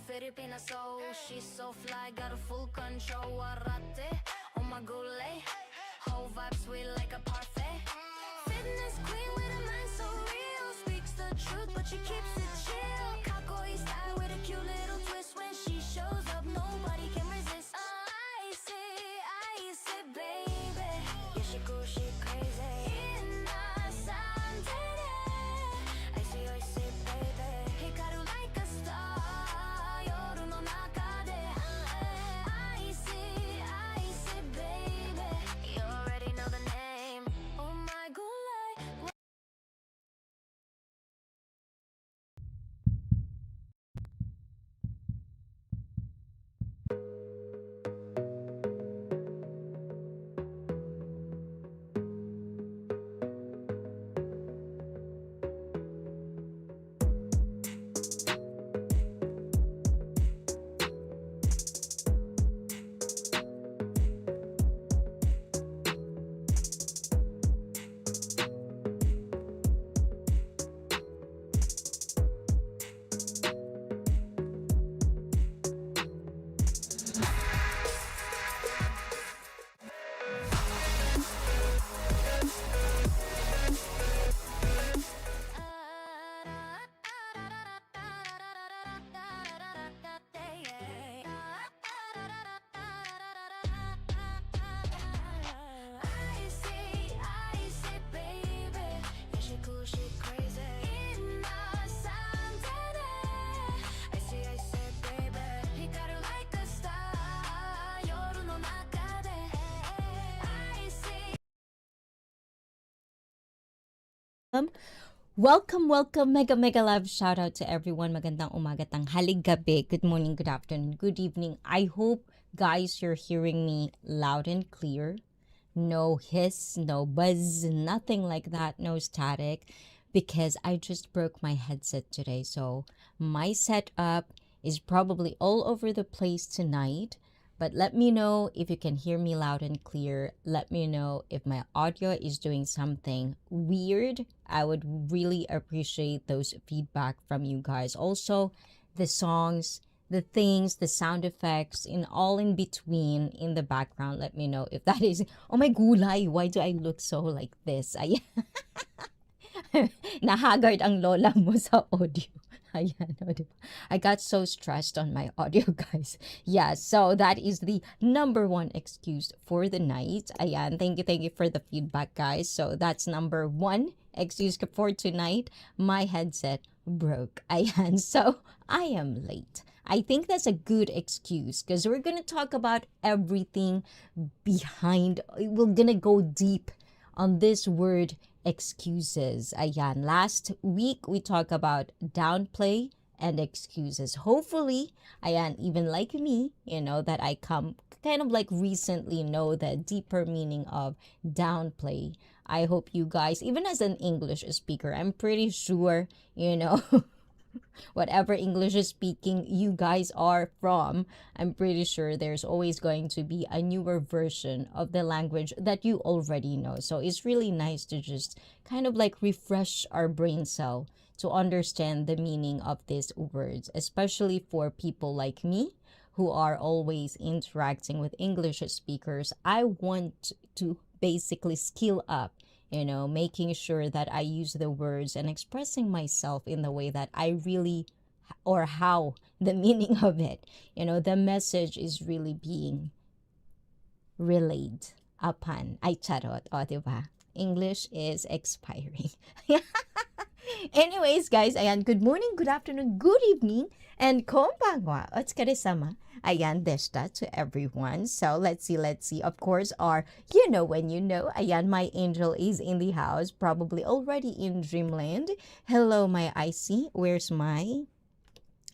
Filipina soul, she's so fly, got a full control. Warate, oh my gulay, whole vibe sweet like a parfait. Fitness queen with a mind so real, speaks the truth but she keeps it chill. Kakoi style with a cute little twist, when she shows up nobody can resist. I see, baby, yeah she cool, she crazy. I see, baby, hikaru like a star. Welcome, mega love shout out to everyone. Magandang umaga, tanghali, gabi, good morning, good afternoon, good evening. I hope guys you're hearing me loud and clear. No hiss, no buzz, nothing like that, no static, because I just broke my headset today. So my setup is probably all over the place tonight. But let me know if you can hear me loud and clear. Let me know if my audio is doing something weird. I would really appreciate those feedback from you guys. Also, the songs, the things, the sound effects, and all in between in the background. Let me know if that is... Oh my gulay, why do I look so like this? Nahagard ang lola mo sa audio. Ayan, I got so stressed on my audio, guys. Yeah, so that is the number one excuse for the night. Ayan, thank you for the feedback, guys. So that's number one excuse for tonight. My headset broke. Ayan, so I am late. I think that's a good excuse because we're going to talk about everything behind. We're going to go deep on this word excuses. Ayan, last week we talked about downplay and excuses. Hopefully, ayan, even like me, that I come kind of like recently know the deeper meaning of downplay. I hope you guys, even as an English speaker, I'm pretty sure, whatever English speaking you guys are from, I'm pretty sure there's always going to be a newer version of the language that you already know. So it's really nice to just kind of like refresh our brain cell to understand the meaning of these words, especially for people like me who are always interacting with English speakers. I want to basically skill up, making sure that I use the words and expressing myself in the way that I really, or how the meaning of it, the message is really being relayed upon. Ay, charot. O, diba? English is expiring. Anyways, guys, ayan, good morning, good afternoon, good evening, and konbanwa, otsukare sama, ayan, deshita to everyone. So let's see. Of course, our when you know, ayan, my angel is in the house, probably already in dreamland. Hello, my ICEE. Where's my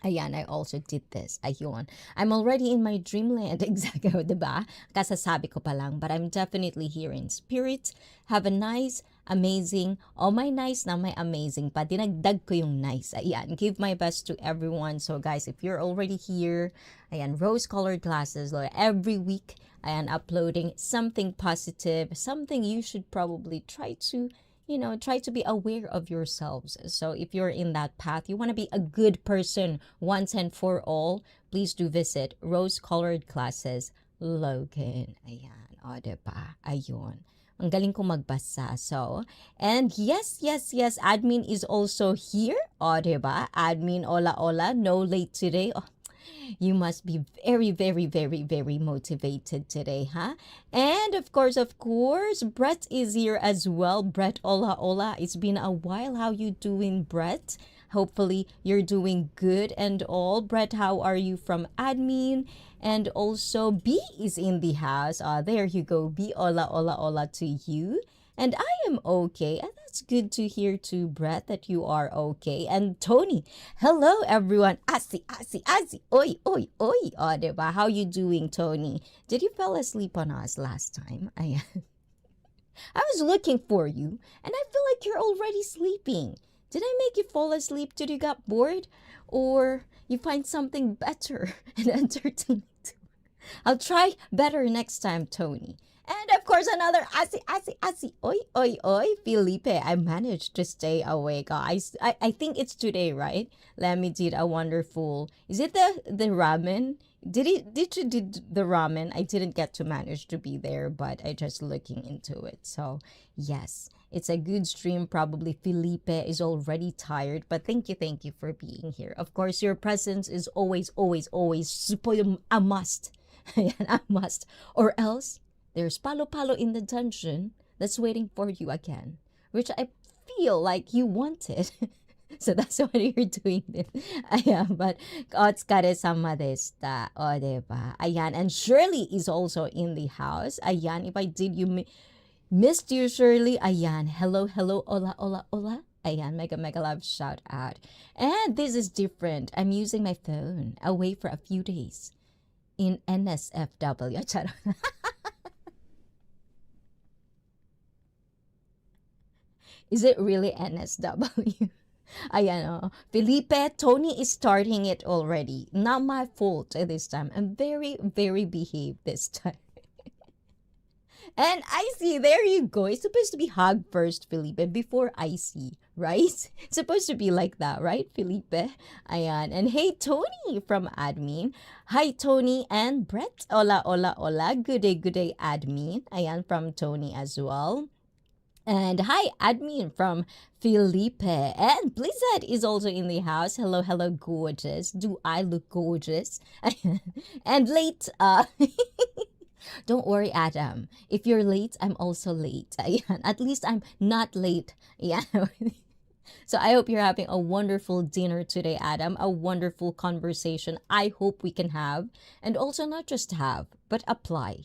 Ayan, I also did this. Ayun. I'm already in my dreamland. Exactly, diba? Kasasabi ko pa lang. But I'm definitely here in spirit. Have a nice, amazing, oh my nice na may amazing pa. Dinagdag ko yung nice. Ayan, give my best to everyone. So guys, if you're already here, ayan, rose-colored glasses, every week, ayan, uploading something positive, something you should probably try to try to be aware of yourselves. So if you're in that path, you want to be a good person once and for all, please do visit Rose Colored Classes, Logan. Ayan, o diba? Ayun. Ang galing ko magbasa. So, and yes, admin is also here. O diba? Admin, ola, no late today. Oh, you must be very, very, very, very motivated today, huh? And of course, Brett is here as well. Brett, hola. It's been a while. How you doing, Brett? Hopefully, you're doing good and all. Brett, how are you from admin? And also, B is in the house. There you go, B. Hola to you. And I am okay. And that's good to hear too, Brett, that you are okay. And Tony, hello everyone. Asi. Oi. O, diba? How you doing, Tony? Did you fall asleep on us last time? I was looking for you, and I feel like you're already sleeping. Did I make you fall asleep? Did you get bored? Or you find something better and entertaining? I'll try better next time, Tony. And of course, another asi. Oi, Felipe. I managed to stay awake. I think it's today, right? Lemmy did a wonderful. Is it the ramen? Did you did the ramen? I didn't get to manage to be there, but I just looking into it. So yes, it's a good stream. Probably Felipe is already tired, but thank you for being here. Of course, your presence is always a must. A must. Or else there's palo in the dungeon that's waiting for you again, which I feel like you wanted. So that's why you're doing this. Ayan, but otsukare sama deshita. O, diba? Ayan, and Shirley is also in the house. Ayan, if I did you missed you, Shirley. Ayan, hello, hola. Ayan, mega love shout out. And this is different. I'm using my phone away for a few days in NSFW. Charot. Is it really NSW? Ayan, Felipe, Tony is starting it already. Not my fault this time. I'm very, very behaved this time. And ICEE, there you go. It's supposed to be hug first, Felipe, before ICEE, right? It's supposed to be like that, right, Felipe? Ayan. And hey, Tony from admin. Hi, Tony and Brett. Hola. Good day, admin. Ayan, from Tony as well. And hi, admin from Felipe. And Blizzard is also in the house. Hello, gorgeous. Do I look gorgeous? And late, don't worry, Adam. If you're late, I'm also late. Ayan. At least I'm not late. Yeah. So I hope you're having a wonderful dinner today, Adam. A wonderful conversation I hope we can have. And also not just have, but apply,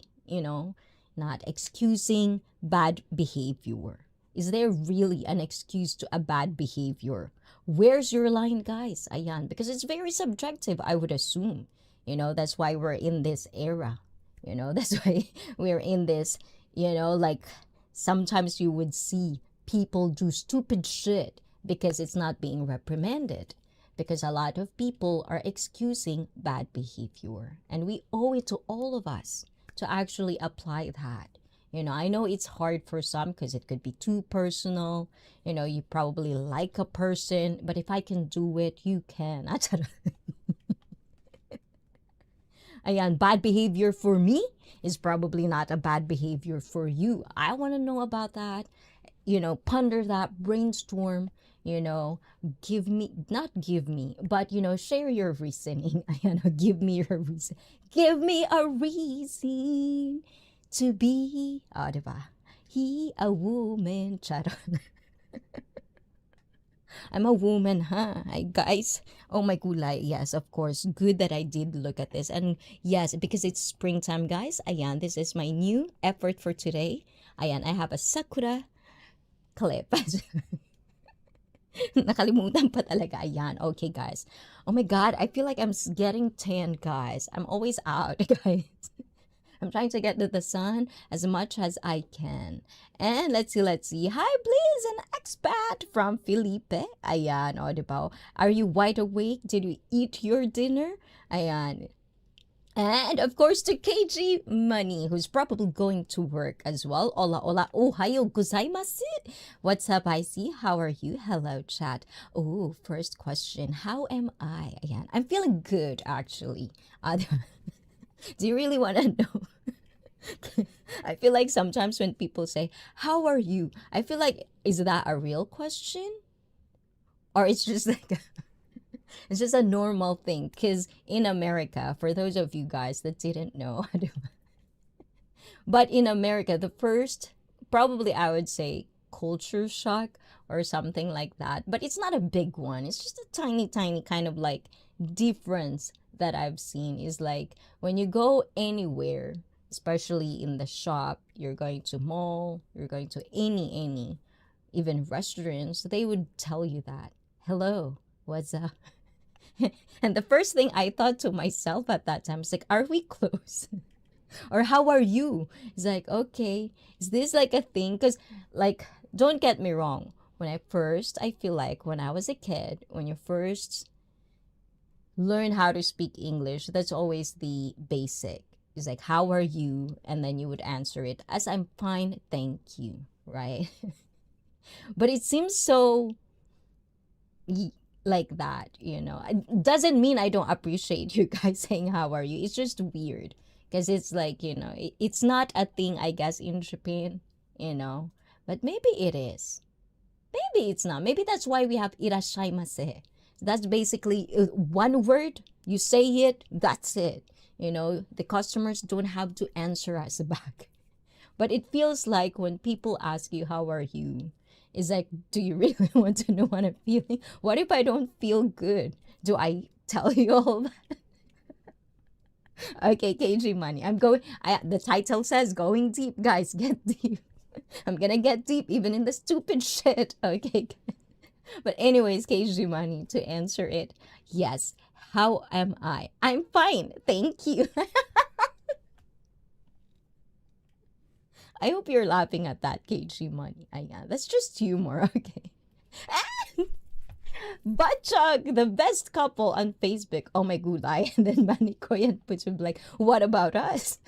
not excusing bad behavior. Is there really an excuse to a bad behavior? Where's your line, guys? Ayan. Because it's very subjective, I would assume. That's why we're in this era. That's why we're in this, like sometimes you would see people do stupid shit because it's not being reprimanded. Because a lot of people are excusing bad behavior. And we owe it to all of us to actually apply that. I know it's hard for some because it could be too personal. You probably like a person, but if I can do it, you can. Ayan, bad behavior for me is probably not a bad behavior for you. I want to know about that. Ponder that, brainstorm, give me, not give me, but, share your reasoning. Ayan, give me your reason. Give me a reason to be, diba? He a woman, charon. I'm a woman, huh? Hi, guys. Oh my gulay. Yes, of course. Good that I did look at this. And yes, because it's springtime, guys. Ayan, this is my new effort for today. Ayan, I have a sakura clip. Nakalimutan pa talaga. Ayan. Okay, guys. Oh my God. I feel like I'm getting tan, guys. I'm always out, guys. I'm trying to get to the sun as much as I can. And let's see. Hi, please, an expat from Felipe. Ayan, o, diba? Are you wide awake? Did you eat your dinner? Ayan. And of course to KG Money, who's probably going to work as well. Ola, ohayo gozaimasu. What's up, ICEE? How are you? Hello, chat. Oh, first question. How am I? Ayan. I'm feeling good, actually. Do you really want to know? I feel like sometimes when people say, how are you? I feel like, is that a real question? Or it's just like, it's just a normal thing. Because in America, for those of you guys that didn't know, but in America, the first, probably I would say, culture shock or something like that. But it's not a big one. It's just a tiny, tiny kind of like difference that I've seen is like when you go anywhere, especially in the shop, you're going to mall, you're going to any, even restaurants, they would tell you that, hello, what's up? And the first thing I thought to myself at that time is like, are we close? Or how are you? It's like, okay, is this like a thing? Because like, don't get me wrong. I feel like when I was a kid, when you first learn how to speak English, that's always the basic. It's like, how are you? And then you would answer it as I'm fine, thank you, right? But it seems so like that, you know. It doesn't mean I don't appreciate you guys saying how are you. It's just weird because it's like, you know, it's not a thing, I guess, in Japan, you know. But maybe it is. Maybe it's not. Maybe that's why we have irashaimase. That's basically one word. You say it, that's it. You know, the customers don't have to answer us back. But it feels like when people ask you, how are you? It's like, do you really want to know what I'm feeling? What if I don't feel good? Do I tell you all that? Okay, KG Money. The title says going deep. Guys, get deep. I'm gonna get deep even in the stupid shit. Okay. But anyways, KG Money, to answer it, yes. How am I? I'm fine. Thank you. I hope you're laughing at that, KG Money. Ayan, that's just humor, okay? Butchug, the best couple on Facebook. Oh my gulay. And then Manikoy and Butchug like, what about us?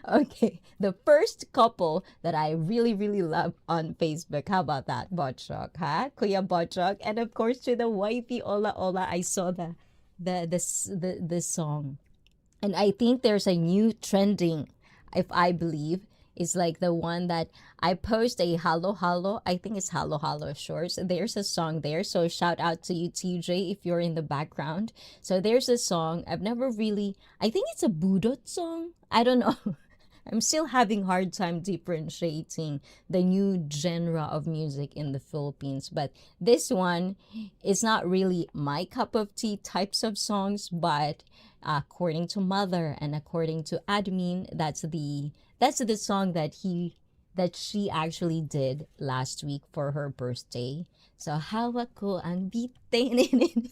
Okay, the first couple that I really, really love on Facebook. How about that, Butchug, huh? Kuya Butchug. And of course, to the wifey, Ola Ola, I saw the song. And I think there's a new trending, if I believe, is like the one that I post a Halo Halo. I think it's Halo Halo shorts. There's a song there. So shout out to you, TJ, if you're in the background. So there's a song. I think it's a Budot song. I don't know. I'm still having hard time differentiating the new genre of music in the Philippines. But this one is not really my cup of tea types of songs, but according to Mother and according to Admin, that's the song that she actually did last week for her birthday. So hawak ko ang bitin.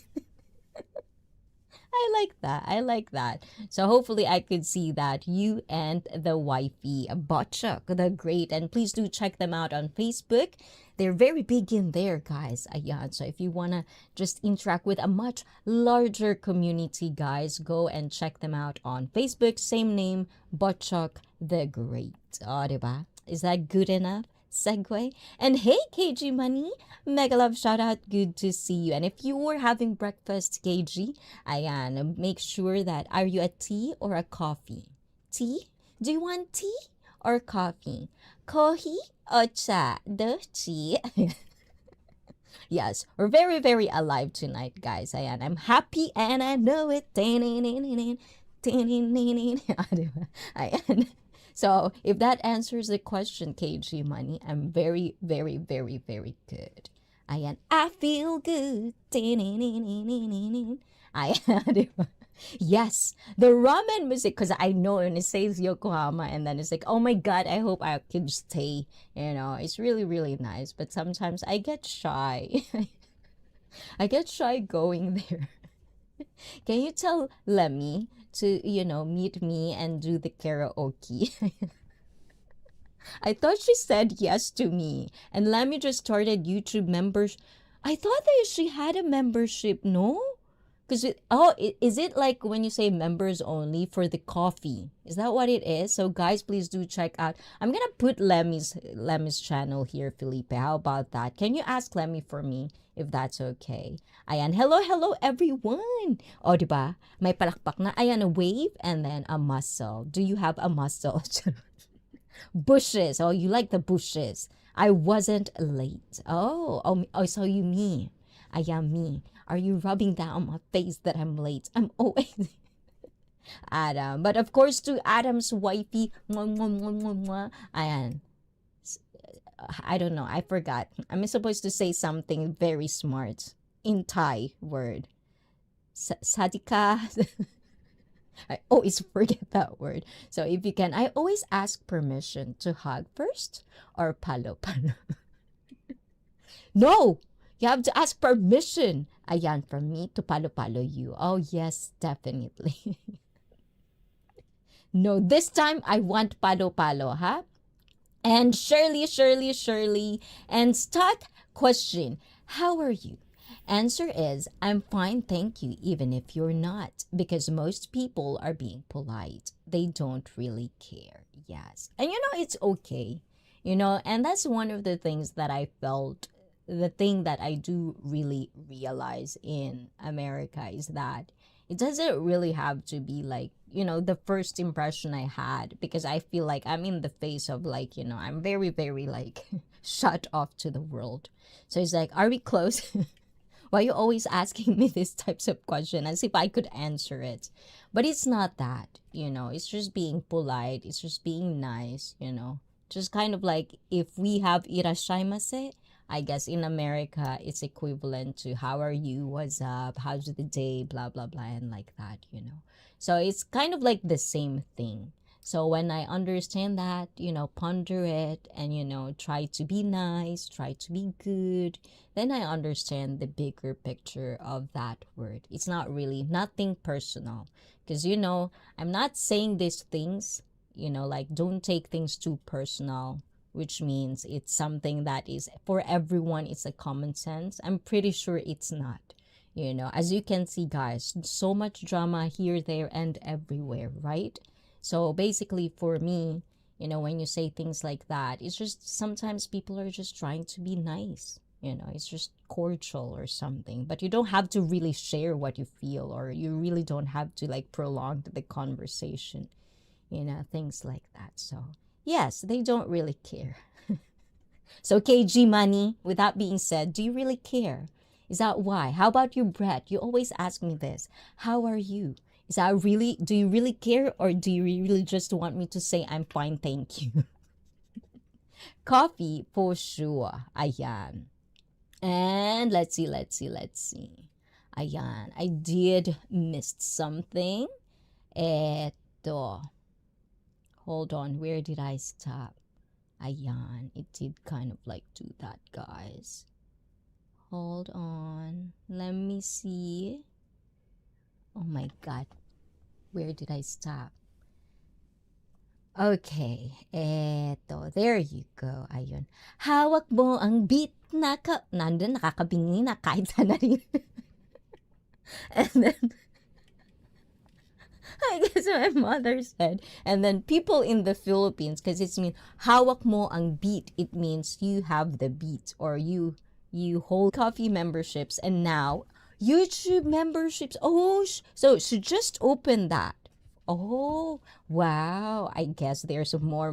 I like that. So hopefully I could see that you and the wifey Botchuk, the great, and please do check them out on Facebook. They're very big in there, guys. Ayan. So if you wanna just interact with a much larger community, guys, go and check them out on Facebook. Same name, Botchuk the Great. Oh, diba? Is that good enough? Segue. And hey, KG Money, mega love shout out, good to see you. And if you were having breakfast, KG, ayan, make sure that, are you a tea or a coffee? Tea? Do you want tea or coffee? Kohi or cha? The tea. Yes, we're very, very alive tonight, guys. Ayan, I'm happy and I know it. Ayan. So if that answers the question, KG Money, I'm very, very, very, very good. Ayan, I feel good. Ayan, diba? Yes, the ramen music, because I know when it says Yokohama and then it's like, oh my God, I hope I could stay. You know, it's really, really nice. But sometimes I get shy. I get shy going there. Can you tell Lemmy to, meet me and do the karaoke? I thought she said yes to me. And Lemmy just started YouTube members. I thought that she had a membership, no? Because is it like when you say members only for the coffee? Is that what it is? So guys, please do check out. I'm gonna put Lemmy's channel here, Felipe. How about that? Can you ask Lemmy for me if that's okay? Ayan, hello everyone. O, diba? May palakpak na. Ayan, a wave and then a muscle. Do you have a muscle? Bushes. Oh, you like the bushes. I wasn't late. Oh, so you me. I am me. Are you rubbing that on my face that I'm late? I'm always Adam. But of course, to Adam's wifey, mwah, mwah, mwah, mwah, mwah. Ayan. I don't know. I forgot. I'm supposed to say something very smart in Thai word. Sadika. I always forget that word. So if you can, I always ask permission to hug first or palo palo. No! You have to ask permission. Ayan, from me to palo-palo you. Oh, yes, definitely. No, this time I want palo-palo, huh? And Shirley. And start question. How are you? Answer is, I'm fine, thank you, even if you're not. Because most people are being polite. They don't really care. Yes. And it's okay. And that's one of the things that I felt. The thing that I do really realize in America is that it doesn't really have to be like, the first impression I had, because I feel like I'm in the face of like, I'm very, very like shut off to the world. So it's like, are we close? Why are you always asking me these types of questions as if I could answer it? But it's not that, it's just being polite. It's just being nice, just kind of like if we have irashaimase, I guess in America, it's equivalent to how are you, what's up, how's the day, blah, blah, blah, and like that, So it's kind of like the same thing. So when I understand that, ponder it and, try to be nice, try to be good, then I understand the bigger picture of that word. It's not really nothing personal because, I'm not saying these things, like don't take things too personal, which means it's something that is for everyone. It's a common sense. I'm pretty sure it's not. As you can see, guys, so much drama here, there, and everywhere, right? So basically for me, when you say things like that, it's just sometimes people are just trying to be nice. It's just cordial or something. But you don't have to really share what you feel, or you really don't have to like prolong the conversation, things like that. So yes, they don't really care. So KG Money, with that being said, do you really care? Is that why? How about you, Brett? You always ask me this. How are you? Is that really, do you really care, or do you really just want me to say I'm fine, thank you? Coffee for sure. Ayan. And let's see. Ayan. I did miss something. Eto. Hold on, where did I stop? Ayan, it did kind of like do that, guys. Hold on, let me see. Oh my God, where did I stop? Okay, eto, there you go, ayun. Hawak mo ang beat na nandun, nakakabingi na kahit saan na rin. And then, I guess my mother said. And then people in the Philippines, because it's mean hawak mo ang beat, it means you have the beat, or you hold coffee memberships, and now YouTube memberships. Oh, so she just opened that. Oh, wow. I guess there's more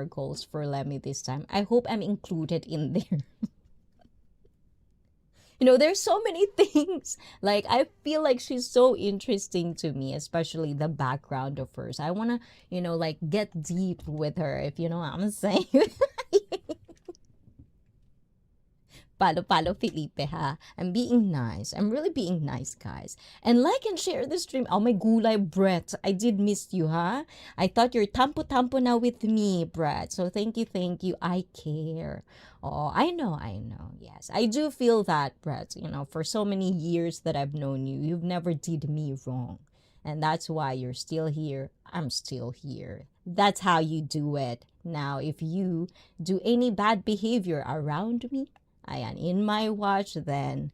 goals for Lemmy this time. I hope I'm included in there. There's so many things. Like, I feel like she's so interesting to me, especially the background of hers. I want to, like, get deep with her, if you know what I'm saying. Follow Felipe, ha? I'm being nice. I'm really being nice, guys. And like and share the stream. Oh my gulay, Brett. I did miss you, ha? I thought you're tampo now with me, Brett. So thank you, thank you. I care. Oh, I know. Yes, I do feel that, Brett. You know, for so many years that I've known you, you've never did me wrong. And that's why you're still here. I'm still here. That's how you do it. Now, if you do any bad behavior around me, ayan, in my watch, then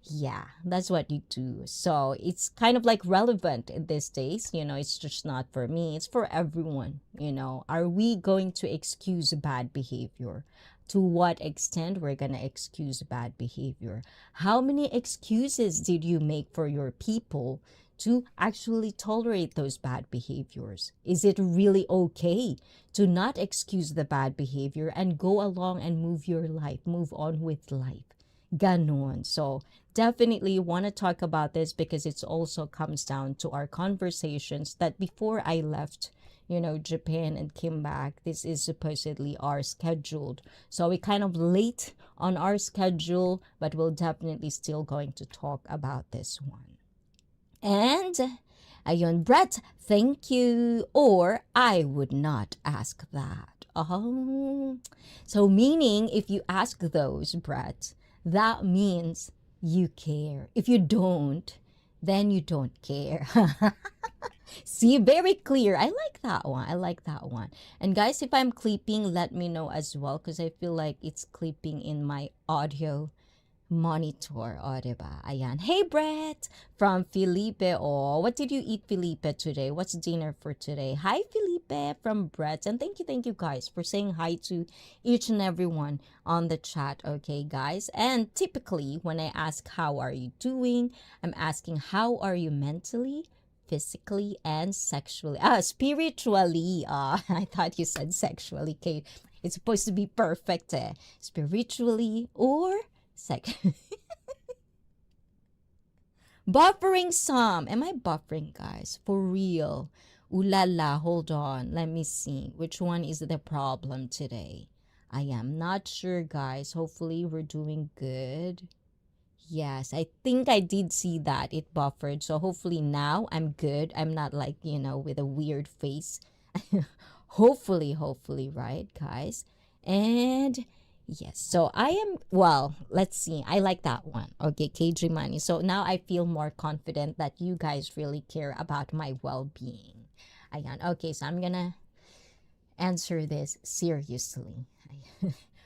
yeah, that's what you do. So it's kind of like relevant in these days. You know, it's just not for me, it's for everyone. You know, are we going to excuse bad behavior? To what extent we're going to excuse bad behavior? How many excuses did you make for your people to actually tolerate those bad behaviors? Is it really okay to not excuse the bad behavior and go along and move your life, move on with life? Ganon. So definitely want to talk about this because it also comes down to our conversations that before I left, you know, Japan and came back, this is supposedly our scheduled. So we kind of late on our schedule, but we'll definitely still going to talk about this one. And ayun, Brett, thank you. Or I would not ask that. Oh, so meaning if you ask those, Brett, that means you care. If you don't, then you don't care. See, very clear. I like that one. I like that one. And guys, if I'm clipping, let me know as well because I feel like it's clipping in my audio monitor. O, diba? Ayan. Hey, Brett from Felipe. Oh, what did you eat, Felipe, today? What's dinner for today? Hi, Felipe from Brett. And thank you guys for saying hi to each and everyone on the chat. Okay, guys. And typically, when I ask how are you doing, I'm asking how are you mentally, physically, and sexually. Spiritually. I thought you said sexually, Kate. It's supposed to be perfect. Spiritually or buffering some. Am I buffering, guys? For real. Ooh la la, hold on. Let me see. Which one is the problem today? I am not sure, guys. Hopefully, we're doing good. Yes, I think I did see that. It buffered. So hopefully now I'm good. I'm not like, you know, with a weird face. hopefully, right, guys? And yes, so I am, well, let's see. I like that one. Okay, KJ Money. So now I feel more confident that you guys really care about my well-being. Ayan. Okay, so I'm gonna answer this seriously.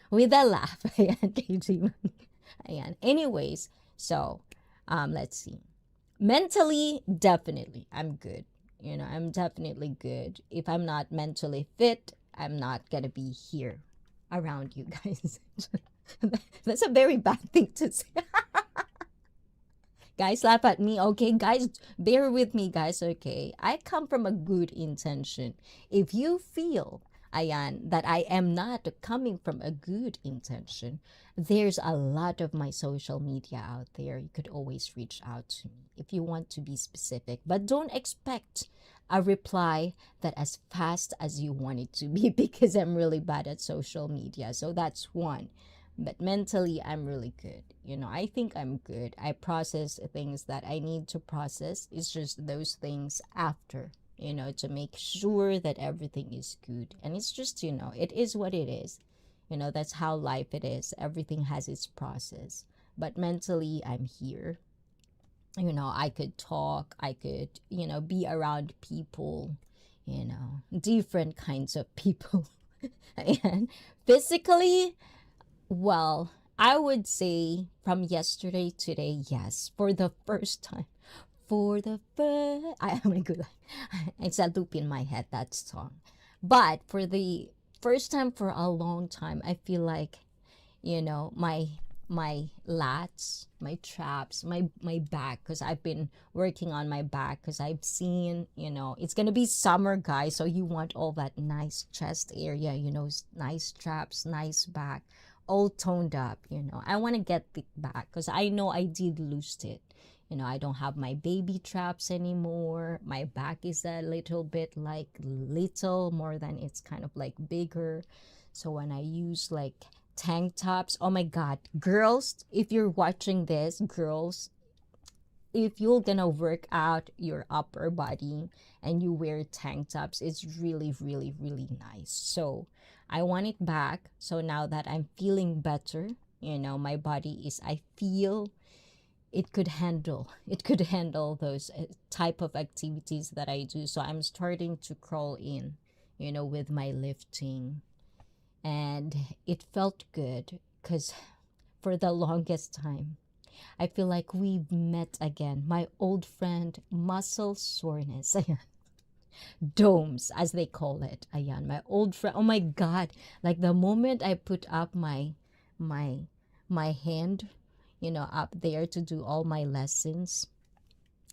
With a laugh. Ayan, KJ Money. Ayan. Anyways, so let's see. Mentally, definitely, I'm good. You know, I'm definitely good. If I'm not mentally fit, I'm not gonna be here around you guys. That's a very bad thing to say. Guys, laugh at me, okay? Guys, bear with me, guys, okay? I come from a good intention. If you feel, ayan, that I am not coming from a good intention, there's a lot of my social media out there. You could always reach out to me if you want to be specific. But don't expect a reply that as fast as you want it to be because I'm really bad at social media. So that's one. But mentally, I'm really good. You know, I think I'm good. I process things that I need to process. It's just those things after, you know, to make sure that everything is good. And it's just, you know, it is what it is. You know, that's how life it is. Everything has its process. But mentally, I'm here. You know, I could talk. I could, you know, be around people, you know, different kinds of people. And physically, well, I would say from yesterday to today, yes, for the first time. For the first, oh my god, it's a loop in my head, that song. But for the first time for a long time, I feel like, you know, my lats, my traps, my back, because I've been working on my back because I've seen, you know, it's gonna be summer, guys, so you want all that nice chest area, you know, nice traps, nice back, all toned up, you know. I want to get it back because I know I did lose it. You know, I don't have my baby traps anymore. My back is a little bit like little more than it's kind of like bigger. So when I use like tank tops. Oh my God. Girls, if you're watching this, girls, if you're gonna work out your upper body and you wear tank tops, it's really, really, really nice. So I want it back. So now that I'm feeling better, my body is, I feel it could handle those type of activities that I do. So I'm starting to crawl in, with my lifting. And it felt good because for the longest time, I feel like we've met again. My old friend, muscle soreness. Ayan. Domes, as they call it. Ayan, my old friend. Oh my God. Like the moment I put up my my hand, up there to do all my lessons,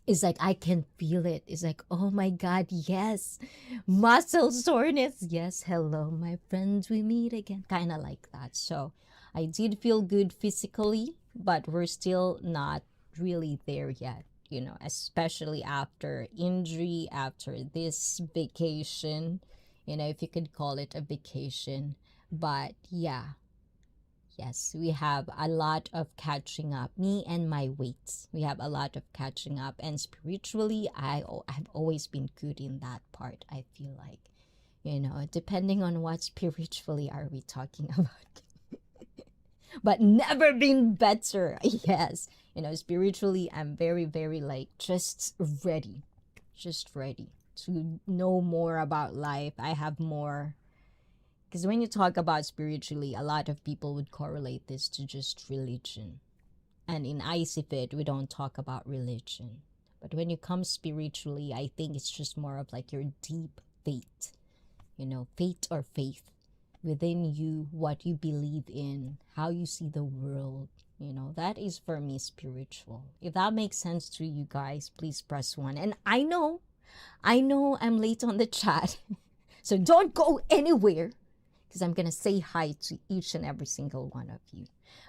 it's like I can feel it. It's like, oh my God, yes. Muscle soreness. Yes, hello, my friends, we meet again. Kind of like that. So I did feel good physically, but we're still not really there yet, especially after injury, after this vacation, if you could call it a vacation. But yeah, yes, we have a lot of catching up. Me and my weights, we have a lot of catching up. And spiritually, I've always been good in that part. I feel like, depending on what spiritually are we talking about. But never been better. Yes, spiritually, I'm very, very like just ready to know more about life. I have more. Because when you talk about spiritually, a lot of people would correlate this to just religion. And in ICEE, we don't talk about religion. But when you come spiritually, I think it's just more of like your deep faith, faith or faith within you, what you believe in, how you see the world. That is for me spiritual. If that makes sense to you guys, please press 1. And I know I'm late on the chat. So don't go anywhere, because I'm going to say hi to each and every single one of you.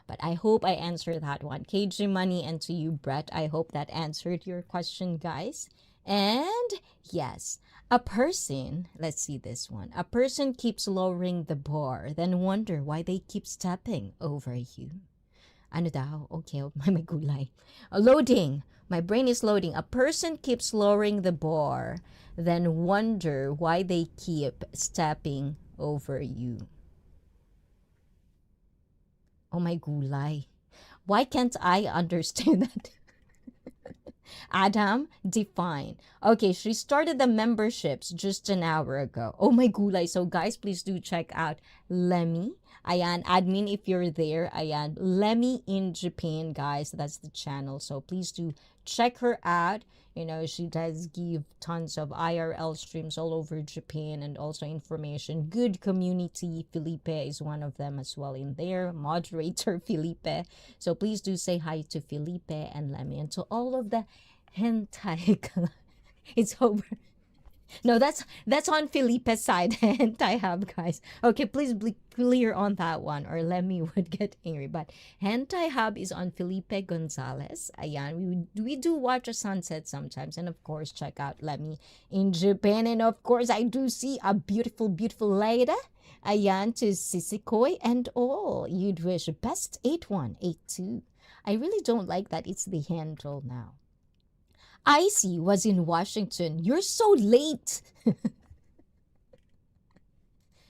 But I hope I answered that one. KG Money, and to you, Brett, I hope that answered your question, guys. And yes, let's see this one. A person keeps lowering the bar, then wonder why they keep stepping over you. Ano daw? Okay, may gulay. Loading. My brain is loading. A person keeps lowering the bar, then wonder why they keep stepping over you. Oh my gulay. Why can't I understand that? Adam, define. Okay, she started the memberships just an hour ago. Oh my gulay. So guys, please do check out Lemmy. Ayan, admin, if you're there. Ayan, Lemmy in Japan, guys. That's the channel. So please do check her out. She does give tons of IRL streams all over Japan and also information. Good community. Felipe is one of them as well in there. Moderator Felipe. So please do say hi to Felipe and Lemmy and to all of the hentai. It's over. No, that's on Felipe's side. Hentai Hub, guys. Okay, please be clear on that one, or Lemmy would get angry. But Hentai Hub is on Felipe Gonzalez. Ayan, we do watch a sunset sometimes, and of course, check out Lemmy in Japan. And of course, I do see a beautiful, beautiful lady. Ayan, to Sisikoi and all. You'd wish best 8182. I really don't like that it's the handle now. ICEE was in Washington. You're so late.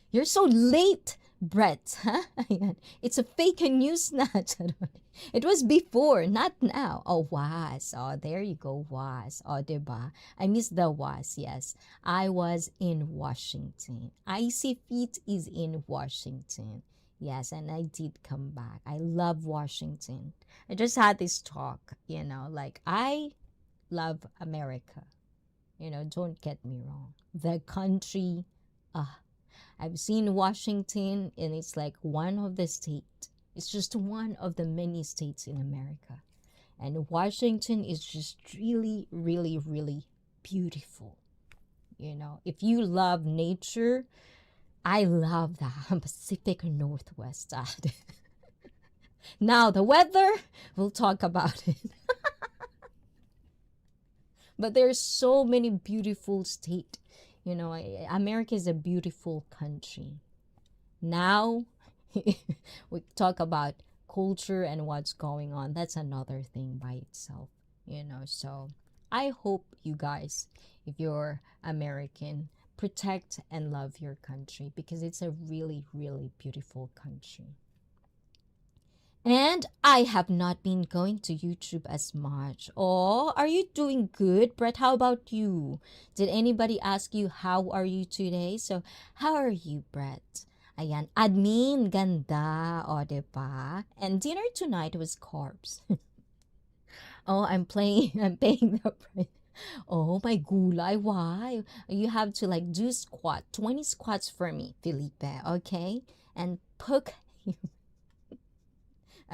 You're so late, Brett. Huh? It's a fake news snatch. It was before, not now. Oh, was. Oh, there you go, was. Oh, diba? I missed the was, yes. I was in Washington. ICEE Feet is in Washington. Yes, and I did come back. I love Washington. I just had this talk, like I love America. Don't get me wrong. The country, I've seen Washington, and it's like one of the states. It's just one of the many states in America. And Washington is just really, really, really beautiful. If you love nature, I love the Pacific Northwest. Now, the weather, we'll talk about it. But there's so many beautiful states. America is a beautiful country. Now, we talk about culture and what's going on. That's another thing by itself, So I hope you guys, if you're American, protect and love your country because it's a really, really beautiful country. And I have not been going to YouTube as much. Oh, are you doing good, Brett? How about you? Did anybody ask you how are you today? So, how are you, Brett? Ayan, admin, ganda, o, diba? And dinner tonight was carbs. Oh, I'm paying the price. Oh, my gulay, why? You have to like do 20 squats for me, Felipe, okay? And poke.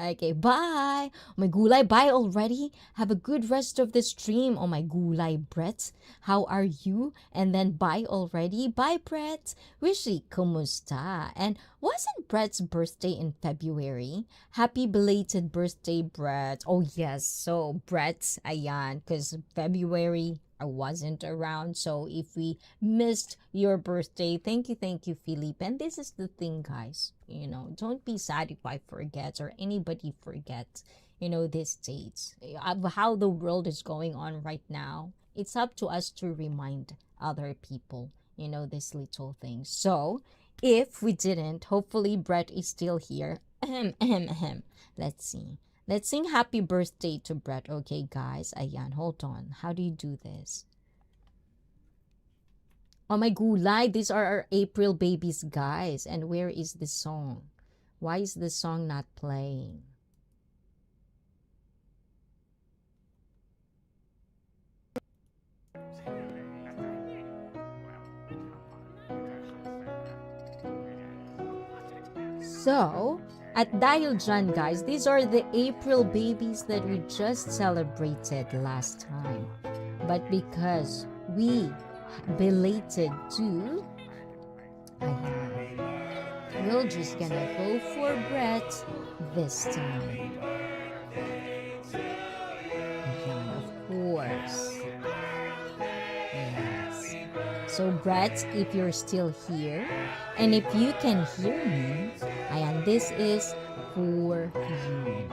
Okay, bye. Oh my gulay, bye already. Have a good rest of the stream. Oh my gulay, Brett. How are you? And then bye already. Bye, Brett. Wishy, kumusta? And wasn't Brett's birthday in February? Happy belated birthday, Brett. Oh yes, so Brett, ayan, because February I wasn't around. So if we missed your birthday, thank you, Philippe. And this is the thing, guys. Don't be sad if I forget or anybody forget, these dates. How the world is going on right now. It's up to us to remind other people, these little things. So if we didn't, hopefully Brett is still here. Let's see. Let's sing happy birthday to Brett. Okay, guys. Ayan, hold on. How do you do this? Oh my gulay, these are our April babies, guys. And where is the song? Why is the song not playing? So, at Dahil Dyan, guys, these are the April babies that we just celebrated last time. But because we belated too, we're just gonna go for Brett this time. Ayan, of course. Yes. So Brett, if you're still here, and if you can hear me, ayan, this is for you.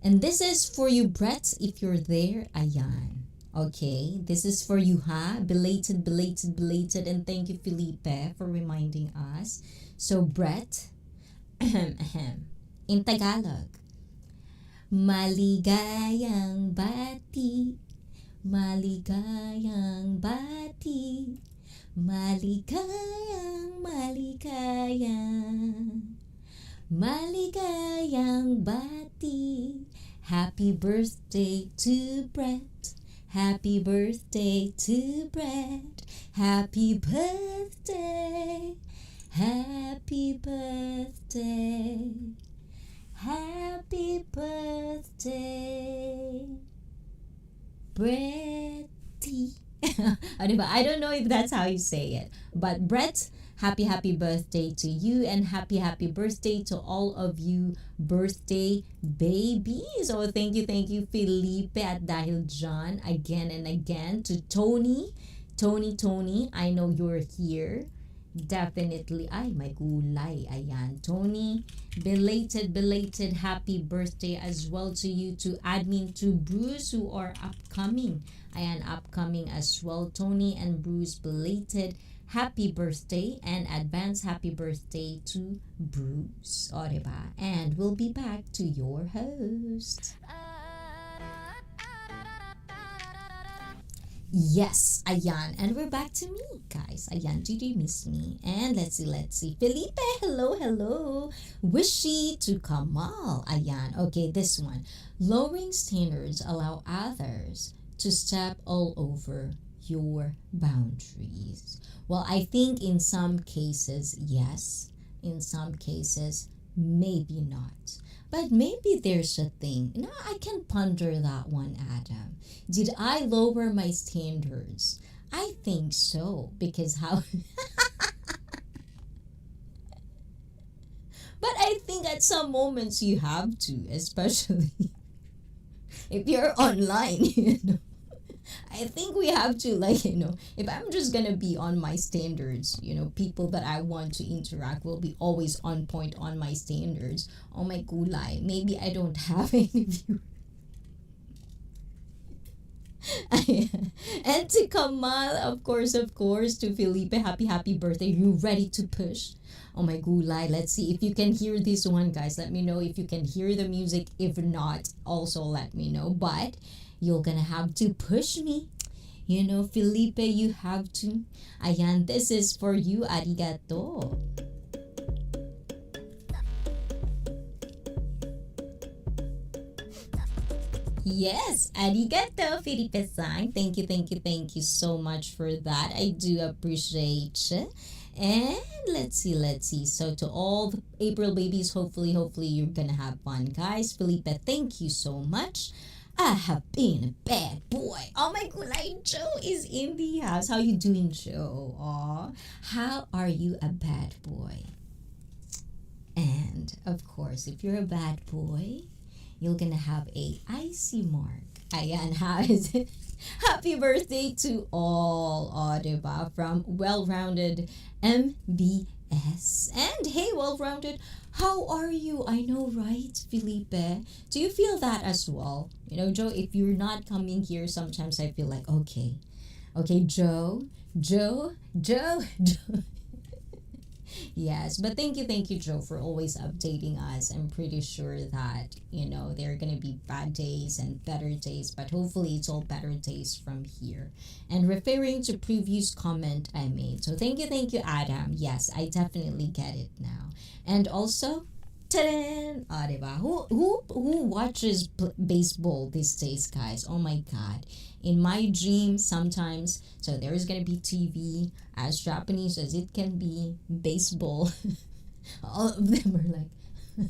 And this is for you, Brett, if you're there. Ayan. Okay, this is for you, ha? Belated. And thank you, Felipe, for reminding us. So, Brett, in Tagalog, maligayang bati, maligayang bati, maligayang bati. Happy birthday to Brett. Happy birthday to Brett. Happy birthday. Happy birthday. Happy birthday. Bretty. I don't know if that's how you say it. But Brett, happy birthday to you, and happy birthday to all of you birthday babies. Oh, thank you, Felipe at Dahil Dyan again and again. To Tony, I know you're here. Definitely. Ay, may gulay. Ayan. Tony, belated happy birthday as well to you, to admin, to Bruce, who are upcoming. Ayan, upcoming as well. Tony and Bruce, belated happy birthday and advance happy birthday to Bruce. O, diba? And we'll be back to your host. Yes, ayan. And we're back to me, guys. Ayan, did you miss me? And let's see. Felipe, hello. Wishy to Kamal. Ayan. Okay, this one. Lowering standards allow others to step all over your boundaries? Well, I think in some cases, yes. In some cases, maybe not. But maybe there's a thing. You know, I can ponder that one, Adam. Did I lower my standards? I think so. Because how. But I think at some moments you have to, especially if you're online, you know. I think we have to, like, you know, if I'm just gonna be on my standards, you know, people that I want to interact will be always on point on my standards. Oh my gulay, maybe I don't have any viewers. And to Kamal, of course, to Felipe, happy birthday. You ready to push? Oh my gulay, let's see if you can hear this one, guys. Let me know if you can hear the music. If not, also let me know. But you're gonna have to push me. You know, Felipe, you have to. Ayan, this is for you. Arigato. Yes, arigato, Felipe-san. Thank you so much for that. I do appreciate it. And let's see. So to all the April babies, hopefully you're gonna have fun, guys. Felipe, thank you so much. I have been a bad boy. Oh my god, like Joe is in the house. How you doing, Joe? Aw, how are you a bad boy? And of course, if you're a bad boy, you're gonna have a ICEE mark. Ayan, how is it? Happy birthday to all, diba? From Well-Rounded MBS. And hey, Well-Rounded, how are you? I know, right, Felipe? Do you feel that as well? You know, Joe, if you're not coming here, sometimes I feel like, okay, Joe. Yes, but thank you, Joe, for always updating us. I'm pretty sure that, you know, there are going to be bad days and better days, but hopefully it's all better days from here. And referring to previous comment I made. So thank you, Adam. Yes, I definitely get it now. And also, ta-da! Diba? Who watches baseball these days, guys? Oh my God. In my dream, sometimes, so there's gonna be TV, as Japanese as it can be, baseball. All of them are like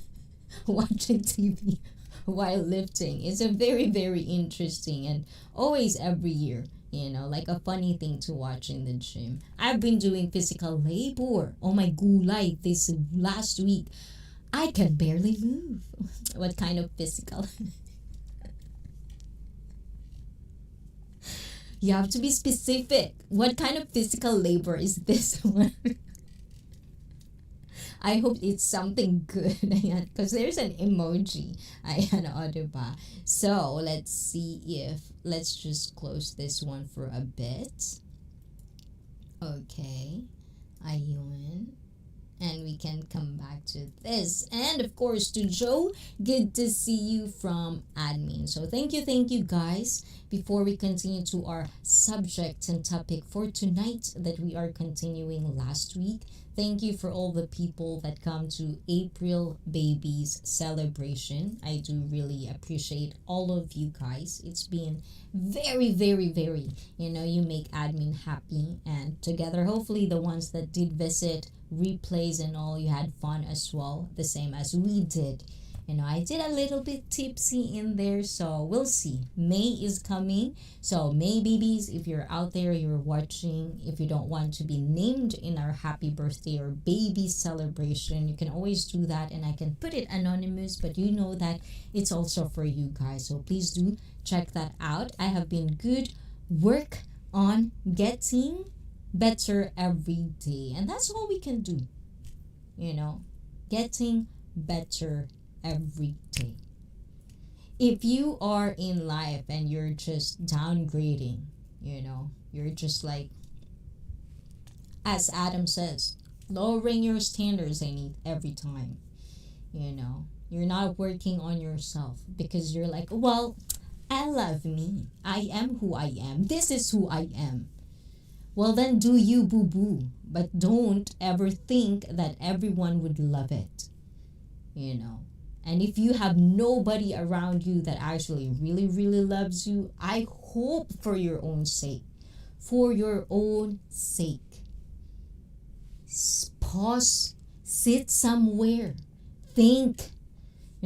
watching TV while lifting. It's a very, very interesting and always every year, you know, like a funny thing to watch in the gym. I've been doing physical labor. Oh my gulay, this last week. I can barely move. What kind of physical? You have to be specific. What kind of physical labor is this one? I hope it's something good. Because there's an emoji. Ayan, diba? So, let's just close this one for a bit. Okay. Ayun. And we can come back to this. And of course, to Joe, good to see you from admin. So thank you, guys. Before we continue to our subject and topic for tonight that we are continuing last week, thank you for all the people that come to April Babies celebration. I do really appreciate all of you guys. It's been very, very, very, you know, you make admin happy. And together, hopefully the ones that did visit, replays and all, you had fun as well, the same as we did. You know, I did a little bit tipsy in there, so we'll see. May is coming, so May babies, if you're out there, you're watching, if you don't want to be named in our happy birthday or baby celebration, you can always do that, and I can put it anonymous, but you know that it's also for you guys, so please do check that out. I have been good work on getting better every day, and that's all we can do, you know, getting better every day. If you are in life and you're just downgrading, you know, you're just like, as Adam says, lowering your standards every time, you know, you're not working on yourself because you're like, well, I love me, I am who I am, this is who I am. Well, then do you, boo-boo. But don't ever think that everyone would love it, you know. And if you have nobody around you that actually really, really loves you, I hope for your own sake. For your own sake. Pause. Sit somewhere. Think.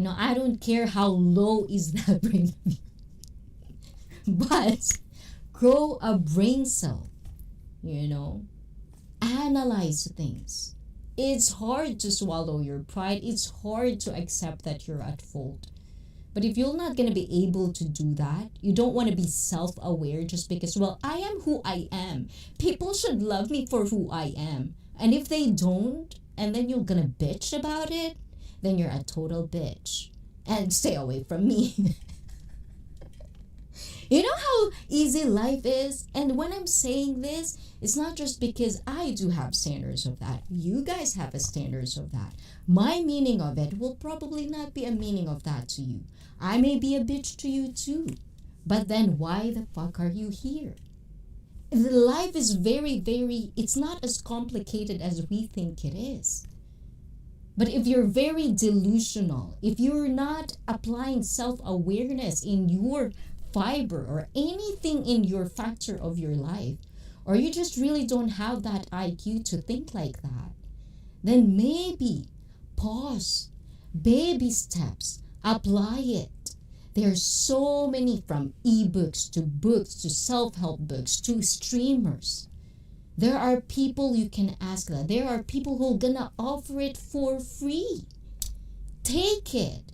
I don't care how low is that brain. But grow a brain cell. Analyze things. It's hard to swallow your pride. It's hard to accept that you're at fault. But if you're not going to be able to do that, you don't want to be self-aware just because, well, I am who I am. People should love me for who I am. And if they don't, and then you're going to bitch about it, then you're a total bitch. And stay away from me. You know how easy life is? And when I'm saying this, it's not just because I do have standards of that. You guys have a standards of that. My meaning of it will probably not be a meaning of that to you. I may be a bitch to you too. But then why the fuck are you here? The life is it's not as complicated as we think it is. But if you're very delusional, if you're not applying self-awareness in your fiber or anything in your factor of your life, or you just really don't have that IQ to think like that, then maybe pause, baby steps, apply it. There's so many, from ebooks to books to self-help books to streamers. There are people you can ask that. There are people who are gonna offer it for free. Take it.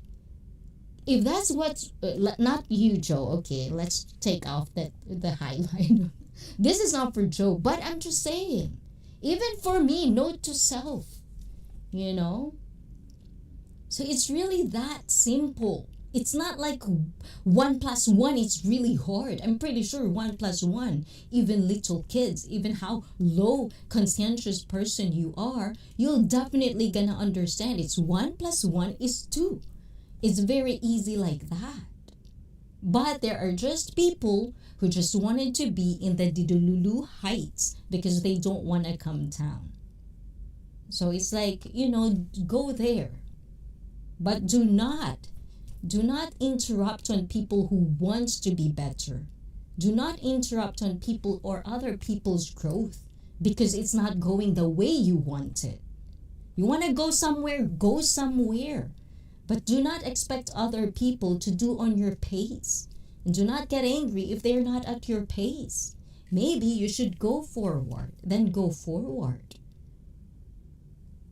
If that's what, not you, Joe. Okay, let's take off the highlight. This is not for Joe, but I'm just saying. Even for me, note to self. So it's really that simple. It's not like 1 + 1 is really hard. I'm pretty sure 1 + 1, even little kids, even how low conscientious person you are, you'll definitely gonna understand it's 1 + 1 is 2. It's very easy like that. But there are just people who just wanted to be in the Didululu heights because they don't want to come down. So it's like, go there. But do not interrupt on people who wants to be better. Do not interrupt on people or other people's growth because it's not going the way you want it. You want to go somewhere, go somewhere. But do not expect other people to do on your pace. And do not get angry if they're not at your pace. Maybe you should go forward, then go forward.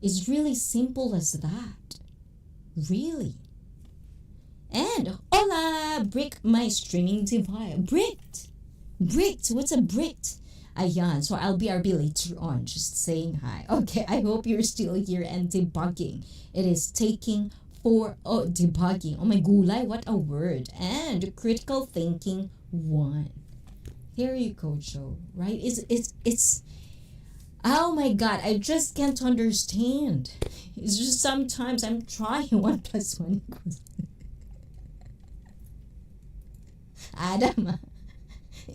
It's really simple as that. Really. And, hola, brick my streaming device. Bricked. What's a bricked? Ayan, so I'll BRB later on, just saying hi. Okay, I hope you're still here and debugging. It is taking debugging. Oh my gulay, what a word. And critical thinking 1. Here you go, Joe. Right? It's oh my god, I just can't understand. It's just sometimes I'm trying 1 + 1 equals Adam.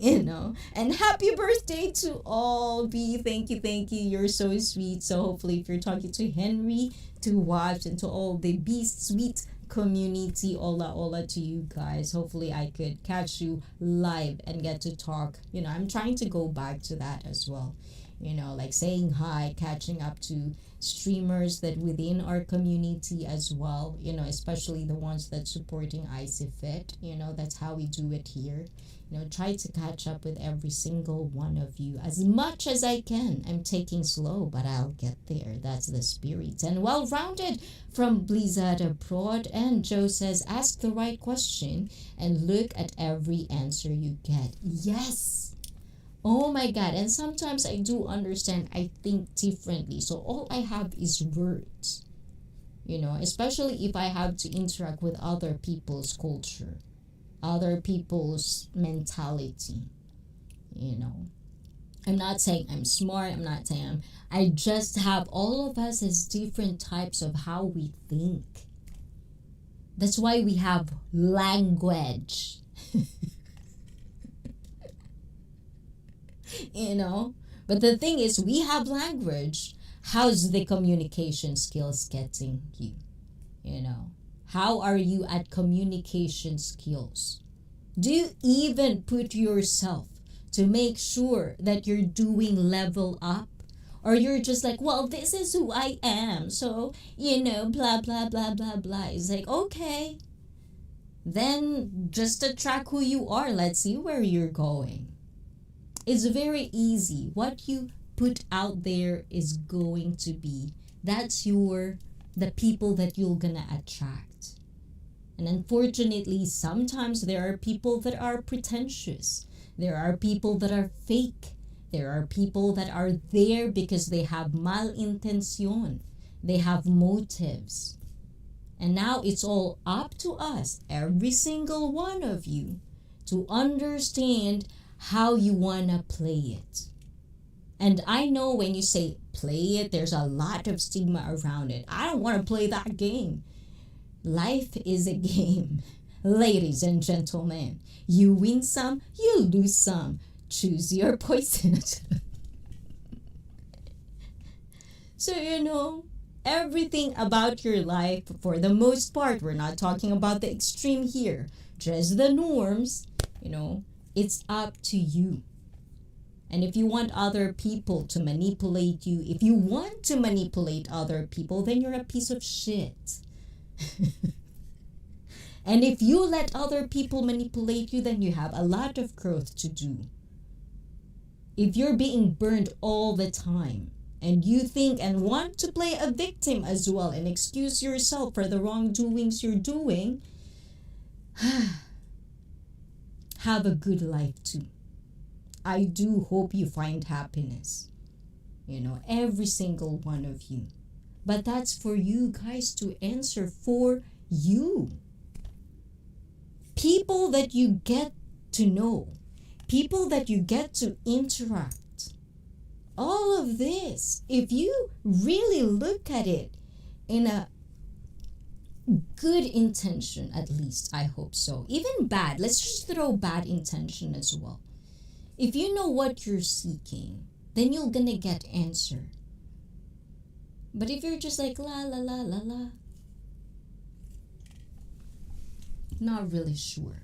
And happy birthday to all. B, thank you, you're so sweet. So hopefully if you're talking to Henry, to Watch, and to all the B sweet community, hola to you guys. Hopefully I could catch you live and get to talk. I'm trying to go back to that as well, like saying hi, catching up to streamers that within our community as well, especially the ones that supporting ICEE Fit. That's how we do it here. Try to catch up with every single one of you as much as I can. I'm taking slow, but I'll get there. That's the spirit. And well-rounded from Blizzard Abroad. And Joe says, ask the right question and look at every answer you get. Yes. Oh my god. And sometimes I do understand. I think differently. So all I have is words. Especially if I have to interact with other people's culture, other people's mentality. I'm not saying I'm smart. I'm not saying I just have all of us as different types of how we think. That's why we have language. But the thing is, we have language. How's the communication skills getting you? How are you at communication skills? Do you even put yourself to make sure that you're doing level up? Or you're just like, well, this is who I am. So, blah, blah, blah, blah, blah. It's like, okay. Then just attract who you are. Let's see where you're going. It's very easy. What you put out there is going to be, that's the people that you're gonna attract. And unfortunately, sometimes there are people that are pretentious. There are people that are fake. There are people that are there because they have malintention. They have motives. And now it's all up to us, every single one of you, to understand how you want to play it. And I know when you say play it, there's a lot of stigma around it. I don't want to play that game. Life is a game. Ladies and gentlemen, you win some, you lose some. Choose your poison. So, everything about your life, for the most part, we're not talking about the extreme here, just the norms, it's up to you. And if you want other people to manipulate you, if you want to manipulate other people, then you're a piece of shit. And if you let other people manipulate you, then you have a lot of growth to do. If you're being burned all the time, and you think and want to play a victim as well and excuse yourself for the wrongdoings you're doing, have a good life too. I do hope you find happiness. Every single one of you. But that's for you guys to answer for you. People that you get to know, people that you get to interact, all of this, if you really look at it in a good intention, at least, I hope so. Even bad, let's just throw bad intention as well. If you know what you're seeking, then you're gonna get answer. But if you're just like la la la la la, not really sure.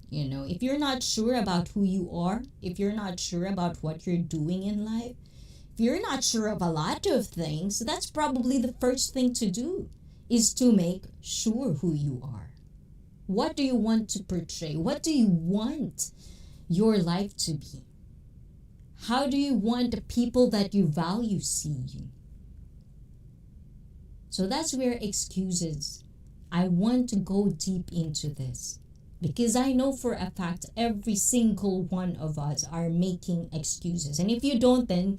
If you're not sure about who you are, if you're not sure about what you're doing in life, if you're not sure of a lot of things, that's probably the first thing to do, is to make sure who you are. What do you want to portray? What do you want your life to be? How do you want the people that you value see you? So that's where excuses, I want to go deep into this. Because I know for a fact every single one of us are making excuses. And if you don't, then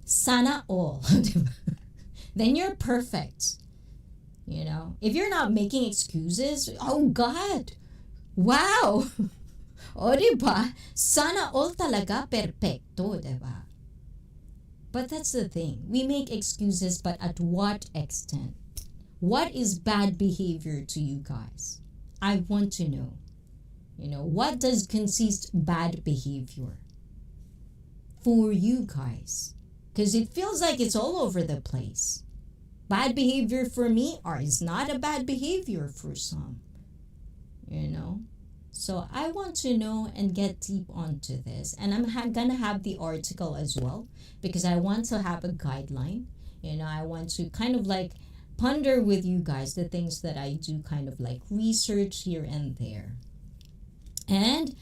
sana all. Then you're perfect. If you're not making excuses, oh God, wow. O diba? Sana all talaga perfecto, diba? But that's the thing. We make excuses, but at what extent? What is bad behavior to you guys? I want to know. What does consist bad behavior for you guys? Because it feels like it's all over the place. Bad behavior for me is not a bad behavior for some. So I want to know and get deep onto this. And I'm gonna have the article as well, because I want to have a guideline. I want to kind of like ponder with you guys the things that I do, kind of like research here and there. And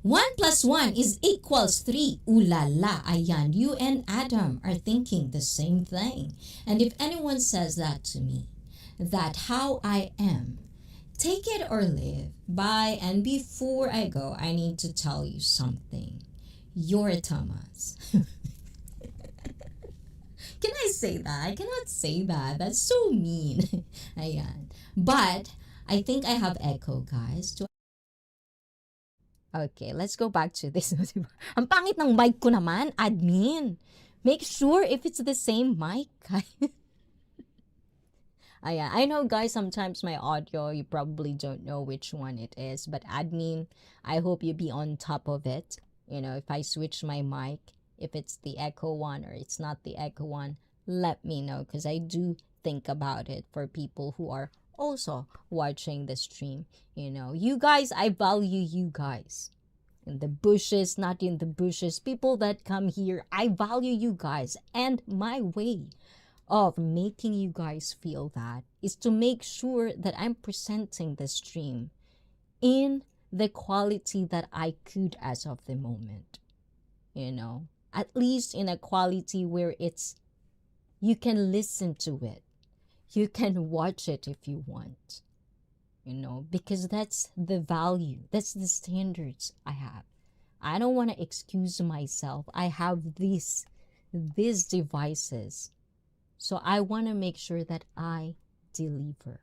1 + 1 = 3. Ooh la la, ayan, you and Adam are thinking the same thing. And if anyone says that to me, that how I am, take it or live by, and before I go, I need to tell you something. You're a Thomas. Can I say that? I cannot say that. That's so mean. Ayan. But I think I have echo, guys. Okay, let's go back to this. Ang pangit ng mic ko naman, admin. Make sure if it's the same mic, guys. Ayan. I know, guys, sometimes my audio, you probably don't know which one it is. But admin, I hope you be on top of it. If I switch my mic, if it's the echo one or it's not the echo one, let me know. Because I do think about it for people who are also watching the stream. You guys, I value you guys. In the bushes, not in the bushes, people that come here, I value you guys. And my way of making you guys feel that is to make sure that I'm presenting the stream in the quality that I could as of the moment. At least in a quality where you can listen to it. You can watch it if you want. Because that's the value, that's the standards I have. I don't want to excuse myself. I have these devices. So I want to make sure that I deliver.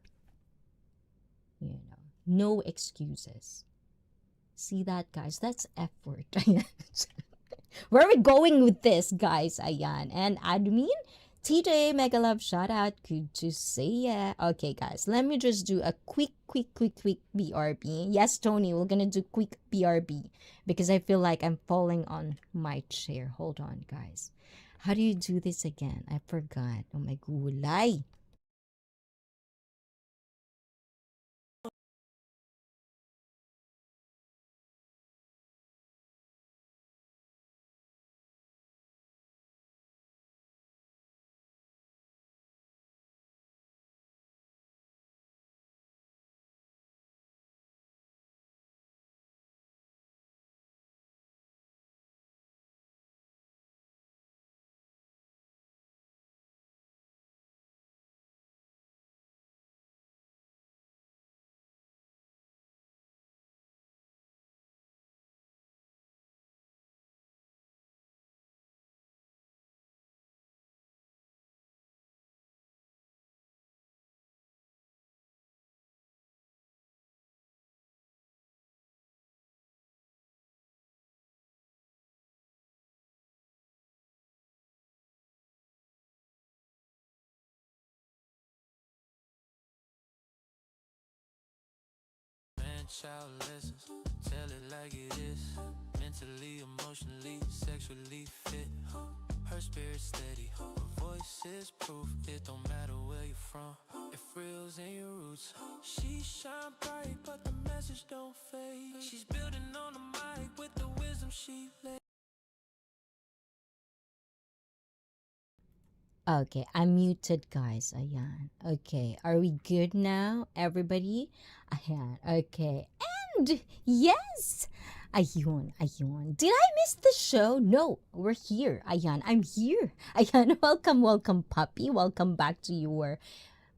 No excuses. See that, guys? That's effort. Where are we going with this, guys? Ayan. And admin, TJ, mega love, shout out. Good to see ya. Okay, guys, let me just do a quick BRB. Yes, Tony, we're gonna do quick BRB because I feel like I'm falling on my chair. Hold on, guys. How do you do this again? I forgot. Oh my gulay. Child lessons, tell it like it is. Mentally, emotionally, sexually fit. Her spirit steady, her voice is proof. It don't matter where you're from, it feels in your roots. She shine bright, but the message don't fade. She's building on the mic with the wisdom she laid. Okay, I'm muted, guys. Ayan. Okay, are we good now, everybody? Ayan. Okay. And yes! Ayun. Did I miss the show? No, we're here. Ayan, I'm here. Ayan, welcome, puppy. Welcome back to your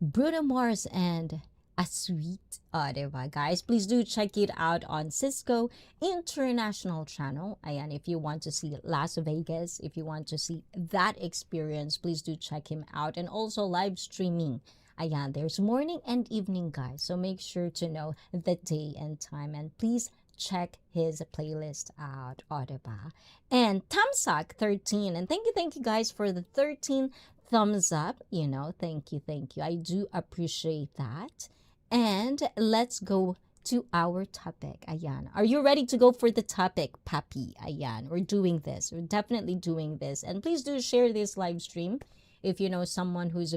Bruno Mars and a sweet, diba, guys? Please do check it out on Cisco International Channel. Ayan, if you want to see Las Vegas, if you want to see that experience, please do check him out. And also live streaming. Ayan, there's morning and evening, guys. So make sure to know the day and time. And please check his playlist out, diba? And Tamsak13. And thank you, guys, for the 13 thumbs up. Thank you. I do appreciate that. And let's go to our topic. Ayan. Are you ready to go for the topic, Papi? Ayan. We're doing this. We're definitely doing this. And please do share this live stream if you know someone who's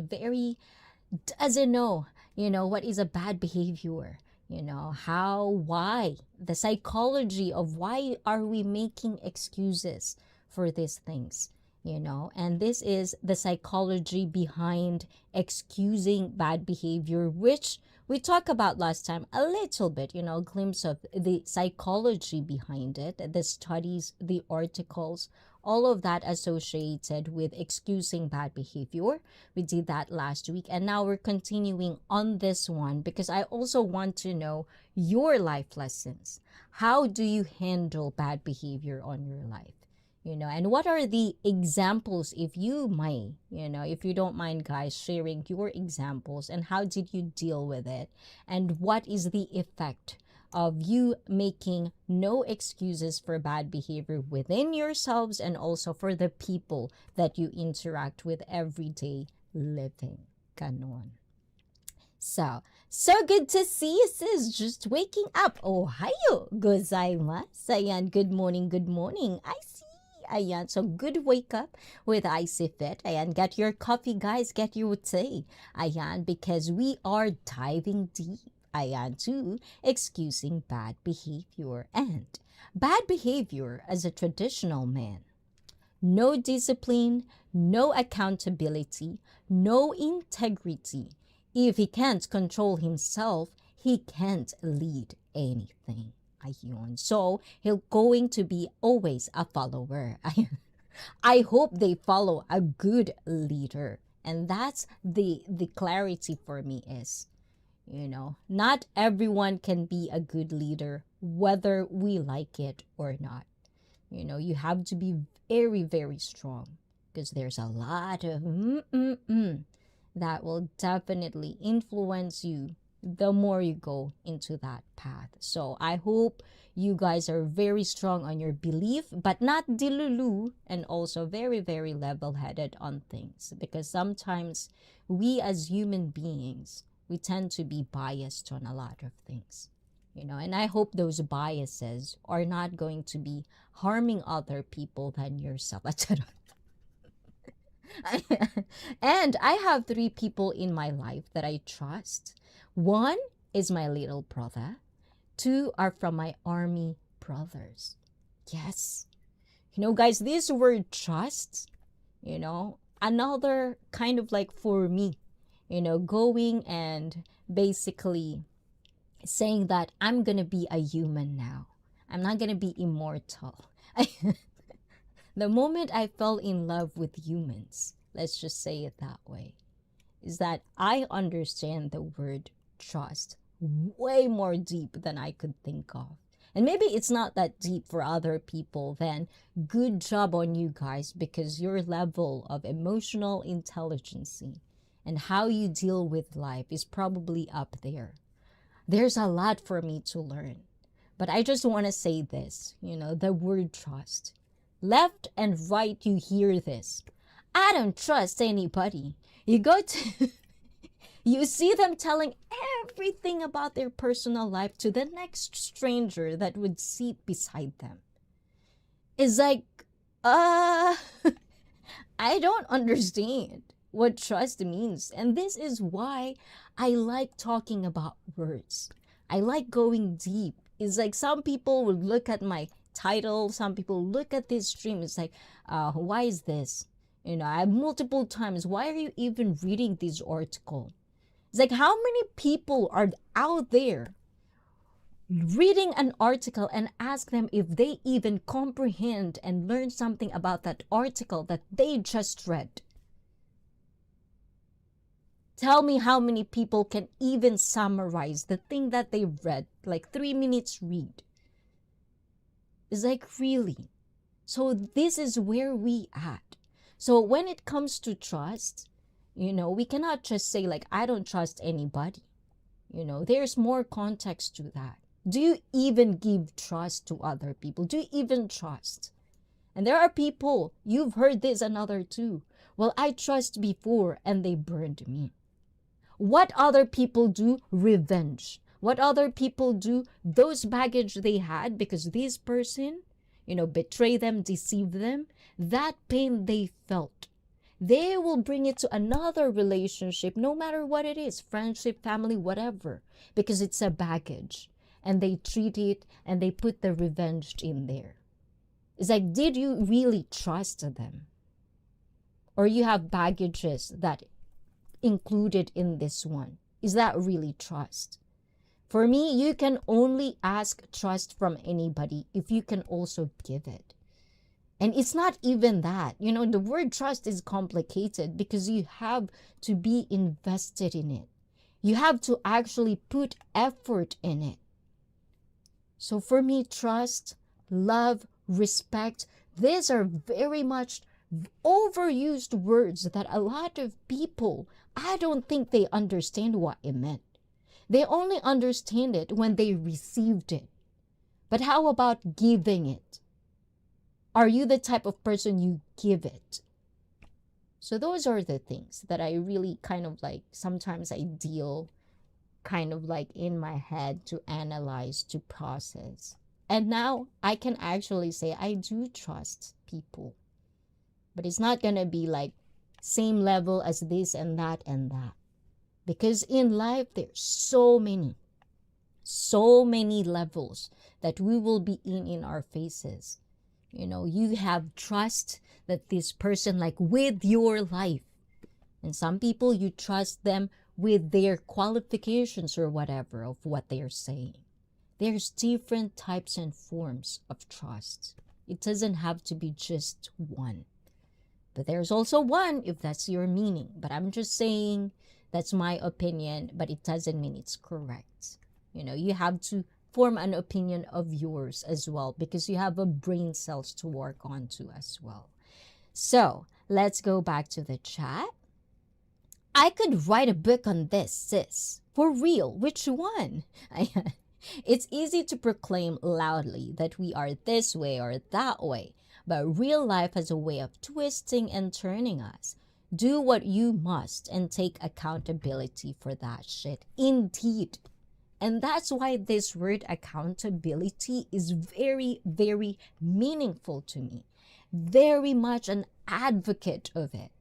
doesn't know, what is a bad behavior. Why, the psychology of why are we making excuses for these things. And this is the psychology behind excusing bad behavior, which we talked about last time a little bit, a glimpse of the psychology behind it, the studies, the articles, all of that associated with excusing bad behavior. We did that last week, and now we're continuing on this one because I also want to know your life lessons. How do you handle bad behavior on your life? And what are the examples, if you may, if you don't mind, guys, sharing your examples and how did you deal with it? And what is the effect of you making no excuses for bad behavior within yourselves and also for the people that you interact with everyday living? Ganon. So good to see you, sis. Just waking up. Ohayo gozaimasu. Ayan, good morning. I see. Ayan, so good wake up with ICEE Fit. Ayan, get your coffee, guys, get your tea. Ayan, because we are diving deep. Ayan, to excusing bad behavior. And bad behavior as a traditional man. No discipline, no accountability, no integrity. If he can't control himself, he can't lead anything. Ayun. So, he'll going to be always a follower. I hope they follow a good leader. And that's the clarity for me is, not everyone can be a good leader, whether we like it or not. You have to be very, very strong because there's a lot of that will definitely influence you the more you go into that path. So I hope you guys are very strong on your belief, but not dilulu, and also very, very level-headed on things, because sometimes we as human beings, we tend to be biased on a lot of things. And I hope those biases are not going to be harming other people than yourself. And I have 3 people in my life that I trust. 1 is my little brother. 2 are from my army brothers. Yes. Guys, this word trust, another kind of like for me, going and basically saying that I'm going to be a human now. I'm not going to be immortal. The moment I fell in love with humans, let's just say it that way, is that I understand the word trust way more deep than I could think of. And maybe it's not that deep for other people, then good job on you guys, because your level of emotional intelligence and how you deal with life is probably up there. There's a lot for me to learn. But I just want to say this, the word trust. Left and right, you hear this. I don't trust anybody. You go to, you see them telling everything about their personal life to the next stranger that would sit beside them. It's like, I don't understand what trust means. And this is why I like talking about words. I like going deep. It's like some people would look at my title, some people look at this stream, it's like, why is this? I have multiple times, why are you even reading this article? It's like, how many people are out there reading an article and ask them if they even comprehend and learn something about that article that they just read? Tell me how many people can even summarize the thing that they read, like 3 minutes read. It's like, really? So this is where we at. So when it comes to trust, we cannot just say like, I don't trust anybody. There's more context to that. Do you even give trust to other people? Do you even trust? And there are people, you've heard this another too. Well, I trust before and they burned me. What other people do? Revenge. What other people do? Those baggage they had because this person, betray them, deceive them. That pain they felt, they will bring it to another relationship, no matter what it is, friendship, family, whatever, because it's a baggage. And they treat it and they put the revenge in there. It's like, did you really trust them? Or you have baggages that included in this one? Is that really trust? For me, you can only ask trust from anybody if you can also give it. And it's not even that. The word trust is complicated because you have to be invested in it. You have to actually put effort in it. So for me, trust, love, respect, these are very much overused words that a lot of people, I don't think they understand what it meant. They only understand it when they received it. But how about giving it? Are you the type of person you give it? So those are the things that I really kind of like, sometimes I deal kind of like in my head to analyze, to process. And now I can actually say I do trust people. But it's not going to be like same level as this and that and that. Because in life, there's so many levels that we will be in our faces. You have trust that this person, like with your life. And some people, you trust them with their qualifications or whatever of what they're saying. There's different types and forms of trust. It doesn't have to be just one. But there's also one if that's your meaning. But I'm just saying that's my opinion, but it doesn't mean it's correct. You have to form an opinion of yours as well because you have a brain cells to work on too as well. So let's go back to the chat. I could write a book on this, sis. For real, which one? It's easy to proclaim loudly that we are this way or that way, but real life has a way of twisting and turning us. Do what you must and take accountability for that shit. Indeed. And that's why this word accountability is very, very meaningful to me. Very much an advocate of it.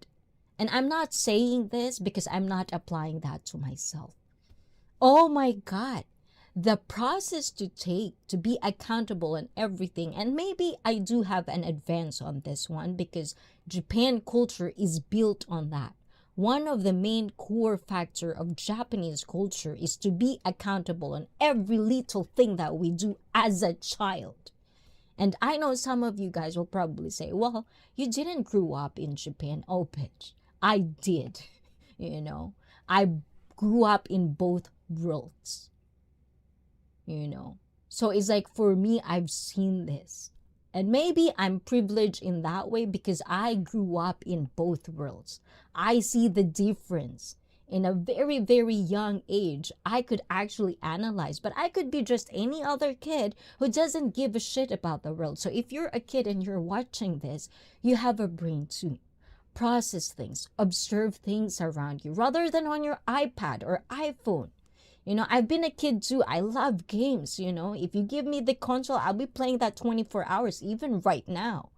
And I'm not saying this because I'm not applying that to myself. Oh my God. The process to take to be accountable and everything, and maybe I do have an advance on this one because Japan culture is built on that. One of the main core factor of Japanese culture is to be accountable on every little thing that we do as a child. And I know some of you guys will probably say, well, you didn't grow up in Japan. Oh, bitch. I did. I grew up in both worlds. So it's like for me, I've seen this. And maybe I'm privileged in that way because I grew up in both worlds. I see the difference. In a very, very young age, I could actually analyze, but I could be just any other kid who doesn't give a shit about the world. So if you're a kid and you're watching this, you have a brain too. Process things, observe things around you rather than on your iPad or iPhone. I've been a kid too. I love games, If you give me the console, I'll be playing that 24 hours, even right now.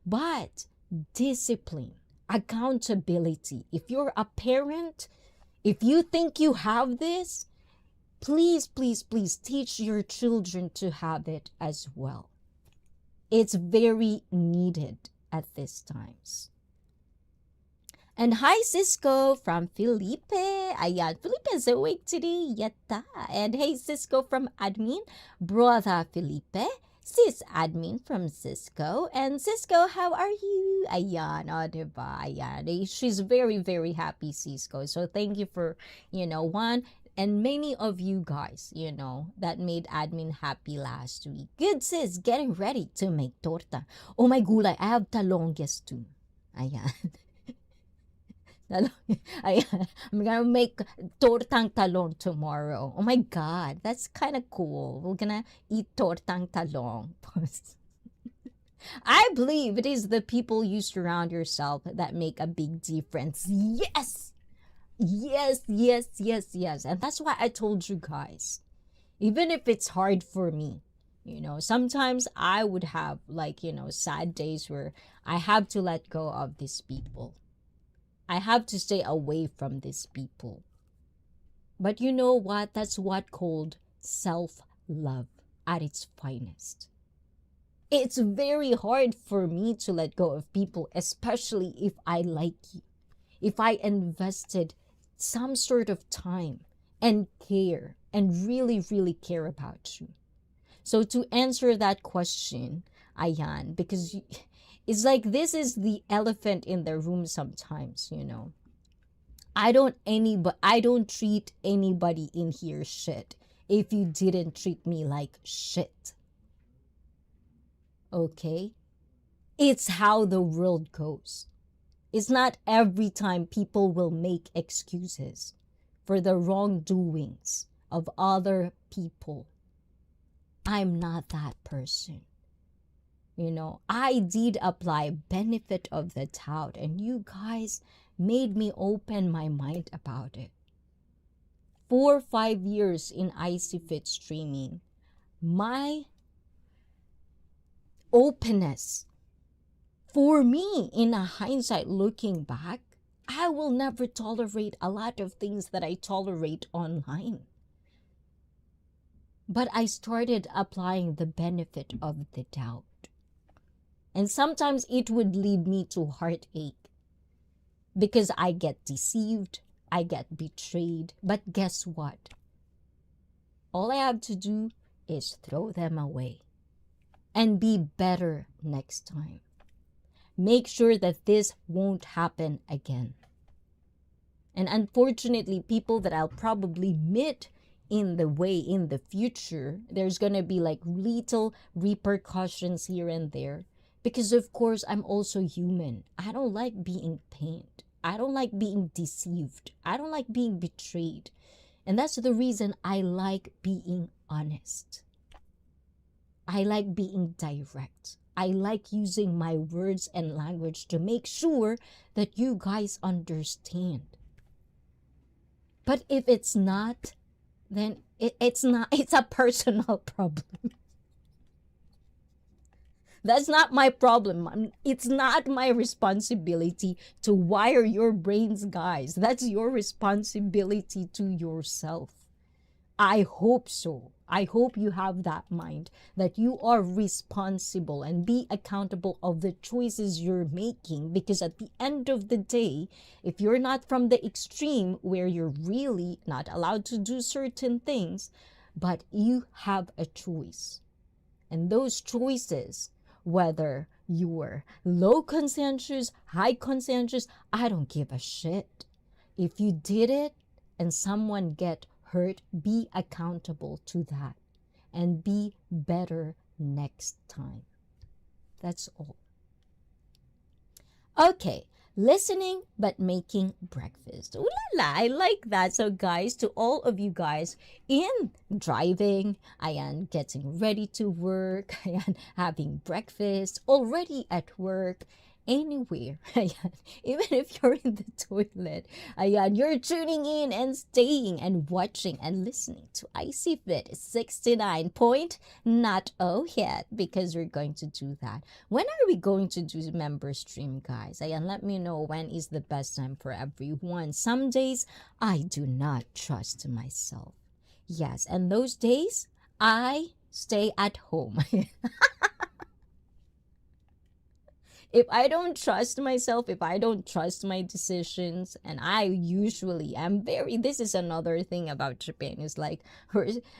But discipline, accountability. If you're a parent, if you think you have this, please, please, please teach your children to have it as well. It's very needed at these times. And hi, Cisco from Felipe. Ayan, Felipe is awake today. Yatta. And hey, Cisco from admin. Brother Felipe. Sis admin from Cisco. And Cisco, how are you? Ayan, diba? Ayan. She's very, very happy, Cisco. So thank you for, one and many of you guys, that made admin happy last week. Good, sis. Getting ready to make torta. Oh my gulay, I have talongges too. Ayan. I'm gonna make tortang talong tomorrow. Oh my God, that's kind of cool. We're gonna eat tortang talong. I believe it is the people you surround yourself that make a big difference. Yes! Yes, yes, yes, yes. And that's why I told you guys, even if it's hard for me, sometimes I would have sad days where I have to let go of these people. I have to stay away from these people. But you know what? That's what called self-love at its finest. It's very hard for me to let go of people, especially if I like you. If I invested some sort of time and care and really, really care about you. So to answer that question, Ayan, because it's like this is the elephant in the room sometimes, I don't treat anybody in here shit if you didn't treat me like shit. Okay? It's how the world goes. It's not every time people will make excuses for the wrongdoings of other people. I'm not that person. I did apply benefit of the doubt, and you guys made me open my mind about it. 4 or 5 years in ICEE Fit streaming, my openness. For me, in a hindsight looking back, I will never tolerate a lot of things that I tolerate online. But I started applying the benefit of the doubt. And sometimes it would lead me to heartache because I get deceived, I get betrayed. But guess what? All I have to do is throw them away and be better next time. Make sure that this won't happen again. And unfortunately, people that I'll probably meet in the way in the future, there's gonna be like little repercussions here and there. Because of course, I'm also human. I don't like being pained. I don't like being deceived. I don't like being betrayed. And that's the reason I like being honest. I like being direct. I like using my words and language to make sure that you guys understand. But if it's not, then it's not. It's a personal problem. That's not my problem. It's not my responsibility to wire your brains, guys. That's your responsibility to yourself. I hope so. I hope you have that mind, that you are responsible and be accountable of the choices you're making. Because at the end of the day, if you're not from the extreme where you're really not allowed to do certain things, but you have a choice. And those choices, whether you're low conscientious, high conscientious, I don't give a shit. If you did it and someone get hurt, be accountable to that and be better next time. That's all. Okay, listening but making breakfast. Ooh la la, I like that. So guys, to all of you guys in driving, I am getting ready to work, I am having breakfast, already at work, anywhere, even if you're in the toilet, you're tuning in and staying and watching and listening to ICEE Fit 69 point not oh yet, because we're going to do that. When are we going to do member stream, guys? Let me know when is the best time for everyone. Some days I do not trust myself. Yes, and those days I stay at home. If I don't trust myself, if I don't trust my decisions, and I usually am this is another thing about Japan, is like,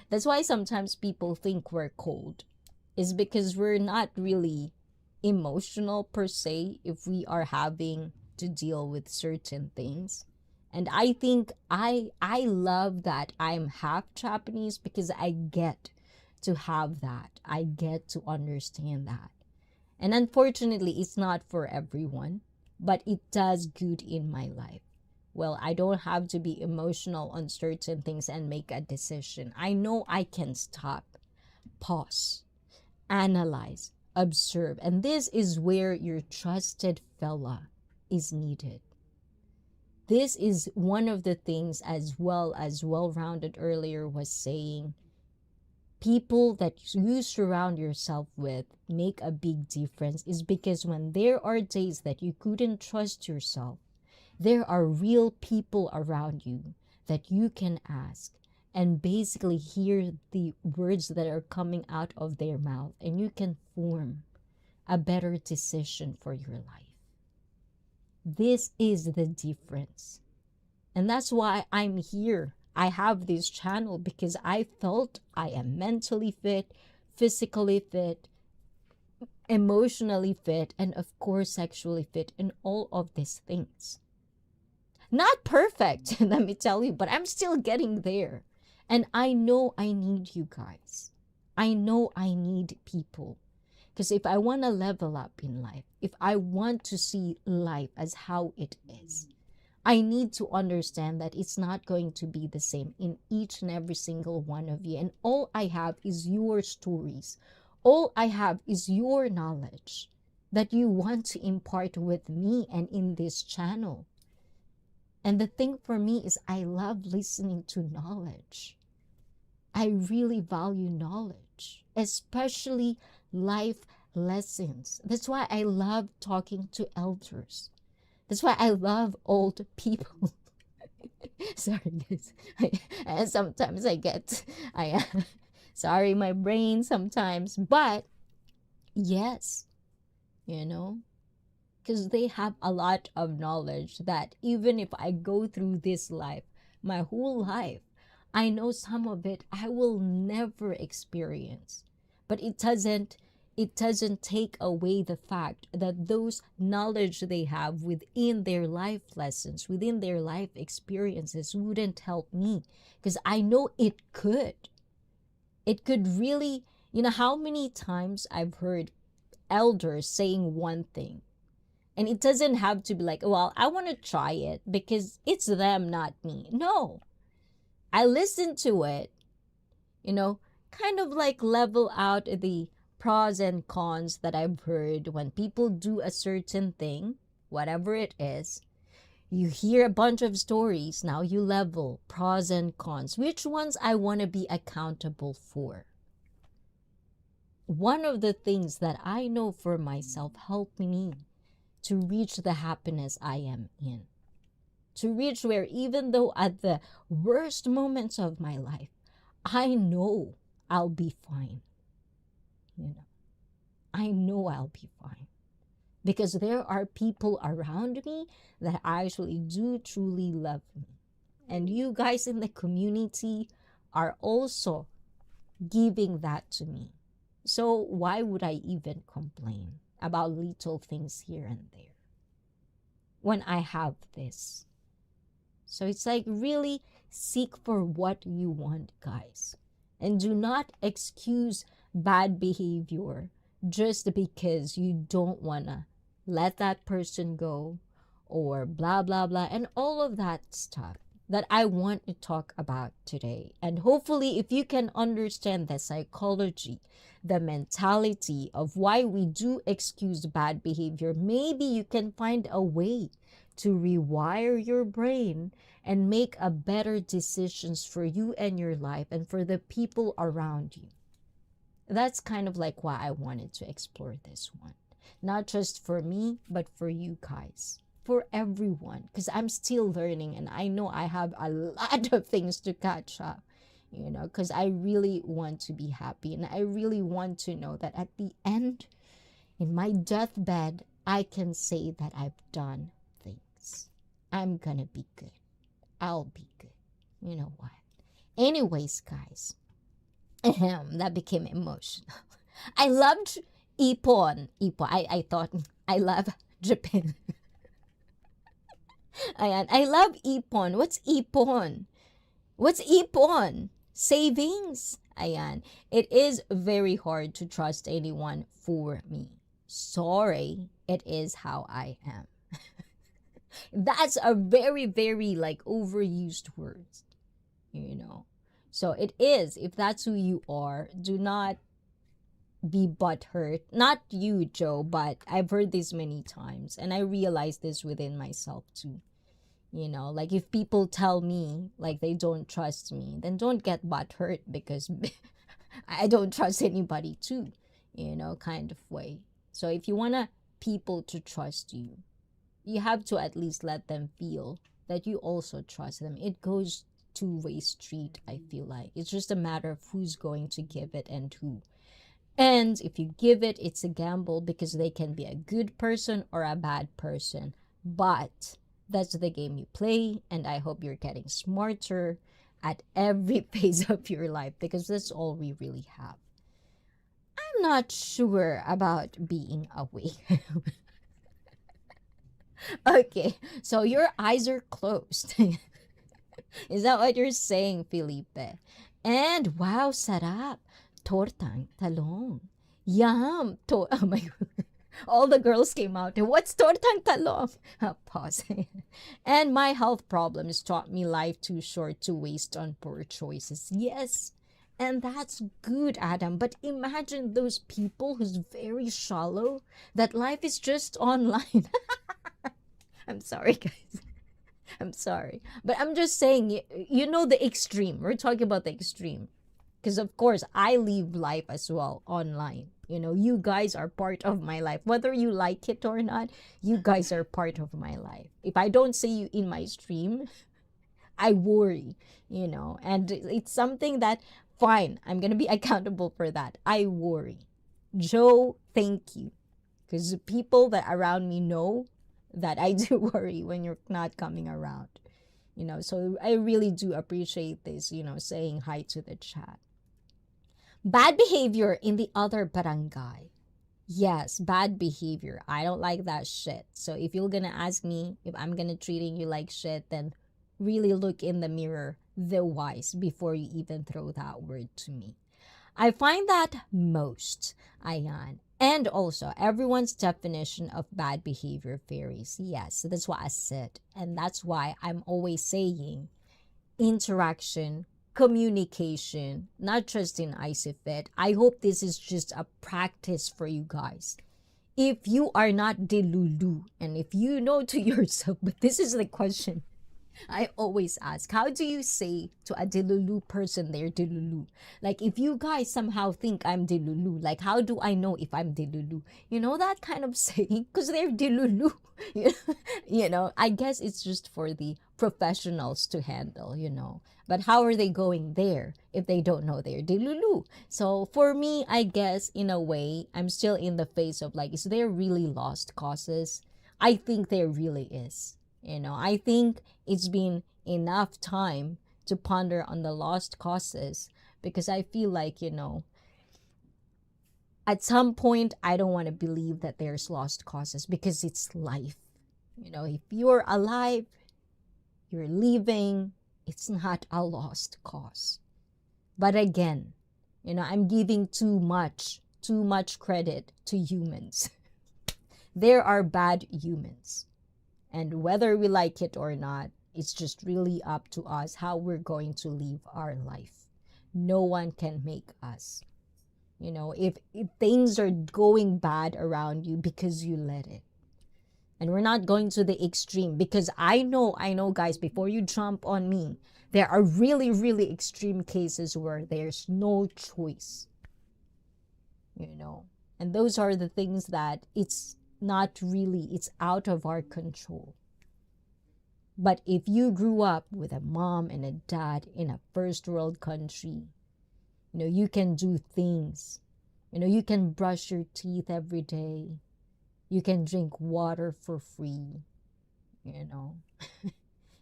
that's why sometimes people think we're cold, is because we're not really emotional per se if we are having to deal with certain things. And I think I love that I'm half Japanese, because I get to have that. I get to understand that. And unfortunately, it's not for everyone, but it does good in my life. Well, I don't have to be emotional on certain things and make a decision. I know I can stop, pause, analyze, observe. And this is where your trusted fella is needed. This is one of the things, as well-rounded earlier was saying, people that you surround yourself with make a big difference, is because when there are days that you couldn't trust yourself, there are real people around you that you can ask and basically hear the words that are coming out of their mouth, and you can form a better decision for your life. This is the difference. And that's why I'm here. I have this channel because I felt I am mentally fit, physically fit, emotionally fit, and of course sexually fit, in all of these things. Not perfect, let me tell you, but I'm still getting there. And I know I need you guys. I know I need people. Because if I want to level up in life, if I want to see life as how it is, I need to understand that it's not going to be the same in each and every single one of you. And all I have is your stories. All I have is your knowledge that you want to impart with me and in this channel. And the thing for me is I love listening to knowledge. I really value knowledge, especially life lessons. That's why I love talking to elders. That's why I love old people. Sorry, guys. And sometimes I sorry, my brain sometimes, but yes, you know, because they have a lot of knowledge that even if I go through this life, my whole life, I know some of it I will never experience. But it doesn't take away the fact that those knowledge they have within their life lessons, within their life experiences wouldn't help me, because I know it could. It could really, how many times I've heard elders saying one thing, and it doesn't have to be like, well, I want to try it because it's them, not me. No, I listen to it, kind of like level out the pros and cons that I've heard when people do a certain thing, whatever it is. You hear a bunch of stories, now you level pros and cons. Which ones I want to be accountable for? One of the things that I know for myself helped me to reach the happiness I am in. To reach where even though at the worst moments of my life, I know I'll be fine. I know I'll be fine. Because there are people around me that actually do truly love me. And you guys in the community are also giving that to me. So why would I even complain about little things here and there when I have this? So it's like, really seek for what you want, guys. And do not excuse bad behavior just because you don't want to let that person go or blah, blah, blah, and all of that stuff that I want to talk about today. And hopefully, if you can understand the psychology, the mentality of why we do excuse bad behavior, maybe you can find a way to rewire your brain and make a better decisions for you and your life and for the people around you. That's kind of like why I wanted to explore this one. Not just for me, but for you guys. For everyone. Because I'm still learning and I know I have a lot of things to catch up. Because I really want to be happy. And I really want to know that at the end, in my deathbed, I can say that I've done things. I'm gonna be good. I'll be good. You know what? Anyways, guys. That became emotional. I loved Ippon. I thought I love Japan. Ayan. I love Ippon. What's Ippon? What's Ippon? Savings. Ayan. It is very hard to trust anyone for me. Sorry, it is how I am. That's a very, very overused word. So it is. If that's who you are, do not be butthurt. Not you, Joe, but I've heard this many times. And I realize this within myself too. If people tell me they don't trust me, then don't get butthurt because I don't trust anybody too, kind of way. So if you want people to trust you, you have to at least let them feel that you also trust them. It goes two-way street, I feel like. It's just a matter of who's going to give it and who. And if you give it, it's a gamble because they can be a good person or a bad person. But that's the game you play, and I hope you're getting smarter at every phase of your life because that's all we really have. I'm not sure about being awake. Okay, so your eyes are closed. Is that what you're saying, Felipe? And wow, sarap. Tortang talong. Yum. Oh my God. All the girls came out. What's tortang talong? Pause. And my health problems taught me life too short to waste on poor choices. Yes. And that's good, Adam. But imagine those people who's very shallow, that life is just online. I'm sorry, guys. I'm sorry. But I'm just saying, the extreme. We're talking about the extreme. Because, of course, I live life as well online. You know, you guys are part of my life. Whether you like it or not, you guys are part of my life. If I don't see you in my stream, I worry, you know, and it's something that, fine, I'm going to be accountable for that. I worry. Joe, thank you. Because the people that around me know that I do worry when you're not coming around, you know, so I really do appreciate this, you know, saying hi to the chat. Bad behavior in the other barangay. Yes, bad behavior. I don't like that shit. So if you're gonna ask me if I'm gonna treating you like shit, then really look in the mirror the wise before you even throw that word to me. I find that most, Ayan. And also, everyone's definition of bad behavior varies. Yes, that's what I said. And that's why I'm always saying interaction, communication, not just in ICEE. I hope this is just a practice for you guys. If you are not delulu, and if you know to yourself, but this is the question I always ask, how do you say to a delulu person they're delulu? Like, if you guys somehow think I'm delulu, like, how do I know if I'm delulu? You know that kind of saying? Because they're delulu. You know, I guess it's just for the professionals to handle, you know. But how are they going there if they don't know they're delulu? So for me, I guess, in a way, I'm still in the phase of like, is there really lost causes? I think there really is. You know, I think it's been enough time to ponder on the lost causes, because I feel like, you know, at some point, I don't want to believe that there's lost causes, because it's life. You know, if you're alive, you're living, it's not a lost cause. But again, you know, I'm giving too much credit to humans. There are bad humans. And whether we like it or not, it's just really up to us how we're going to live our life. No one can make us. You know, if things are going bad around you, because you let it. And we're not going to the extreme, because I know, guys, before you jump on me, there are really, really extreme cases where there's no choice. You know, and those are the things that it's out of our control. But if you grew up with a mom and a dad in a first world country, you know, you can do things. You know, you can brush your teeth every day. You can drink water for free. You know,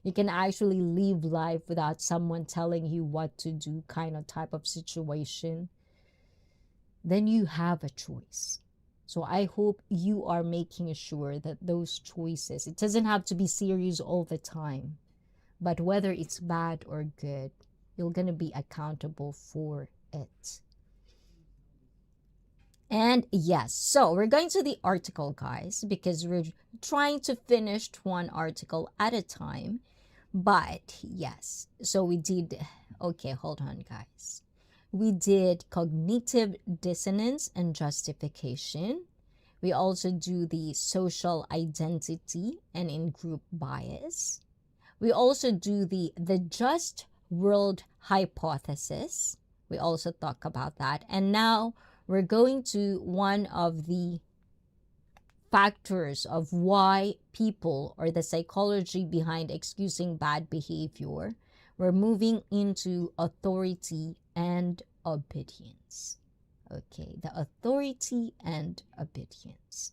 you can actually live life without someone telling you what to do, kind of type of situation. Then you have a choice. So I hope you are making sure that those choices, it doesn't have to be serious all the time, but whether it's bad or good, you're going to be accountable for it. And yes, so we're going to the article, guys, because we're trying to finish one article at a time. But yes, so we did, okay, hold on, guys. We did cognitive dissonance and justification. We also do the social identity and in-group bias. We also do the just world hypothesis. We also talk about that. And now we're going to one of the factors of why people, or the psychology behind excusing bad behavior. We're moving into authority and obedience. Okay, the authority and obedience.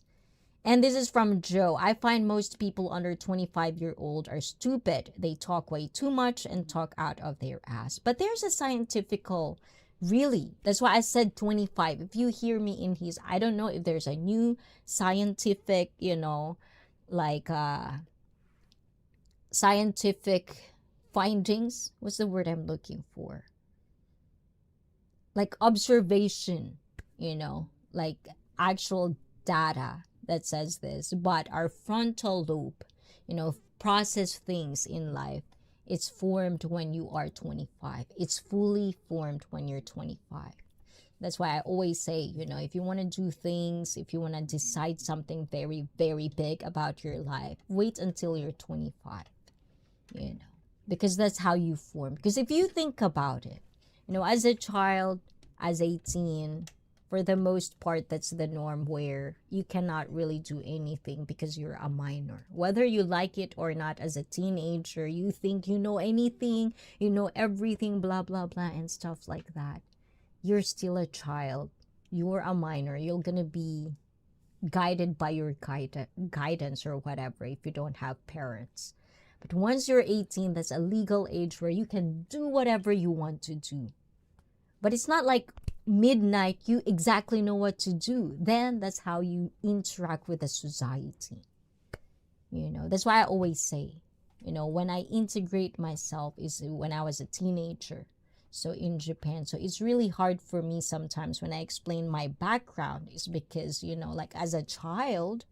And this is from Joe. I find most people under 25-year-old are stupid. They talk way too much and talk out of their ass. But there's a scientifical, really, that's why I said 25. If you hear me in his, I don't know if there's a new scientific, you know, like scientific findings. What's the word I'm looking for? Like observation, you know, like actual data that says this. But our frontal lobe, you know, process things in life, it's formed when you are 25. It's fully formed when you're 25. That's why I always say, you know, if you want to do things, if you want to decide something very, very big about your life, wait until you're 25, you know, because that's how you form. Because if you think about it, you know, as a child, as a teen, For the most part, that's the norm where you cannot really do anything because you're a minor. Whether you like it or not, as a teenager, you think you know anything, you know everything, blah, blah, blah, and stuff like that. You're still a child. You're a minor. You're going to be guided by your guidance or whatever if you don't have parents. But once you're 18, that's a legal age where you can do whatever you want to do. But it's not like midnight, you exactly know what to do. Then that's how you interact with the society. That's why I always say, when I integrate myself is when I was a teenager. So in Japan, so it's really hard for me sometimes when I explain my background is because, like as a child,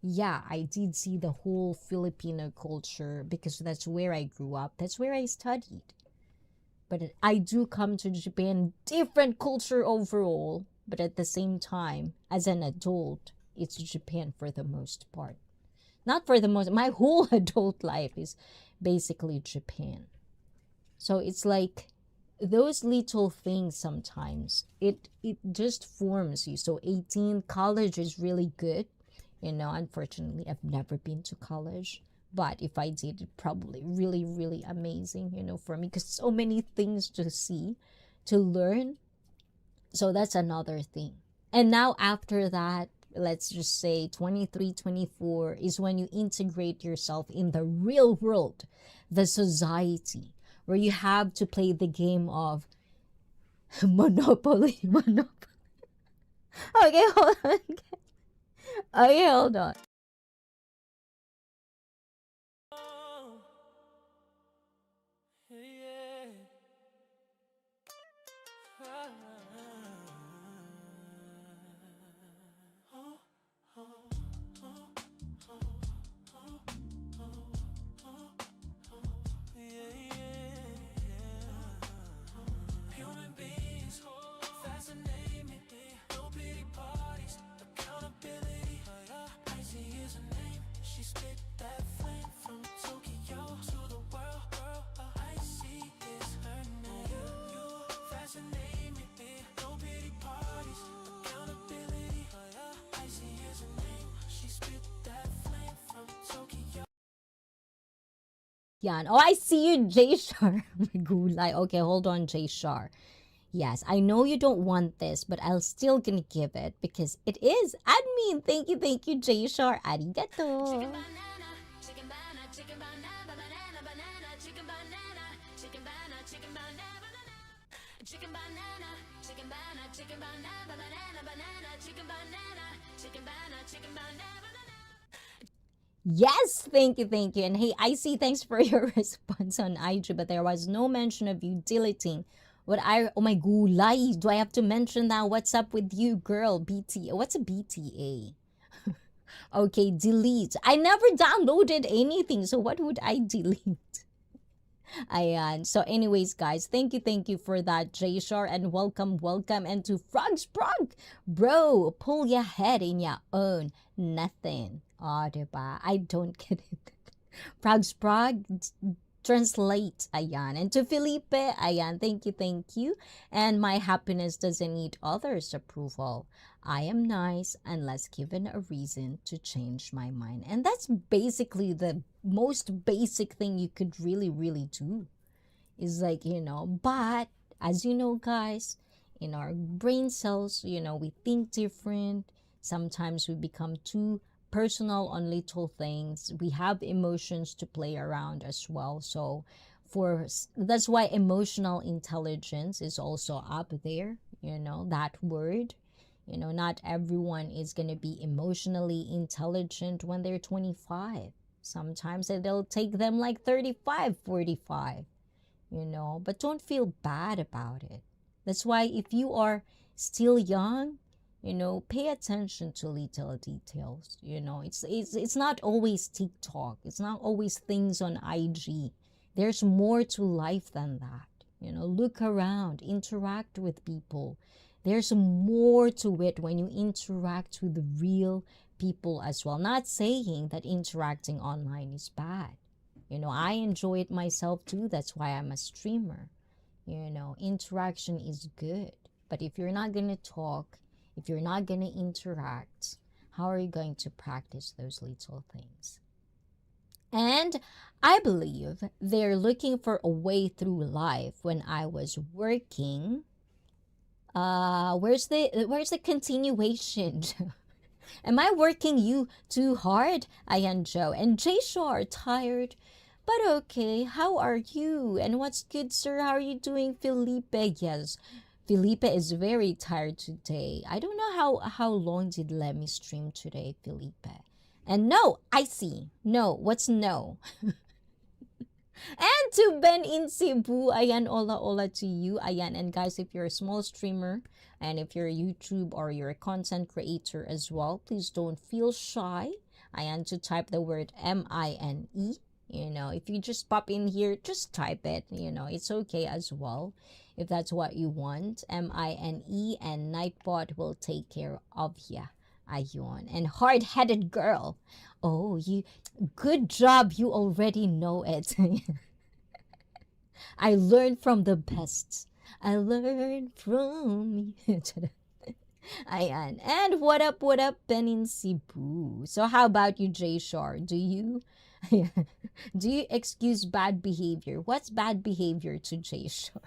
yeah, I did see the whole Filipino culture because that's where I grew up. That's where I studied. But I do come to Japan, different culture overall. But at the same time, as an adult, it's Japan for the most part. Not for the most, my whole adult life is basically Japan. So it's like those little things sometimes, it just forms you. So 18, college is really good. Unfortunately, I've never been to college. But if I did, it probably really, really amazing, for me. Because so many things to see, to learn. So that's another thing. And now after that, let's just say 23, 24 is when you integrate yourself in the real world, the society, where you have to play the game of Monopoly. Okay, hold on. Okay, hold on. Human beings fascinate me. No pity parties, accountability. ICEE is her name. She spit that flame from Tokyo to the world. ICEE is her name. You fascinate me. No pity parties, accountability. ICEE is her name. She spit that flame from Tokyo. Yan. Oh, I see you, Jay Shar. Gulay. Okay, hold on, Jay Shar. Yes, I know you don't want this, but I'll still gonna give it because it is admin. Thank you, Jay Shar. Arigato. Chicken banana, chicken banana, chicken banana, banana, banana, chicken banana, chicken banana, chicken banana, banana, chicken banana, chicken banana, chicken banana, banana, banana, chicken banana, chicken banana, chicken banana, banana. Yes, thank you. And hey, I see. Thanks for your response on IG, but there was no mention of you deleting. Oh my gulay, do I have to mention that? What's up with you, girl? BTA. What's a BTA? Okay, delete. I never downloaded anything, so what would I delete? Ayan. So anyways, guys, thank you for that, Jayshar, and welcome. And to Frog Sprung. Bro, pull your head in your own. Nothing. Oh, diba? I don't get it. Frog Sprung, translate. Ayan. And to Felipe, ayan, thank you. And my happiness doesn't need others' approval. I am nice unless given a reason to change my mind. And that's basically the most basic thing you could really, really do. Is like, but as you know, guys, in our brain cells, we think different. Sometimes we become too personal on little things. We have emotions to play around as well. So that's why emotional intelligence is also up there, that word. Not everyone is going to be emotionally intelligent when they're 25. Sometimes it'll take them like 35, 45, but don't feel bad about it. That's why if you are still young, pay attention to little details. It's not always TikTok. It's not always things on IG. There's more to life than that. Look around, interact with people. There's more to it when you interact with real people as well. Not saying that interacting online is bad. I enjoy it myself too. That's why I'm a streamer. Interaction is good. But if you're not going to talk, If you're not going to interact, how are you going to practice those little things? And I believe they're looking for a way through life when I was working. Where's the continuation? Am I working you too hard? Ayan, Joe. And Jay Shaw, tired. But okay, how are you? And what's good, sir? How are you doing, Felipe? Yes, Felipe is very tired today. I don't know how long did Lemmy stream today, Felipe. And no, I see. No, what's no? And to Ben in Cebu, ayan, ola to you, ayan. And guys, if you're a small streamer, and if you're a YouTube or you're a content creator as well, please don't feel shy, ayan, to type the word MINE. You know, if you just pop in here, just type it. You know, it's okay as well if that's what you want. MINE, and Nightbot will take care of ya. Ayun. And hard-headed girl. Oh, you, good job. You already know it. I learned from the best. I learned from you. Ayan. And what up, Ben in Cebu? So how about you, Jay Shar? Do you excuse bad behavior? What's bad behavior to Jay Shar?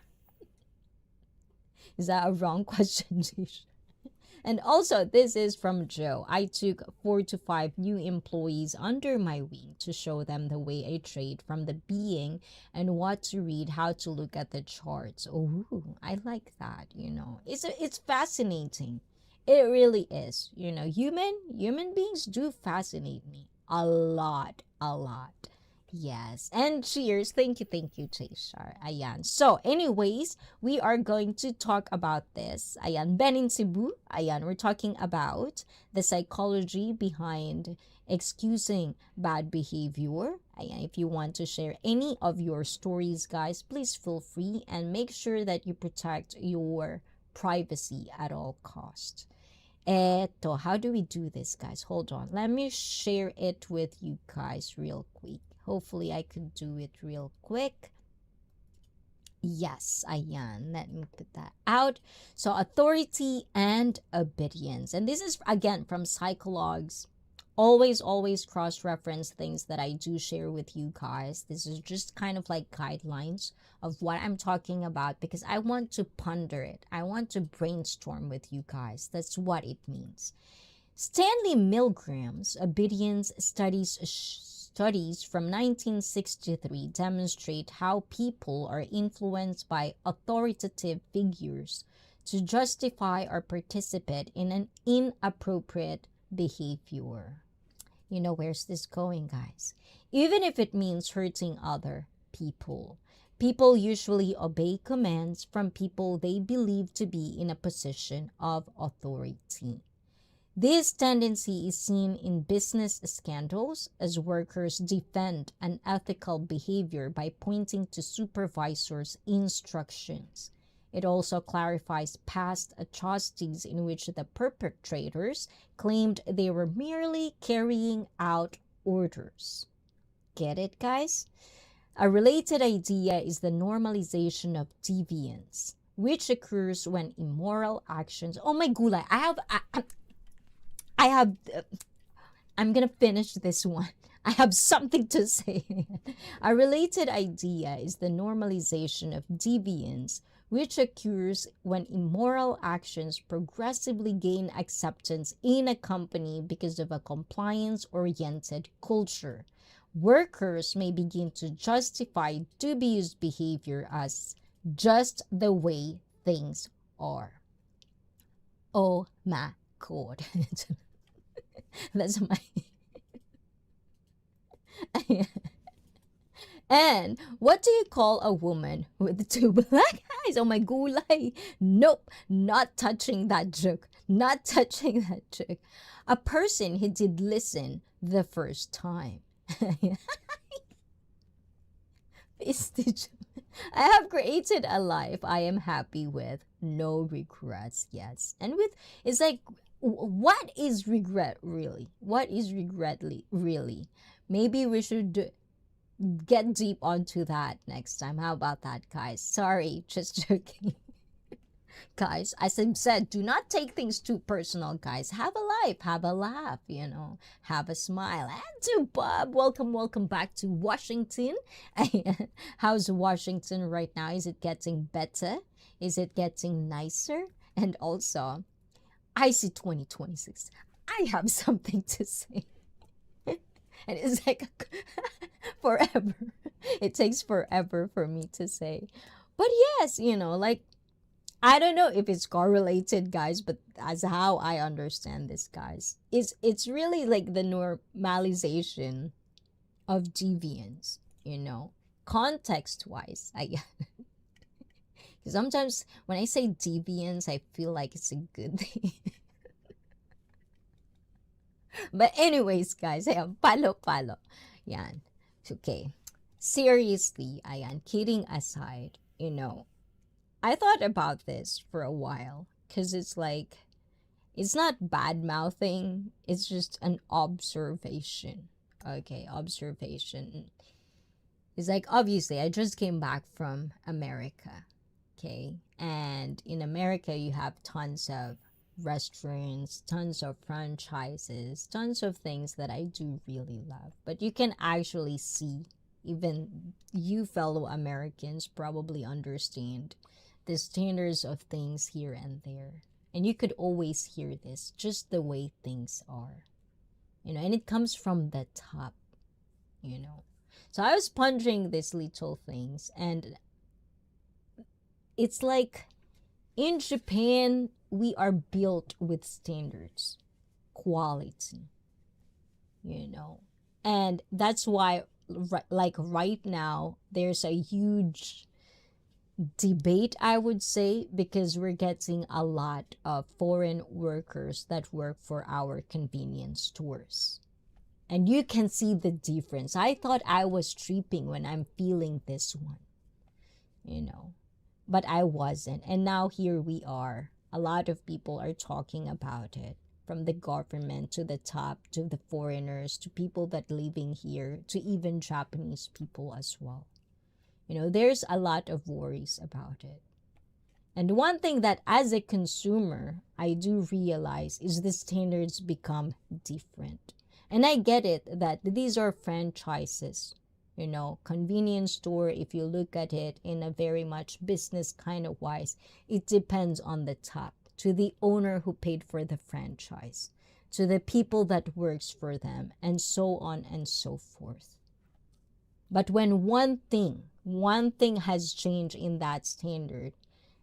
Is that a wrong question, Jay Shar? And also, this is from Joe. I took 4 to 5 new employees under my wing to show them the way I trade, from the being and what to read, how to look at the charts. Oh, I like that, you know. It's fascinating. It really is. You know, human beings do fascinate me a lot. Yes. And cheers. Thank you, Cheshire. Ayan. So, anyways, we are going to talk about this. Ayan, Ben in Cebu. Ayan, we're talking about the psychology behind excusing bad behavior. Ayan, if you want to share any of your stories, guys, please feel free and make sure that you protect your privacy at all costs. Eto, how do we do this, guys? Hold on. Let me share it with you guys real quick. Hopefully, I could do it real quick. Yes, ayan. Let me put that out. So, authority and obedience. And this is, again, from Psychologues. Always cross-reference things that I do share with you guys. This is just kind of like guidelines of what I'm talking about because I want to ponder it. I want to brainstorm with you guys. That's what it means. Stanley Milgram's obedience studies from 1963 demonstrate how people are influenced by authoritative figures to justify or participate in an inappropriate behavior. You know, where's this going, guys? Even if it means hurting other people. People usually obey commands from people they believe to be in a position of authority. This tendency is seen in business scandals as workers defend unethical behavior by pointing to supervisors' instructions. It also clarifies past atrocities in which the perpetrators claimed they were merely carrying out orders. Get it, guys? A related idea is the normalization of deviance, which occurs when immoral actions... Oh my gulay, I'm gonna finish this one. I have something to say. A related idea is the normalization of deviance, which occurs when immoral actions progressively gain acceptance in a company because of a compliance-oriented culture. Workers may begin to justify dubious behavior as just the way things are. Oh my God. That's my... And what do you call a woman with 2 black eyes? Oh my gulay. Nope, not touching that joke. Not touching that joke. A person who did listen the first time. I have created a life I am happy with. No regrets, yes. And with, it's like, what is regret really? What is regret really? Maybe we should get deep onto that next time. How about that, guys? Sorry, just joking. Guys, as I've said, do not take things too personal, guys. Have a life, have a laugh, have a smile. And to Bob, welcome back to Washington. How's Washington right now? Is it getting better? Is it getting nicer? And also, ICEE 2026. I have something to say. And it's like forever. It takes forever for me to say. But yes, like, I don't know if it's correlated, guys, but as how I understand this, guys, it's really like the normalization of deviance, context-wise. Sometimes when I say deviance, I feel like it's a good thing. But anyways, guys, ayan, palo. Yan. Okay. Seriously, ayan, kidding aside, I thought about this for a while because it's like, it's not bad mouthing, it's just an observation. Okay, observation. It's like, obviously, I just came back from America. Okay, and in America, you have tons of restaurants, tons of franchises, tons of things that I do really love. But you can actually see, even you fellow Americans probably understand the standards of things here and there. And you could always hear this, just the way things are. And it comes from the top, So I was pondering these little things, and it's like in Japan, we are built with standards, quality, and that's why, like right now, there's a huge debate, I would say, because we're getting a lot of foreign workers that work for our convenience stores. And you can see the difference. I thought I was tripping when I'm feeling this one, but I wasn't. And now here we are. A lot of people are talking about it, from the government to the top, to the foreigners, to people that living here, to even Japanese people as well. There's a lot of worries about it. And one thing that as a consumer, I do realize is the standards become different. And I get it that these are franchises, convenience store. If you look at it in a very much business kind of wise, it depends on the top, to the owner who paid for the franchise, to the people that works for them, and so on and so forth. But when one thing has changed in that standard,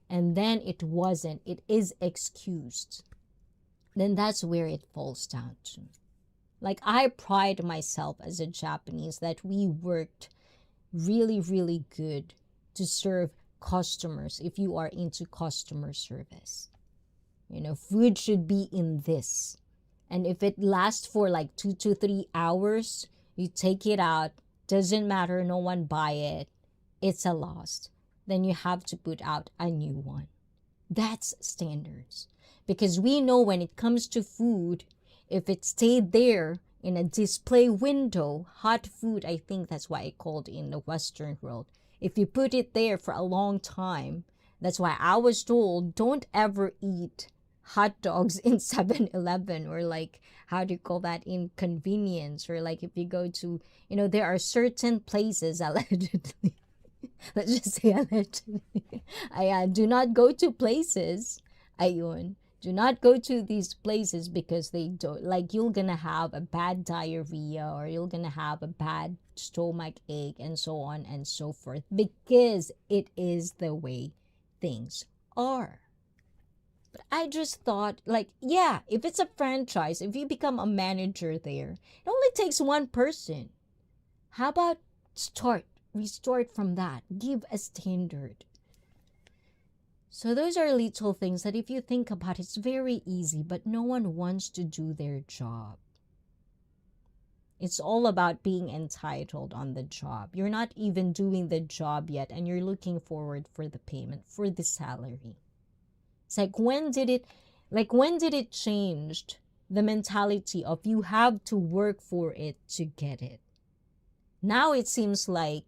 and then it is excused, then that's where it falls down to. Like, I pride myself as a Japanese that we worked really, really good to serve customers. If you are into customer service, food should be in this. And if it lasts for like 2 to 3 hours, you take it out, doesn't matter, no one buy it, it's a loss. Then you have to put out a new one. That's standards. Because we know when it comes to food, if it stayed there in a display window, hot food, I think that's why I called in the Western world. If you put it there for a long time, that's why I was told, don't ever eat hot dogs in 7-Eleven, or like, how do you call that, in convenience, or like if you go to, there are certain places, allegedly, let's just say allegedly, do not go to places, do not go to these places because they don't, like, you're gonna have a bad diarrhea, or you're gonna have a bad stomach ache, and so on and so forth, because it is the way things are. But I just thought, like, yeah, if it's a franchise, if you become a manager there, it only takes one person. How about restart from that, give a standard. So those are little things that if you think about, it's very easy, but no one wants to do their job. It's all about being entitled on the job. You're not even doing the job yet, and you're looking forward for the payment, for the salary. It's like, when did it change the mentality of you have to work for it to get it? Now it seems like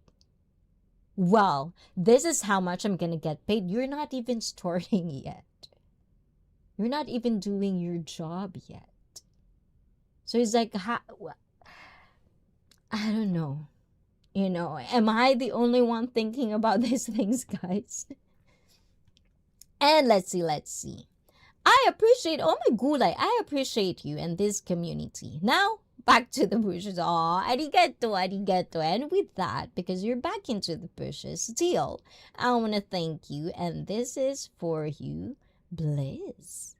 well, this is how much I'm gonna get paid. You're not even starting yet. You're not even doing your job yet. So it's like, I don't know. Am I the only one thinking about these things, guys? And let's see. I appreciate, oh my gulay, I appreciate you and this community. Now, back to the bushes. Oh, arigato. And with that, because you're back into the bushes still, I want to thank you. And this is for you, Bliss.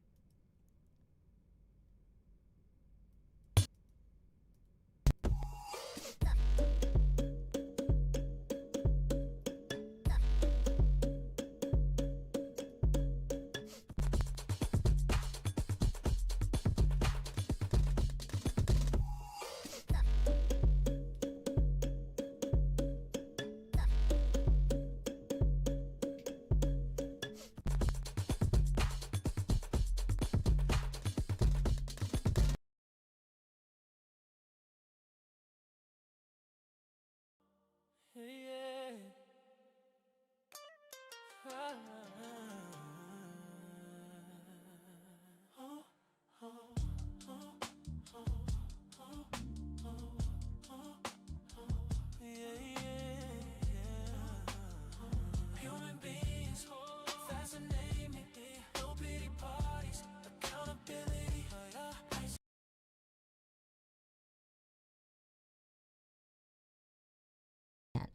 Human beings fascinate me. No pity parties, accountability.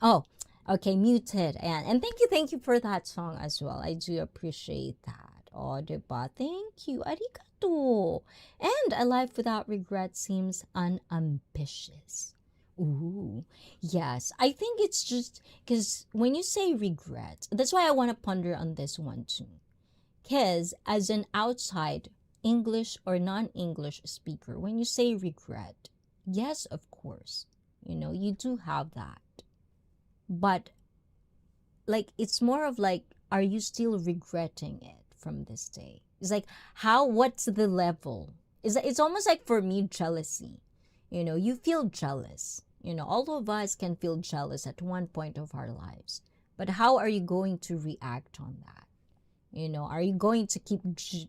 Oh, okay, muted. And thank you for that song as well. I do appreciate that. Oh, diba? Thank you. Arigato. And a life without regret seems unambitious. Ooh, yes. I think it's just because when you say regret, that's why I want to ponder on this one too. Because as an outside English or non English speaker, when you say regret, yes, of course, you do have that. But like it's more of like, are you still regretting it from this day? It's like, what's the level? It's almost like for me, jealousy. You feel jealous. All of us can feel jealous at one point of our lives. But how are you going to react on that? Are you going to keep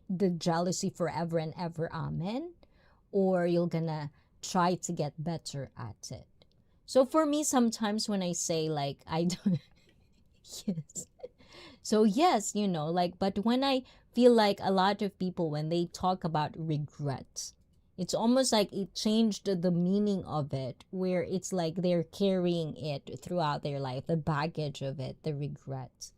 the jealousy forever and ever, amen? Or you're gonna try to get better at it? So for me, sometimes when I say like I don't, yes. So yes, like, but when I feel like a lot of people, when they talk about regret, it's almost like it changed the meaning of it, where it's like they're carrying it throughout their life, the baggage of it, the regret.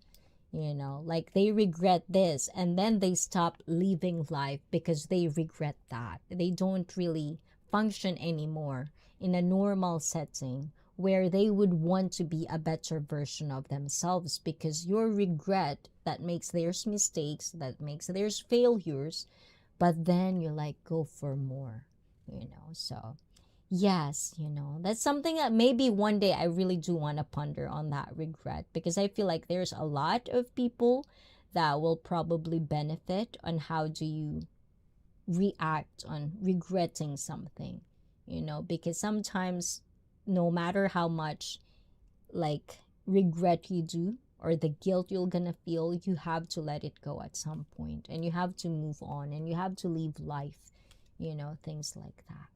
Like they regret this and then they stop living life because they regret that. They don't really function anymore in a normal setting where they would want to be a better version of themselves, because your regret that makes there's mistakes, that makes there's failures, but then you like go for more. So yes, that's something that maybe one day I really do want to ponder on, that regret, because I feel like there's a lot of people that will probably benefit on how do you react on regretting something, because sometimes no matter how much like regret you do or the guilt you're gonna feel, you have to let it go at some point and you have to move on and you have to live life, things like that.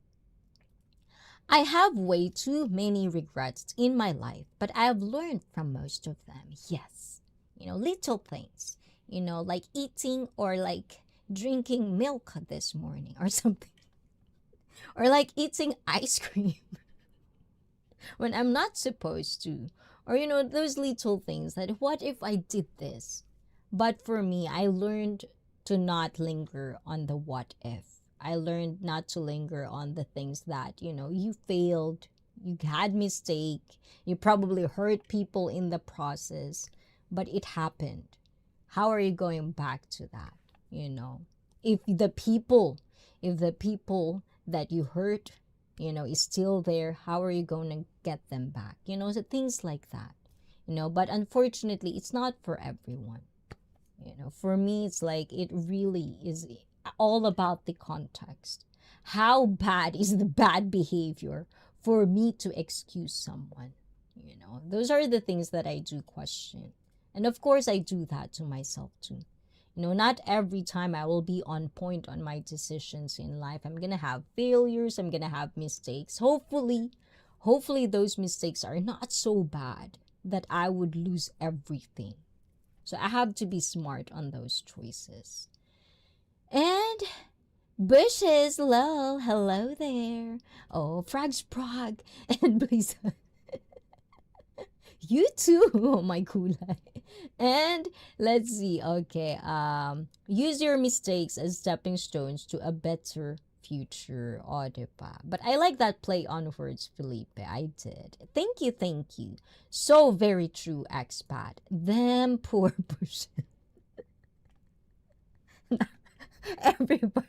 I have way too many regrets in my life, but I have learned from most of them. Yes. Little things, like eating or like drinking milk this morning or something, or like eating ice cream when I'm not supposed to, or, those little things that what if I did this? But for me, I learned to not linger on the what if. I learned not to linger on the things that, you failed, you had mistake, you probably hurt people in the process, but it happened. How are you going back to that? If the people, that you hurt, is still there, how are you going to get them back? So things like that, but unfortunately, it's not for everyone. For me, it's like it really is all about the context. How bad is the bad behavior for me to excuse someone? Those are the things that I do question. And of course, I do that to myself too. Not every time I will be on point on my decisions in life. I'm going to have failures. I'm going to have mistakes. Hopefully those mistakes are not so bad that I would lose everything. So I have to be smart on those choices. And Bushes, lol, hello there. Oh, Frag's Prague. And please, you too. Oh my kulay. And let's see. Okay. Use your mistakes as stepping stones to a better future. Oh, diba? But I like that play on words, Felipe. I did. Thank you, thank you. So very true, expat. Them poor bushes. Everybody.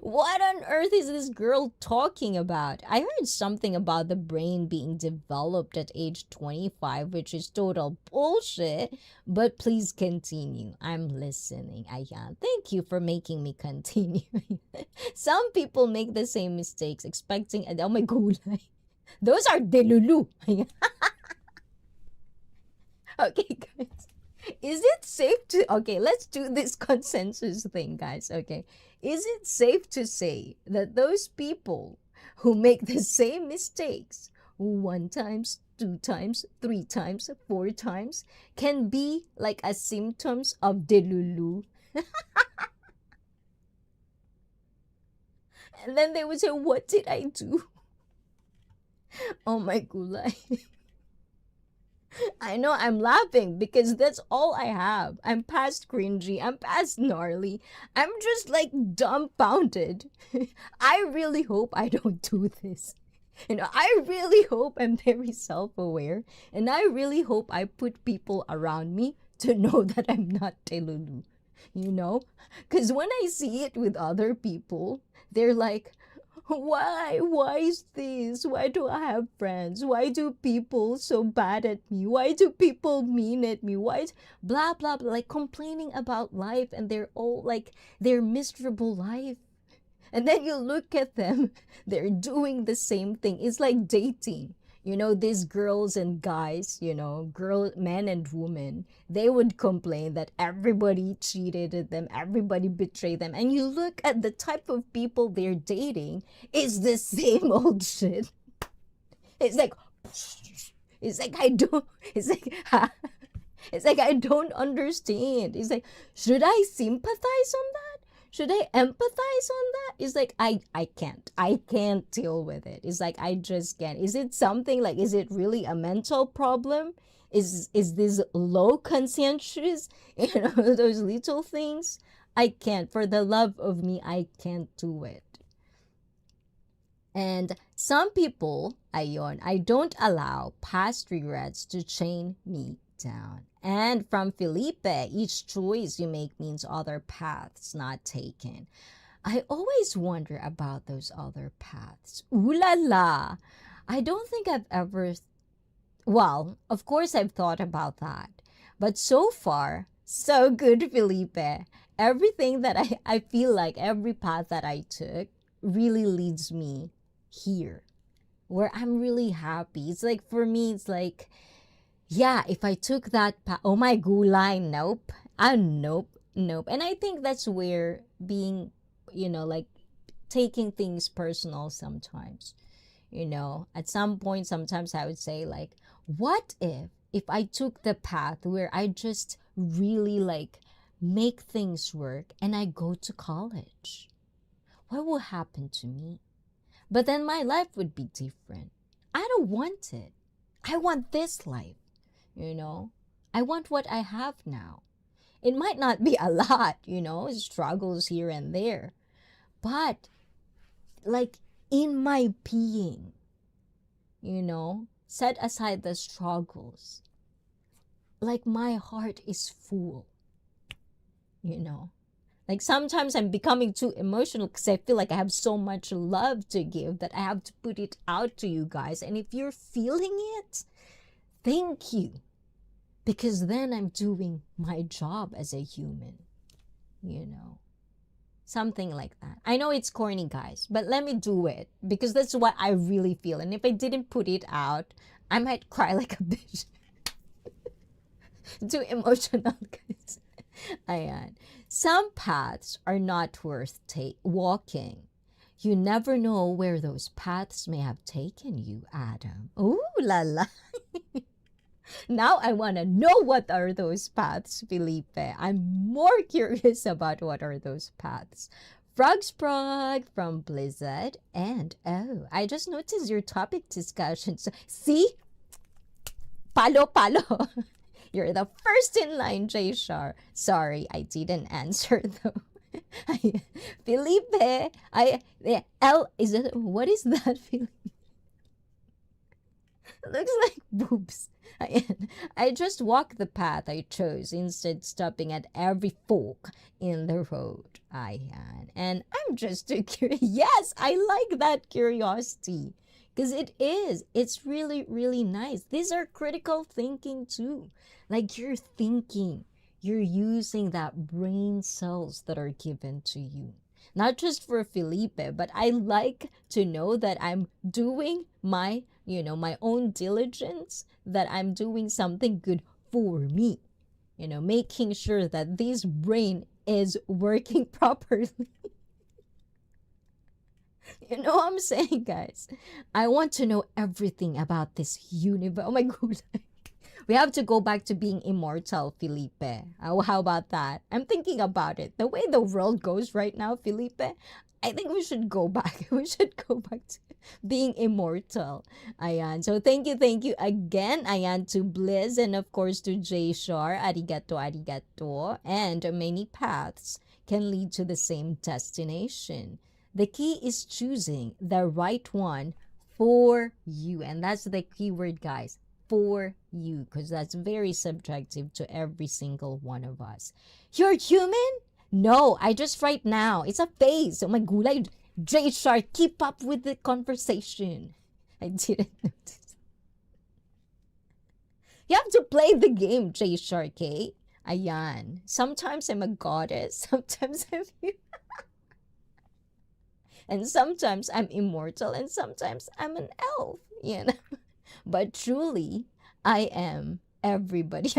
What on earth is this girl talking about? I heard something about the brain being developed at age 25, which is total bullshit. But please continue. I'm listening. Ayan. Thank you for making me continue. Some people make the same mistakes, expecting... Oh my gulay. Those are delulu. Okay, guys. Is it safe to... Okay, let's do this consensus thing, guys. Okay. Is it safe to say that those people who make the same mistakes 1 times, 2 times, 3 times, 4 times can be like a symptoms of delulu? And then they would say, what did I do? Oh my gulay. I know I'm laughing because that's all I have. I'm past cringy. I'm past gnarly. I'm just like dumbfounded. I really hope I don't do this. I really hope I'm very self-aware. And I really hope I put people around me to know that I'm not telulu. Because when I see it with other people, they're like, why is this? Why do I have friends? Why do people so bad at me? Why do people mean at me? Why blah blah blah, like complaining about life, and they're all like their miserable life. And then you look at them, they're doing the same thing. It's like dating. These girls and guys, men and women, they would complain that everybody cheated at them, everybody betrayed them. And you look at the type of people they're dating, it's the same old shit. It's like I don't, it's like I don't understand. It's like, should I sympathize on that? Should I empathize on that? It's like, I can't deal with it. It's like, I just can't. Is it something like, is it really a mental problem? Is this low conscientious? Those little things? I can't. For the love of me, I can't do it. And some people, ayon, I don't allow past regrets to chain me down. And from Felipe, each choice you make means other paths not taken. I always wonder about those other paths. Ooh la la! I don't think I've ever... Well, of course I've thought about that. But so far, so good, Felipe. Everything that I feel like every path that I took really leads me here, where I'm really happy. It's like, for me, it's like... Yeah, if I took that oh my gulay, nope. Nope. And I think that's where being, like taking things personal sometimes. At some point, sometimes I would say like, what if I took the path where I just really like make things work and I go to college? What will happen to me? But then my life would be different. I don't want it. I want this life. I want what I have now. It might not be a lot, struggles here and there. But, like, in my being, set aside the struggles. Like, my heart is full, Like, sometimes I'm becoming too emotional because I feel like I have so much love to give that I have to put it out to you guys. And if you're feeling it, thank you. Because then I'm doing my job as a human, Something like that. I know it's corny, guys, but let me do it because that's what I really feel. And if I didn't put it out, I might cry like a bitch. Too emotional, guys. Ayan. Some paths are not worth walking. You never know where those paths may have taken you, Adam. Ooh la la. Now I want to know what are those paths, Felipe. I'm more curious about what are those paths. Frog Sprog from Blizzard. And oh, I just noticed your topic discussion. So, see? Palo, palo. You're the first in line, J. Shar. Sorry, I didn't answer though. Felipe, is it, what is that, Felipe? Looks like boobs. I just walk the path I chose instead stopping at every fork in the road. And I'm just too curious. Yes, I like that curiosity. Because it's really, really nice. These are critical thinking too. Like you're thinking, you're using that brain cells that are given to you. Not just for Felipe, but I like to know that I'm doing my own diligence, that I'm doing something good for me. Making sure that this brain is working properly. You know what I'm saying, guys? I want to know everything about this universe. Oh my god. We have to go back to being immortal, Felipe. How about that? I'm thinking about it. The way the world goes right now, Felipe, I think we should go back. We should go back to being immortal. Ayan. So thank you again, ayan, to Blizz and of course to J. Shar. Arigato, arigato. And many paths can lead to the same destination. The key is choosing the right one for you. And that's the keyword, guys. For you, because that's very subjective to every single one of us. You're human? No, I just right now. It's a phase. Oh my gulay. J. Shark, keep up with the conversation. I didn't notice. You have to play the game, J. Shark, eh? Ayan. Sometimes I'm a goddess. Sometimes I'm human. And sometimes I'm immortal. And sometimes I'm an elf. But truly, I am everybody.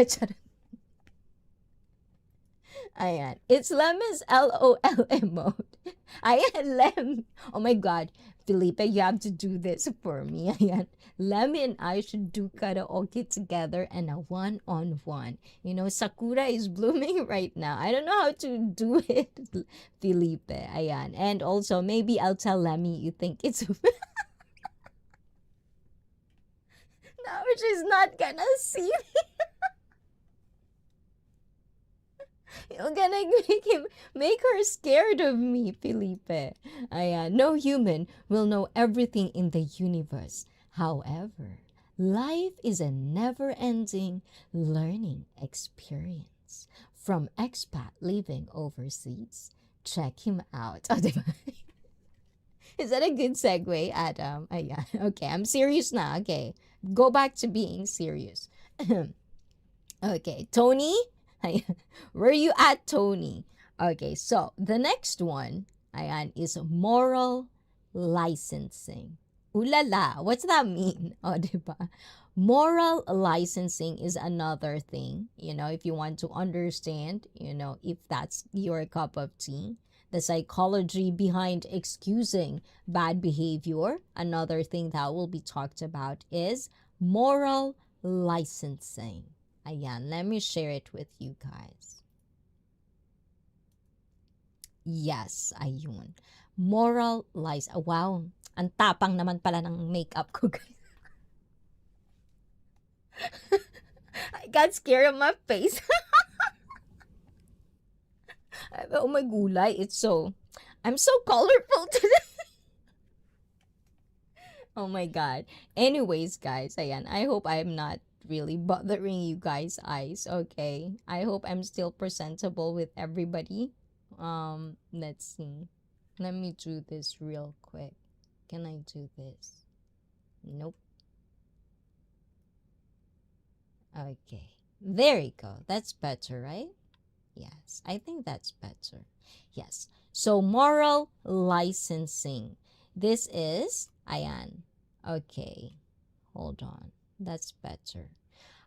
Ayan. It's Lem's LOL mode. Ayan, Lem. Oh my God. Felipe, you have to do this for me. Ayan. Lem and I should do karaoke together and a one-on-one. Sakura is blooming right now. I don't know how to do it, Felipe. Ayan. And also, maybe I'll tell Lemmy you think it's... No, she's not gonna see me. You're gonna make her scared of me, Felipe. No human will know everything in the universe. However, life is a never-ending learning experience. From expat living overseas, check him out. Oh, diba? Is that a good segue, Adam? Okay, I'm serious now. Okay, go back to being serious. Okay, Tony? Where you at, Tony? Okay, so the next one is moral licensing. Ooh la la, what's that mean? Oh, diba? Moral licensing is another thing, if you want to understand, if that's your cup of tea. The psychology behind excusing bad behavior. Another thing that will be talked about is moral licensing. Ayan, let me share it with you guys. Yes, ayun. Moral license. Wow, ang tapang naman pala ng makeup ko, guys. I got scared of my face. Oh my gulay, I'm so colorful today. Oh my god. Anyways, guys, ayan, I hope I'm not really bothering you guys' eyes, okay? I hope I'm still presentable with everybody. Let's see. Let me do this real quick. Can I do this? Nope. Okay. There you go. That's better, right? Yes, I think that's better. Yes. So moral licensing. This is, ayan. Okay. Hold on. That's better.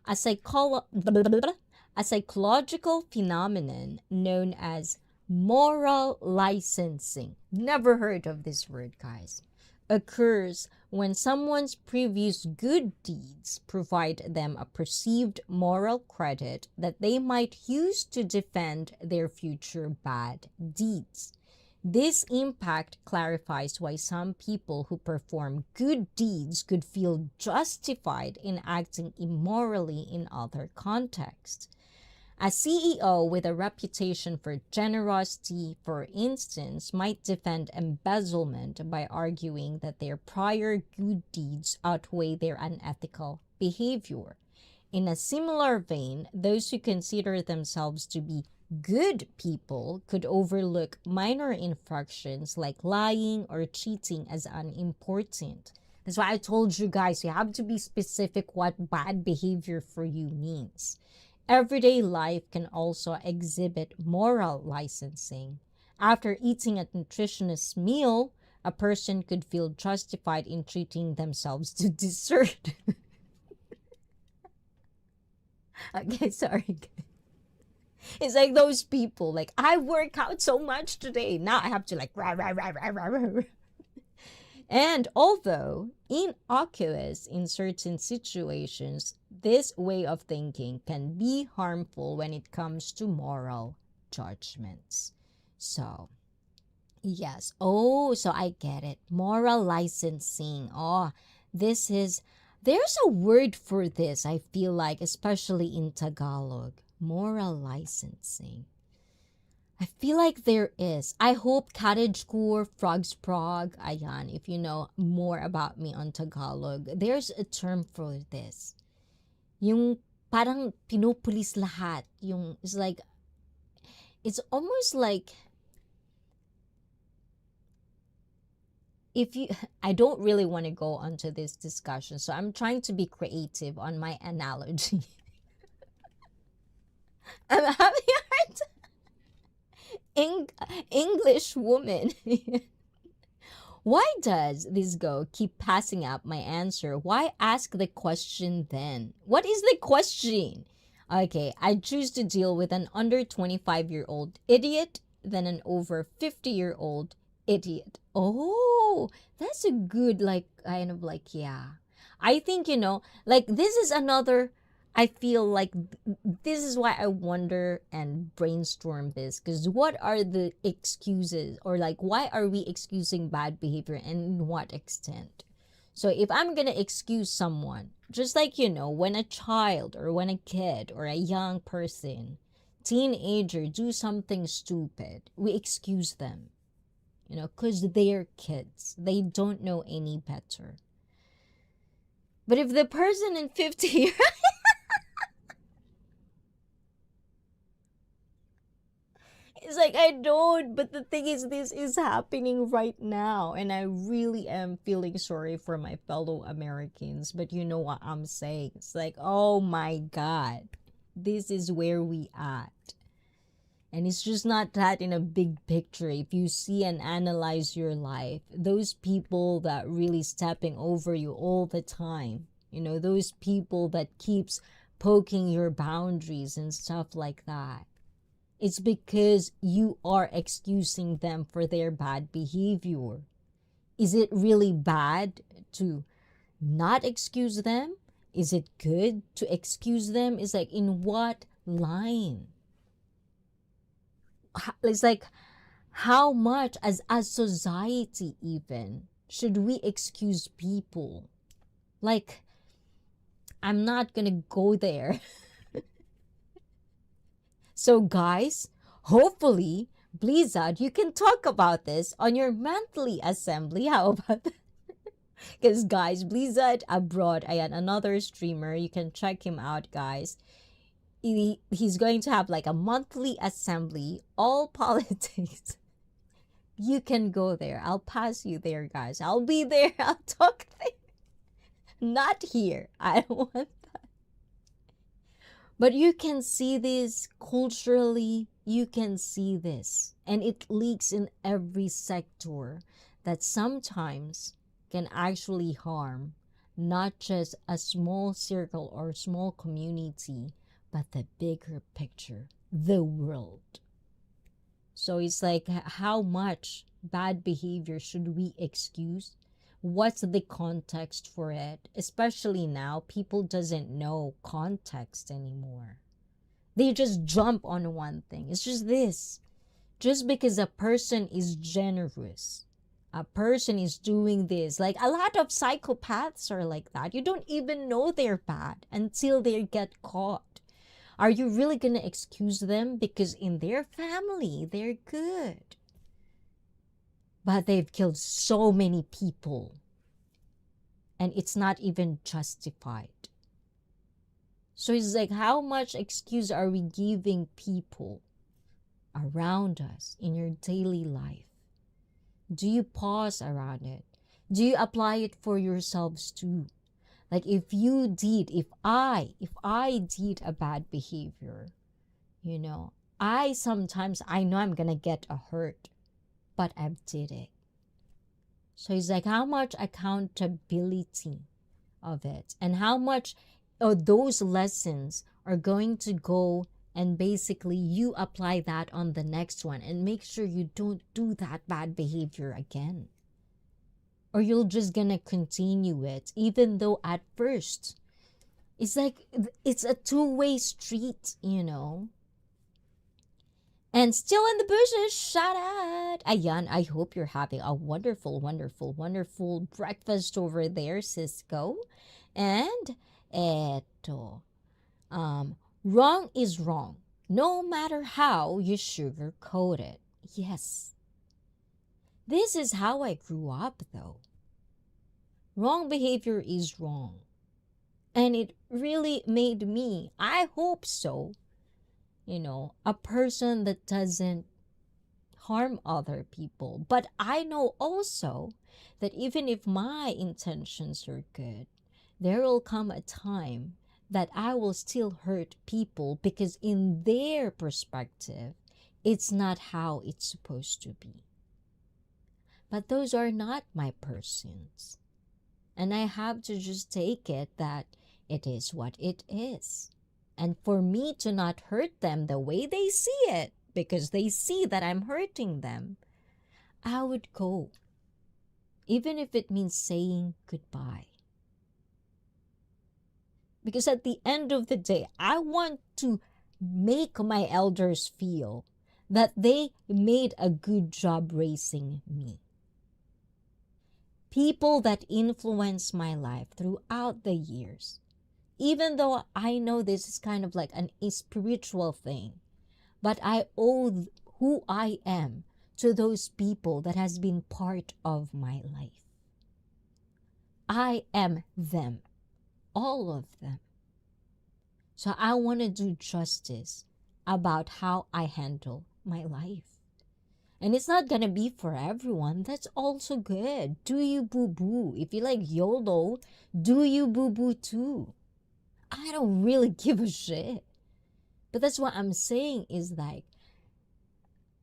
A psychological phenomenon known as moral licensing. Never heard of this word, guys. Occurs when someone's previous good deeds provide them a perceived moral credit that they might use to defend their future bad deeds. This impact clarifies why some people who perform good deeds could feel justified in acting immorally in other contexts. A CEO with a reputation for generosity, for instance, might defend embezzlement by arguing that their prior good deeds outweigh their unethical behavior. In a similar vein, those who consider themselves to be good people could overlook minor infractions like lying or cheating as unimportant. That's why I told you guys, you have to be specific what bad behavior for you means. Everyday life can also exhibit moral licensing. After eating a nutritious meal, a person could feel justified in treating themselves to dessert. Okay, sorry. It's like those people, like, I work out so much today. Now I have to like, rah, rah, rah, rah, rah, rah. And although innocuous in certain situations, this way of thinking can be harmful when it comes to moral judgments. So, yes. Oh, so I get it. Moral licensing. Oh, there's a word for this, I feel like, especially in Tagalog. Moral licensing. I feel like there is. I hope Cottagecore, Frog's Prog, ayan, if you know more about me on Tagalog, there's a term for this. Yung parang pinupulis lahat. It's almost like, I don't really want to go onto this discussion, so I'm trying to be creative on my analogy. I'm having a hard time. English woman. Why does this go keep passing up my answer? Why ask the question then? What is the question? Okay, I choose to deal with an under 25-year-old idiot than an over 50-year-old idiot. Oh, that's a good, like, kind of like, yeah. I think, like, this is another, I feel like this is why I wonder and brainstorm this, because what are the excuses, or like, why are we excusing bad behavior and in what extent? So if I'm gonna excuse someone, just like, when a child or when a kid or a young person, teenager do something stupid, we excuse them, because they're kids. They don't know any better. But if the person in 50 years, it's like, I don't, but the thing is, this is happening right now, and I really am feeling sorry for my fellow Americans, but you know what I'm saying. It's like, oh my God, this is where we at. And it's just not that in a big picture. If you see and analyze your life, those people that really stepping over you all the time, those people that keeps poking your boundaries and stuff like that, it's because you are excusing them for their bad behavior. Is it really bad to not excuse them? Is it good to excuse them? It's like, in what line? It's like, how much as a society even should we excuse people? Like, I'm not gonna go there. So guys, hopefully, Blizzard, you can talk about this on your monthly assembly. How about that? Because guys, Blizzard abroad, ayan, another streamer, you can check him out, guys. He's going to have like a monthly assembly, all politics. You can go there. I'll pass you there, guys. I'll be there. I'll talk there. Not here. I don't want that. But you can see this culturally you can see this, and it leaks in every sector, that sometimes can actually harm not just a small circle or small community, but the bigger picture, the world. So it's like, how much bad behavior should we excuse? What's the context for it? Especially now, people doesn't know context anymore. They just jump on one thing. It's just this. Just because a person is generous, a person is doing this. Like, a lot of psychopaths are like that. You don't even know they're bad until they get caught. Are you really going to excuse them because in their family they're good? But they've killed so many people, and it's not even justified. So it's like, how much excuse are we giving people around us in your daily life? Do you pause around it? Do you apply it for yourselves too? Like, if I did a bad behavior, I know I'm gonna get a hurt, but I did it. So it's like, how much accountability of it, and how much of those lessons are going to go, and basically you apply that on the next one and make sure you don't do that bad behavior again. Or you're just gonna continue it, even though at first it's like it's a two-way street, And still in the bushes, shout out. Ayan, I hope you're having a wonderful, wonderful, wonderful breakfast over there, Cisco. And eto, wrong is wrong, no matter how you sugarcoat it. Yes. This is how I grew up, though. Wrong behavior is wrong. And it really made me, I hope so, a person that doesn't harm other people. But I know also that even if my intentions are good, there will come a time that I will still hurt people because in their perspective, it's not how it's supposed to be. But those are not my persons. And I have to just take it that it is what it is. And for me to not hurt them the way they see it, because they see that I'm hurting them, I would go. Even if it means saying goodbye. Because at the end of the day, I want to make my elders feel that they made a good job raising me. People that influence my life throughout the years, even though I know this is kind of like a spiritual thing, but I owe who I am to those people that has been part of my life. I am them, all of them. So I want to do justice about how I handle my life. And it's not going to be for everyone. That's also good. Do you boo-boo? If you like YOLO, do you boo-boo too? I don't really give a shit. But that's what I'm saying is like,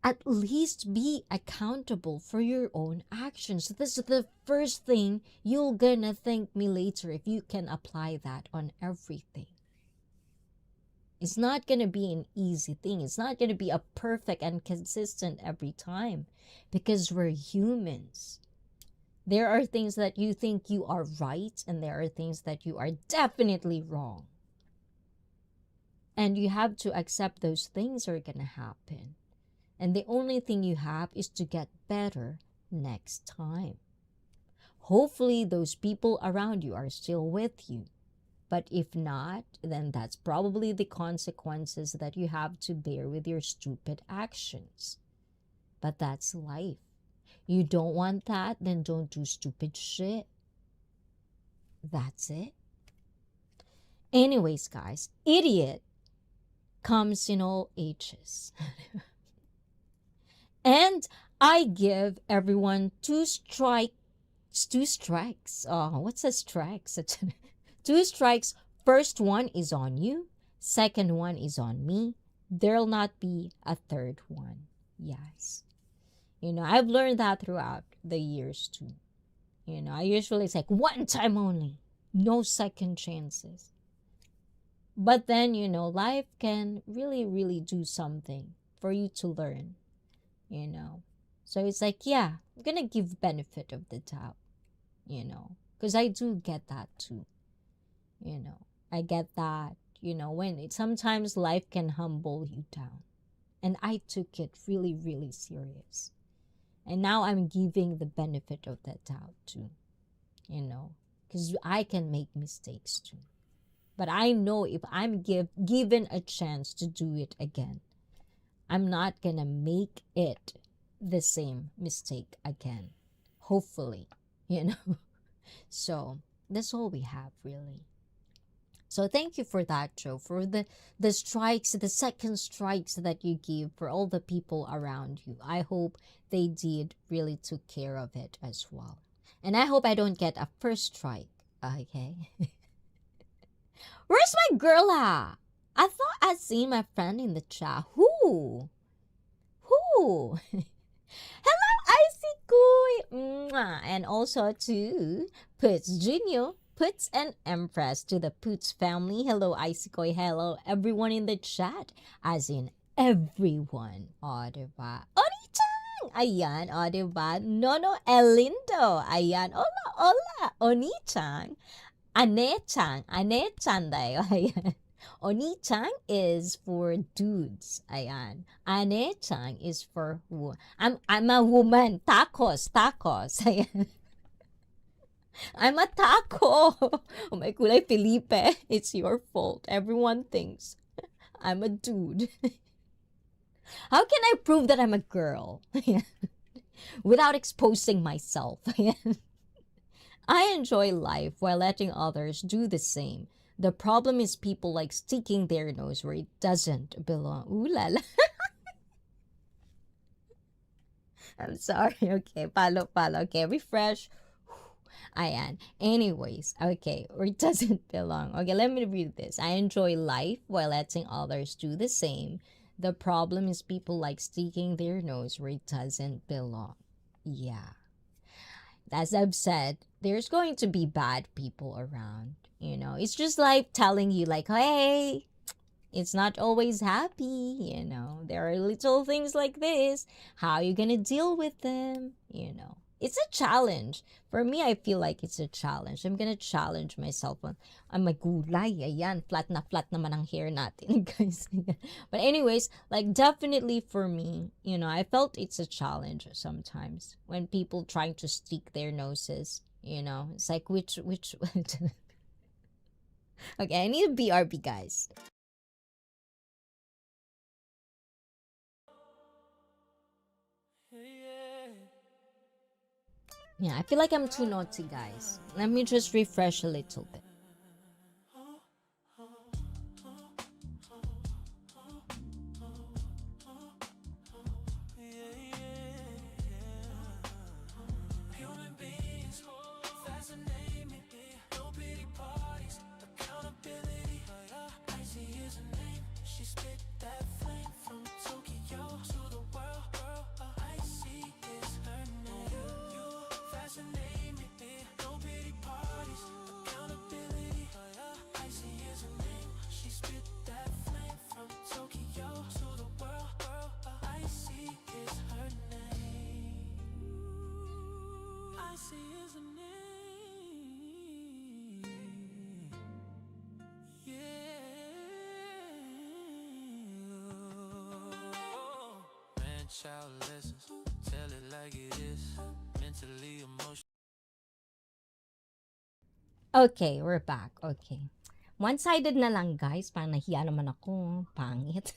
at least be accountable for your own actions. This is the first thing you're gonna thank me later if you can apply that on everything. It's not going to be an easy thing. It's not going to be a perfect and consistent every time because we're humans. There are things that you think you are right and there are things that you are definitely wrong. And you have to accept those things are going to happen. And the only thing you have is to get better next time. Hopefully those people around you are still with you. But if not, then that's probably the consequences that you have to bear with your stupid actions. But that's life. You don't want that, then don't do stupid shit. That's it. Anyways, guys, idiot comes in all ages. And I give everyone two strikes. Oh, what's a strike? 2 strikes. First one is on you. Second one is on me. there'll not be a third one. Yes. I've learned that throughout the years too. I usually it's like one time only, no second chances. But then, life can really, really do something for you to learn, So it's like, yeah, I'm gonna give benefit of the doubt, because I do get that too, I get that, sometimes life can humble you down. And I took it really, really serious. And now I'm giving the benefit of that doubt too, because I can make mistakes too. But I know if I'm given a chance to do it again, I'm not gonna make it the same mistake again. Hopefully, So that's all we have really. So thank you for that, Joe, for the strikes, the second strikes that you give for all the people around you. I hope they did really took care of it as well. And I hope I don't get a first strike. Okay. Where's my girl at? I thought I'd seen my friend in the chat. Who? Hello, ICEE. Mwah. And also to Puts Junior. Puts and Empress to the Puts family. Hello, ICEE. Hello, everyone in the chat. As in, everyone. O, diba? Oni-chan! Ayan, o, diba? Nono Elindo. Ayan, hola, Oni-chan. Ane-chan dayo. Ayan. Oni-chan is for dudes. Ayan. Ane-chan is for I'm a woman. Tacos. Ayan. I'm a taco. Oh my kulay, Felipe. It's your fault. Everyone thinks I'm a dude. How can I prove that I'm a girl? Without exposing myself. I enjoy life while letting others do the same. The problem is people like sticking their nose where it doesn't belong. Ooh la la. I'm sorry. Okay, palo. Okay, refresh. Ayan. Anyways, okay, or it doesn't belong. Okay, let me read this. I enjoy life while letting others do the same. The problem is people like sticking their nose where it doesn't belong. Yeah. As I've said, there's going to be bad people around. It's just like telling you, like, hey, it's not always happy. There are little things like this. How are you gonna deal with them? It's a challenge. For me, I feel like it's a challenge. I'm gonna challenge myself on, I'm a gulay. Ayan, flat naman ang hair natin, guys. But anyways, like definitely for me, I felt it's a challenge sometimes when people trying to stick their noses. It's like which. Okay, I need a BRB, guys. Yeah, I feel like I'm too naughty, guys. Let me just refresh a little bit. Child lessons, tell it like it is, mentally, emotionally. Okay, we're back. Okay. One-sided na lang, guys. Parang nahiya naman ako. Pangit.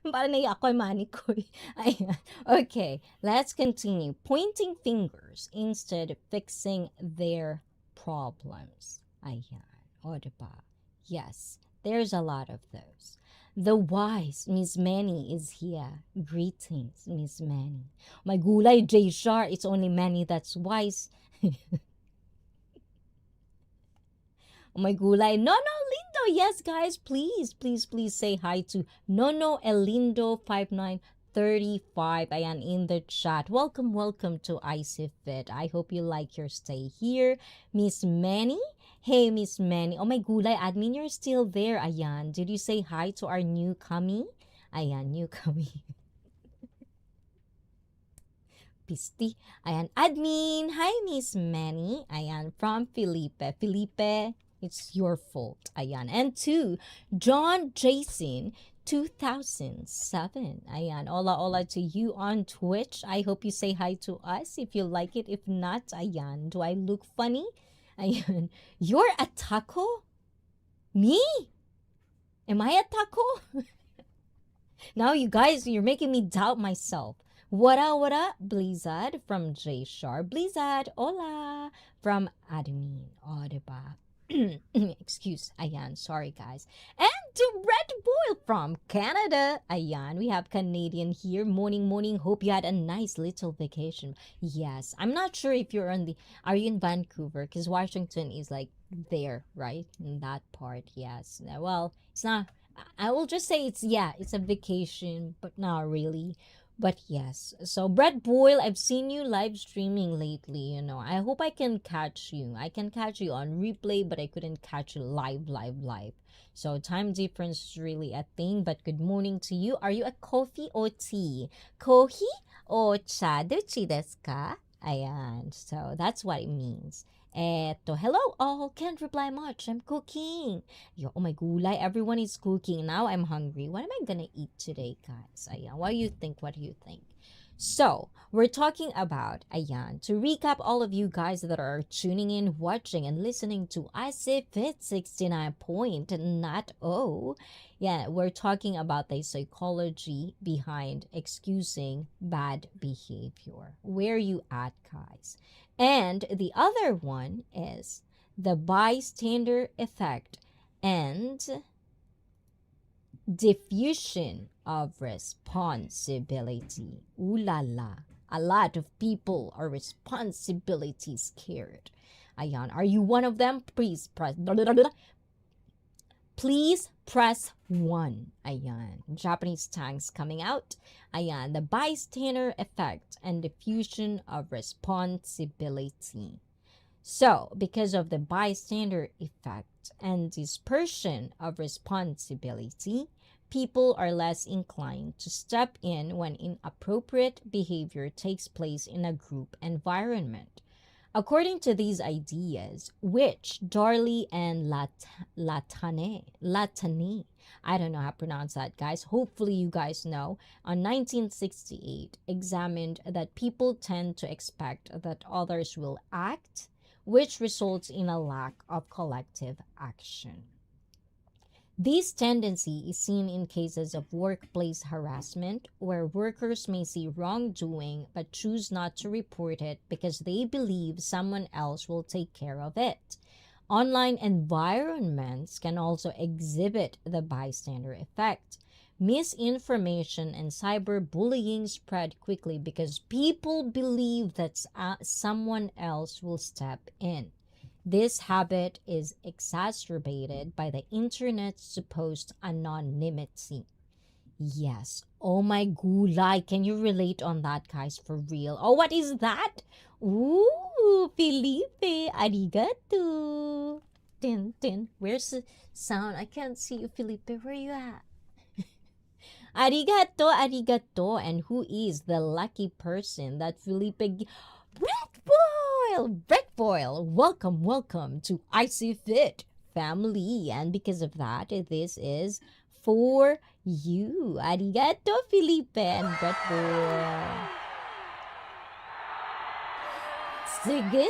Parang nahiya ako ay manikoy. Ayan. Okay, let's continue. Pointing fingers instead of fixing their problems. Ayan. O, diba? Yes, there's a lot of those. The wise Miss Manny is here. Greetings, Miss Manny. My gulay, J. Shar, it's only Manny that's wise. Oh my gulay. No, Lindo. yes, guys, please say hi to Nono Elindo 5935. Ayan, in the chat. Welcome to ICEE Fit. I hope you like your stay here. Miss Manny. Hey, Miss Manny. Oh my gulay, admin, you're still there. Ayan, did you say hi to our new kami? Ayan, new kami. Pisti. Ayan, admin. Hi, Miss Manny. Ayan, from Felipe. Felipe, it's your fault. Ayan. And to John Jason 2007. Ayan. Hola to you on Twitch. I hope you say hi to us if you like it. If not, ayan. Do I look funny? Ayan. You're a taco? Me? Am I a taco? Now you guys, you're making me doubt myself. What up, Blizzard from J Sharp. Blizzard, hola, from admin. O, diba? Excuse, ayan, sorry guys. And to Red Boil from Canada. Ayan, we have Canadian here. Morning. Hope you had a nice little vacation. Yes, I'm not sure if are you in Vancouver? Because Washington is like there, right? In that part, yes. Well, it's not. I will just say it's a vacation, but not really. But yes, so Bread Boil, I've seen you live streaming lately, I hope I can catch you. I can catch you on replay, but I couldn't catch you live. So time difference is really a thing, but good morning to you. Are you a coffee or tea? Kohi or cha? Dochi desu ka? Ayan, so that's what it means. Hello all, can't reply much, I'm cooking. Oh my gulay, everyone is cooking. Now I'm hungry. What am I gonna eat today, guys? Ayan, what do you think? So, we're talking about, ayan, to recap all of you guys that are tuning in, watching, and listening to ICEE Fit 69.0. Yeah, we're talking about the psychology behind excusing bad behavior. Where you at, guys? And the other one is the bystander effect and diffusion of responsibility. Ooh la la. A lot of people are responsibility scared. Ayan, are you one of them? Please press 1. Ayan, Japanese tanks coming out. Ayan, the bystander effect and diffusion of responsibility. So, because of the bystander effect and dispersion of responsibility, people are less inclined to step in when inappropriate behavior takes place in a group environment. According to these ideas, which Darley and Latane, I don't know how to pronounce that, guys. Hopefully you guys know, on 1968, examined that people tend to expect that others will act, which results in a lack of collective action. This tendency is seen in cases of workplace harassment, where workers may see wrongdoing but choose not to report it because they believe someone else will take care of it. Online environments can also exhibit the bystander effect. Misinformation and cyberbullying spread quickly because people believe that someone else will step in. This habit is exacerbated by the internet's supposed anonymity. Yes. Oh my gulay. Can you relate on that, guys? For real. Oh, what is that? Ooh, Felipe. Arigato. Tin. Where's the sound? I can't see you, Felipe. Where are you at? Arigato. And who is the lucky person that Felipe... Red Boil, welcome to ICEE Fit family, and because of that, this is for you. Arigato, Felipe and Red Boil. Sige.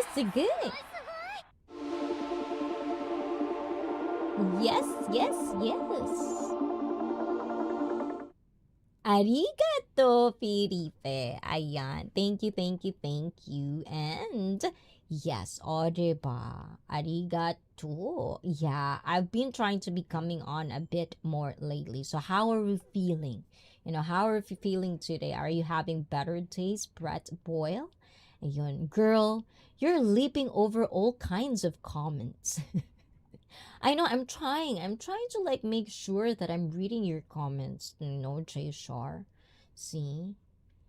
Yes. Arigato, Felipe. Ayan. Thank you. And yes, o diba? Arigato. Yeah, I've been trying to be coming on a bit more lately. So how are we feeling? How are you feeling today? Are you having better days, Brett Boyle? Ayun, girl, you're leaping over all kinds of comments. I know I'm trying. I'm trying to like make sure that I'm reading your comments, Jay Shar. See?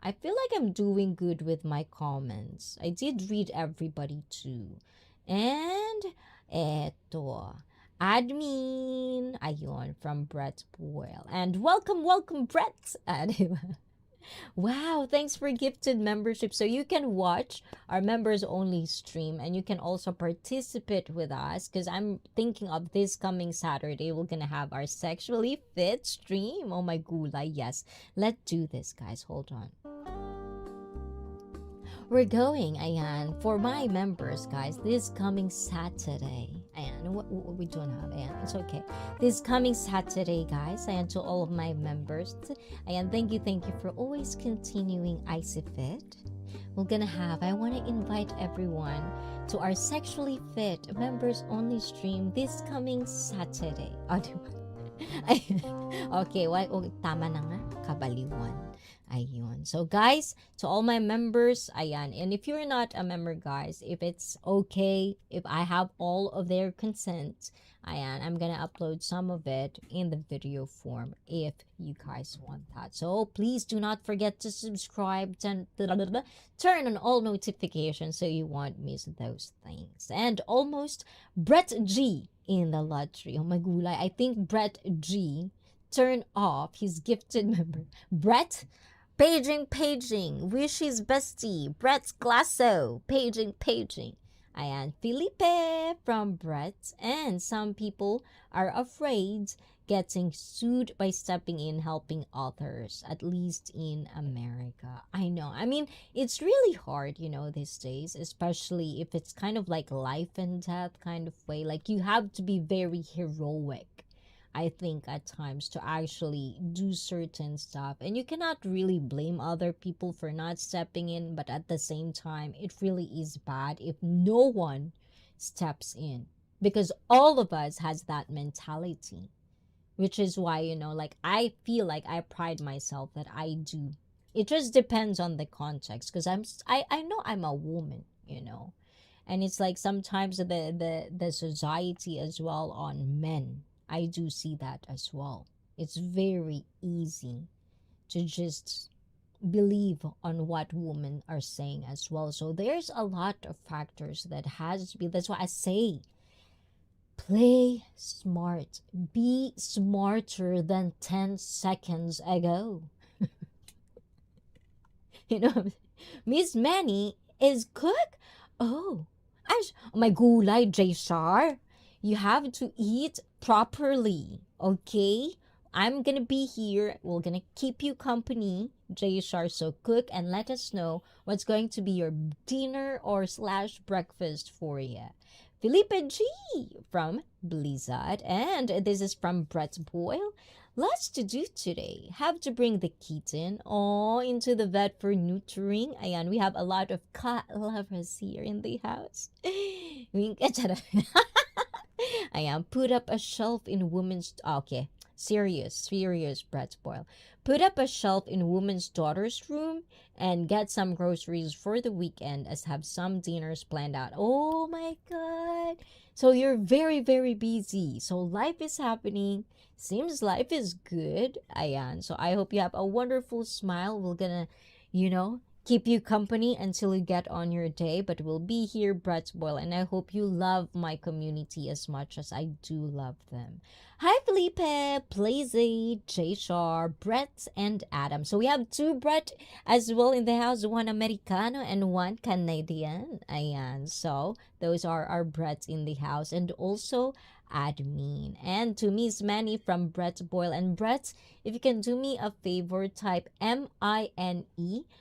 I feel like I'm doing good with my comments. I did read everybody too. And eto, admin, ayun, from Brett Boyle. And welcome, Brett. Wow, thanks for gifted membership. So you can watch our members only stream and you can also participate with us because I'm thinking of this coming Saturday. We're going to have our sexually fit stream. Oh my gulay, yes. Let's do this, guys. Hold on. We're going, ayan, for my members, guys, this coming Saturday. Ayan, what we don't have, ayan, it's okay. This coming Saturday, guys, ayan, to all of my members, ayan, thank you for always continuing ICEE Fit. We're gonna have, I want to invite everyone to our Sexually Fit members only stream this coming Saturday. Oh, diba? Okay, tama na nga, kabaliwan. Ayun. So guys, to all my members, ayan. And if you're not a member, guys, if it's okay, if I have all of their consent, ayan, I'm gonna upload some of it in the video form if you guys want that. So please do not forget to subscribe, turn on all notifications so you won't miss those things. And almost Brett G in the lottery. Oh my gulay. I think Brett G turned off his gifted member. Brett, paging, Wishy's bestie, Brett's Glasso, paging. Ayan, Felipe from Brett, and some people are afraid getting sued by stepping in helping others, at least in America. I know. I mean, it's really hard, these days, especially if it's kind of like life and death kind of way. Like, you have to be very heroic, I think, at times to actually do certain stuff. And you cannot really blame other people for not stepping in, but at the same time, it really is bad if no one steps in. Because all of us has that mentality. Which is why, like, I feel like I pride myself that I do. It just depends on the context. Because I know I'm a woman, And it's like sometimes the society as well on men, I do see that as well. It's very easy to just believe on what women are saying as well. So there's a lot of factors that has to be. That's why I say, play smart. Be smarter than 10 seconds ago. Miss Manny is cook. Oh my gulay, J Shar. You have to eat properly, okay? I'm gonna be here. We're gonna keep you company, J Shar. So cook and let us know what's going to be your dinner or / breakfast for you. Felipe G from Blizzard, and this is from Brett Boyle. Lots to do today. Have to bring the kitten into the vet for neutering. Ayan, we have a lot of cat lovers here in the house. Ayan, put up a shelf in women's... Okay, serious, Brett Boyle. Put up a shelf in women's daughter's room and get some groceries for the weekend as have some dinners planned out. Oh my God. So you're very, very busy. So life is happening. Seems life is good. Ayan. So I hope you have a wonderful smile. We're gonna, keep you company until you get on your day. But we'll be here, Brett Boyle. And I hope you love my community as much as I do love them. Hi, Felipe, Blazy, J Shar, Brett, and Adam. So we have 2 Brett as well in the house, 1 Americano and 1 Canadian. Ayan. So those are our Bretts in the house. And also admin. And to Miss Manny from Brett Boyle. And Brett, if you can do me a favor, type MINE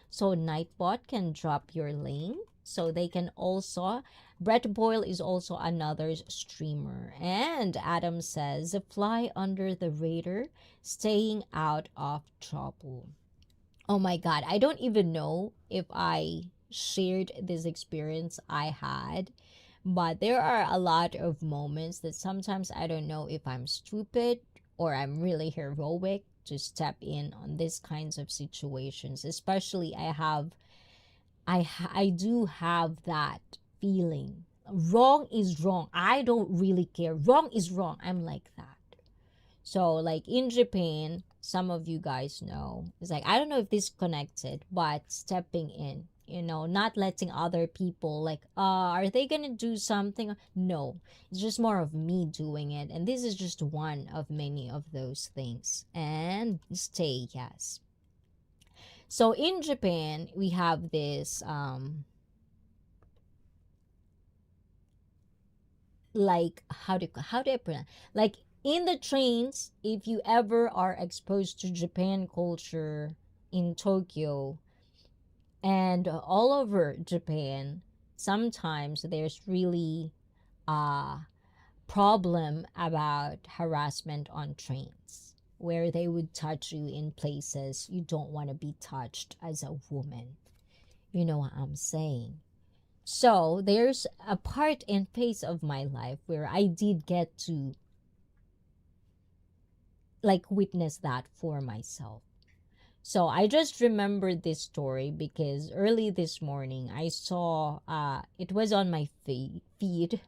so Nightbot can drop your link. So they can also... Brett Boyle is also another streamer. And Adam says, fly under the radar, staying out of trouble. Oh my God, I don't even know if I shared this experience I had. But there are a lot of moments that sometimes I don't know if I'm stupid or I'm really heroic to step in on these kinds of situations. Especially I do have that feeling wrong is wrong. I don't really care. Wrong is wrong. I'm like that. So like in Japan, some of you guys know, it's like, I don't know if this connected, but stepping in, not letting other people like, are they gonna do something? No, it's just more of me doing it. And this is just one of many of those things. And stay, yes. So in Japan, we have this, like, how do I pronounce, like, in the trains, if you ever are exposed to Japan culture in Tokyo and all over Japan, sometimes there's really a problem about harassment on trains, where they would touch you in places you don't want to be touched as a woman. You know what I'm saying? So there's a part and phase of my life where I did get to like witness that for myself. So I just remembered this story because early this morning I saw it was on my feed.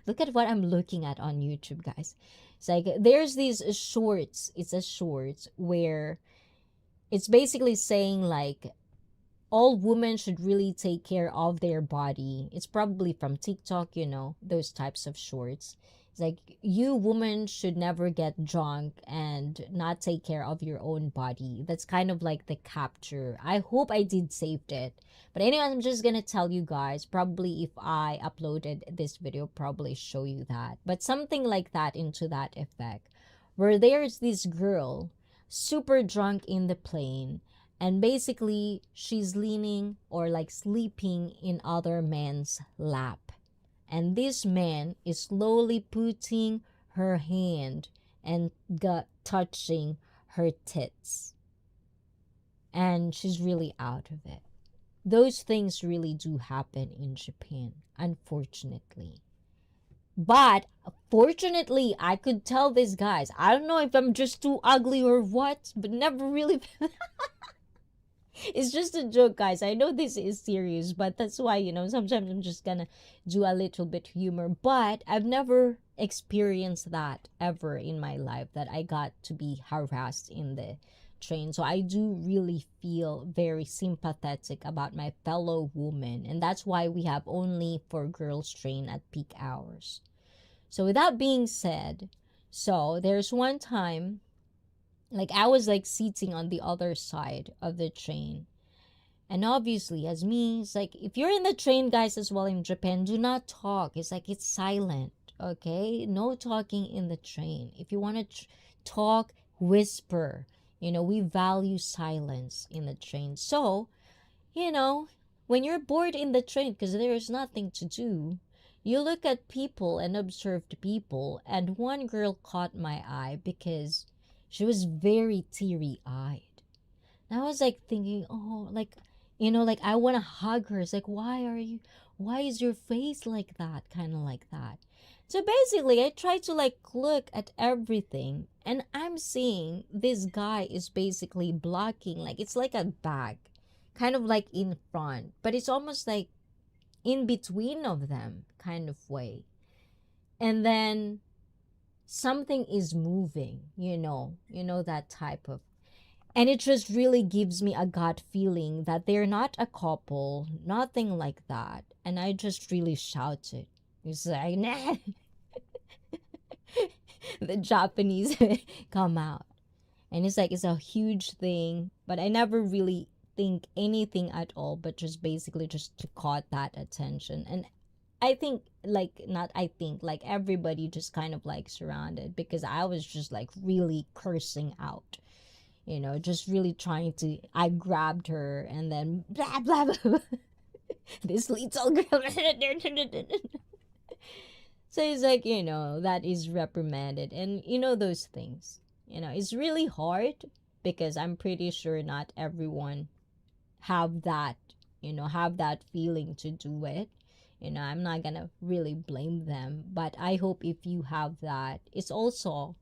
Look at what I'm looking at on YouTube, guys. It's like there's these shorts. It's a shorts where it's basically saying like all women should really take care of their body. It's probably from TikTok, those types of shorts. It's like you women should never get drunk and not take care of your own body. That's kind of like the capture. I hope I did saved it. But anyway, I'm just gonna tell you guys, probably if I uploaded this video, probably show you that. But something like that, into that effect, where there's this girl super drunk in the plane, and basically she's leaning or like sleeping in other men's lap, and this man is slowly putting her hand and touching her tits, and she's really out of it. Those things really do happen in Japan, unfortunately. But fortunately, I could tell these guys, I don't know if I'm just too ugly or what, but never really. It's just a joke, guys. I know this is serious, but that's why, sometimes I'm just gonna do a little bit humor. But I've never experienced that ever in my life, that I got to be harassed in the train. So I do really feel very sympathetic about my fellow woman. And that's why we have only for girls train at peak hours. So with that being said, so there's one time, like I was like sitting on the other side of the train, and obviously as me, it's like if you're in the train, guys, as well in Japan, do not talk. It's like it's silent, okay? No talking in the train. If you want to talk, whisper. We value silence in the train. So when you're bored in the train because there is nothing to do, you look at people and observed people, and one girl caught my eye because she was very teary-eyed. And I was like thinking, oh, like, like I want to hug her. It's like, why is your face like that? Kind of like that. So basically, I tried to like look at everything, and I'm seeing this guy is basically blocking, like it's like a bag, kind of like in front, but it's almost like in between of them kind of way. And then something is moving, that type of, and it just really gives me a gut feeling that they're not a couple, nothing like that. And I just really shouted. It's like, nah. The Japanese come out. And it's like, it's a huge thing, but I never really think anything at all, but just basically just to caught that attention. And I think like everybody just kind of like surrounded, because I was just like really cursing out, just really trying to, I grabbed her and then blah blah blah. This little girl. So it's like, that is reprimanded, and those things, it's really hard, because I'm pretty sure not everyone have that, have that feeling to do it. I'm not gonna really blame them, but I hope if you have that, it's also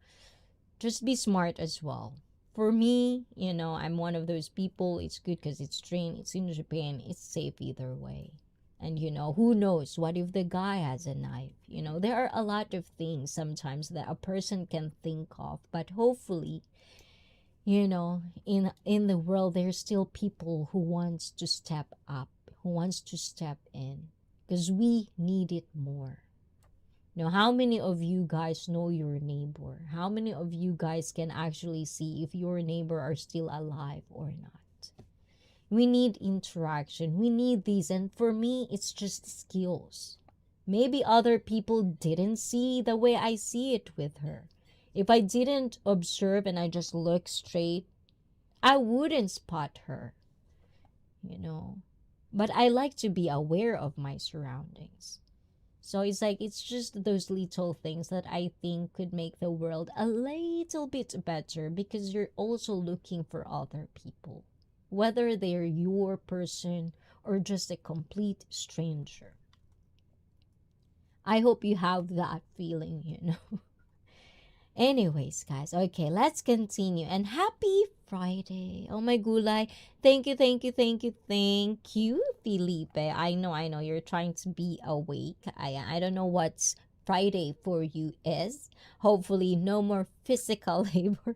just be smart as well. For me, I'm one of those people. It's good because it's trained, it's in Japan, it's safe either way. And who knows, what if the guy has a knife? There are a lot of things sometimes that a person can think of, but hopefully, in the world, there's still people who wants to step up, who wants to step in, because we need it more. How many of you guys know your neighbor? How many of you guys can actually see if your neighbor are still alive or not? We need interaction. We need these. And for me, it's just skills. Maybe other people didn't see the way I see it with her. If I didn't observe and I just look straight, I wouldn't spot her. But I like to be aware of my surroundings. So it's just those little things that I think could make the world a little bit better, because you're also looking for other people, whether they're your person or just a complete stranger. I hope you have that feeling. Anyways, guys, okay, let's continue. And happy Friday. Oh my gulay. Thank you, Felipe. I know, you're trying to be awake. I don't know what's Friday for you is. Hopefully, no more physical labor.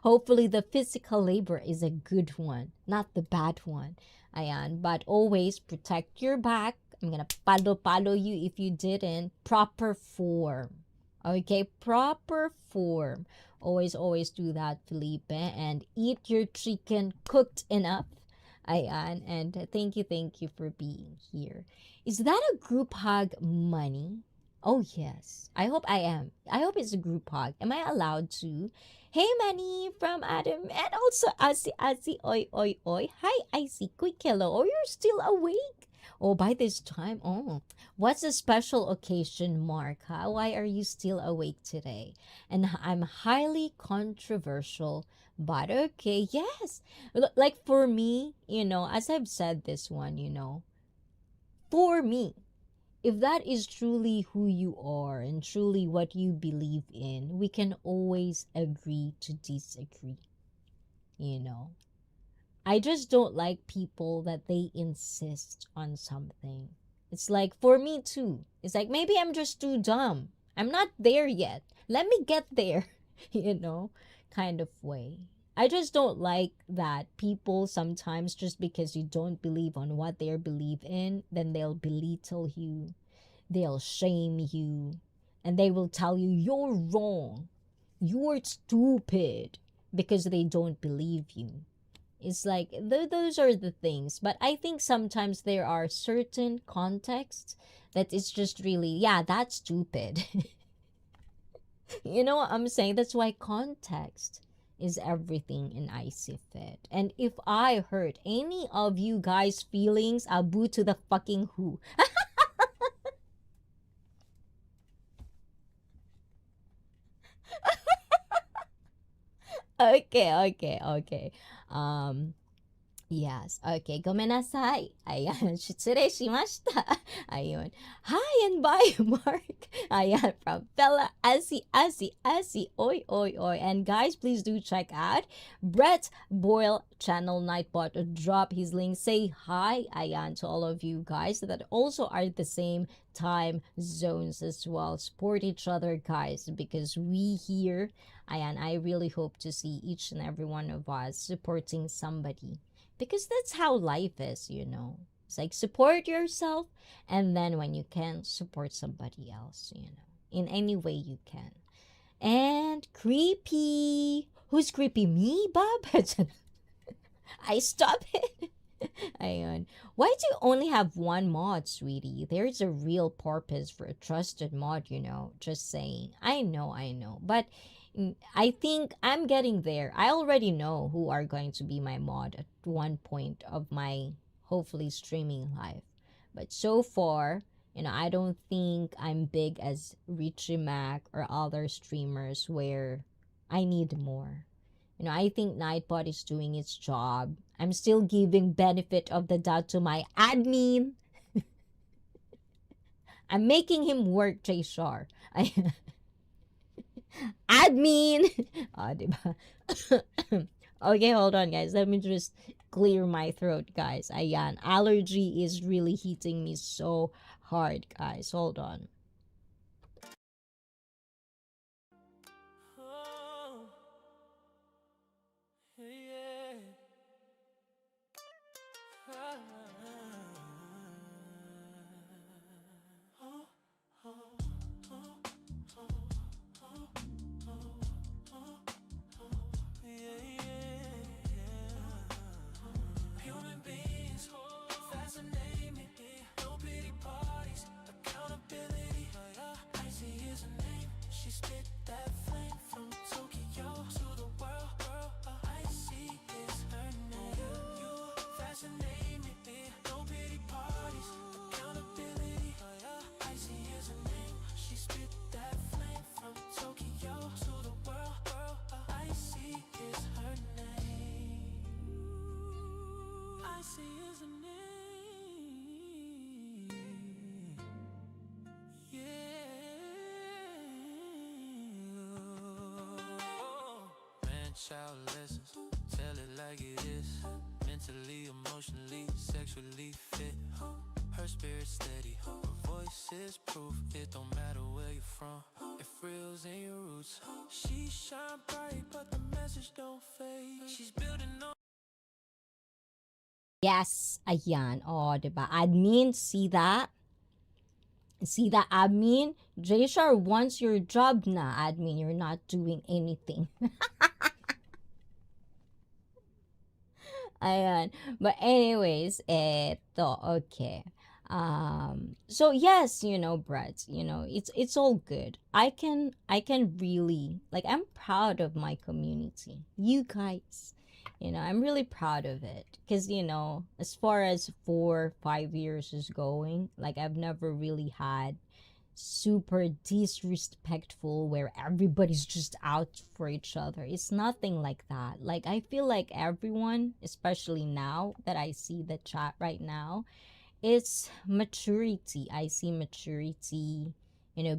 Hopefully, the physical labor is a good one, not the bad one. Ayan, but always protect your back. I'm gonna palo you if you didn't. Proper form. Okay, proper form. Always do that, Felipe. And eat your chicken cooked enough. Ayan, and thank you for being here. Is that a group hug, Money? Oh, yes. I hope I am. I hope it's a group hug. Am I allowed to? Hey, Money from Adam. And also, Asi, oi. Hi, Icy. Quick hello. Oh, you're still awake? Oh, by this time, what's a special occasion, Mark? Huh? Why are you still awake today? And I'm highly controversial, but okay, yes. Like for me, as I've said this one, for me, if that is truly who you are and truly what you believe in, we can always agree to disagree. I just don't like people that they insist on something. It's like for me too. It's like maybe I'm just too dumb. I'm not there yet. Let me get there, kind of way. I just don't like that people sometimes, just because you don't believe on what they believe in, then they'll belittle you, they'll shame you, and they will tell you you're wrong, you're stupid, because they don't believe you. It's like those are the things. But I think sometimes there are certain contexts that it's just really, yeah, that's stupid. You know what I'm saying? That's why context is everything in ICEE Fit. And if I hurt any of you guys' feelings, I'll boo to the fucking who. Okay. Yes. Okay. ごめんなさい。Ayan. 失礼しました。Ayun. Hi and bye, Mark. Ayan. From Bella Asi. Oi. And guys, please do check out Brett Boyle channel Nightbot. Drop his link. Say hi. Ayan. To all of you guys that also are the same time zones as well. Support each other, guys, because we here, ayan, I really hope to see each and every one of us supporting somebody. Because that's how life is, It's like support yourself, and then when you can, support somebody else, in any way you can. And creepy. Who's creepy? Me, Bob? I stop it. Ayun. Why do you only have one mod, sweetie? There's a real purpose for a trusted mod, Just saying. I know. But I think I'm getting there. I already know who are going to be my mod at one point of my hopefully streaming life. But so far, I don't think I'm big as Richie Mac or other streamers where I need more. I think Nightbot is doing its job. I'm still giving benefit of the doubt to my admin. I'm making him work, Jay Shar. Admin! Diba? Okay, hold on, guys. Let me just clear my throat, guys. Ayan, allergy is really hitting me so hard, guys. Hold on. Oh, yeah. Human beings fascinate me. No pity parties, accountability. ICEE is a name. She spit that flame from Tokyo to the world. ICEE is her name. You fascinate me. No pity parties, accountability. ICEE is a name. She spit that flame from Tokyo to the world. ICEE is her name. ICEE is a name. Man-child lessons, tell it like it is. Mentally, emotionally, sexually fit. Her spirit steady, her voice is proof. It don't matter where you're from, it feels in your roots. She shine bright, but the message don't fade. She's building on. Yes, ayan. Oh, diba? Admin, see that? See that, admin? J-Shar wants your job na, admin. You're not doing anything. Ayan. But anyways, okay. So yes, Brett, it's all good. I can really, like, I'm proud of my community. You guys. I'm really proud of it because, as far as 4-5 years is going, like, I've never really had super disrespectful where everybody's just out for each other. It's nothing like that. Like, I feel like everyone, especially now that I see the chat right now, it's maturity. I see maturity,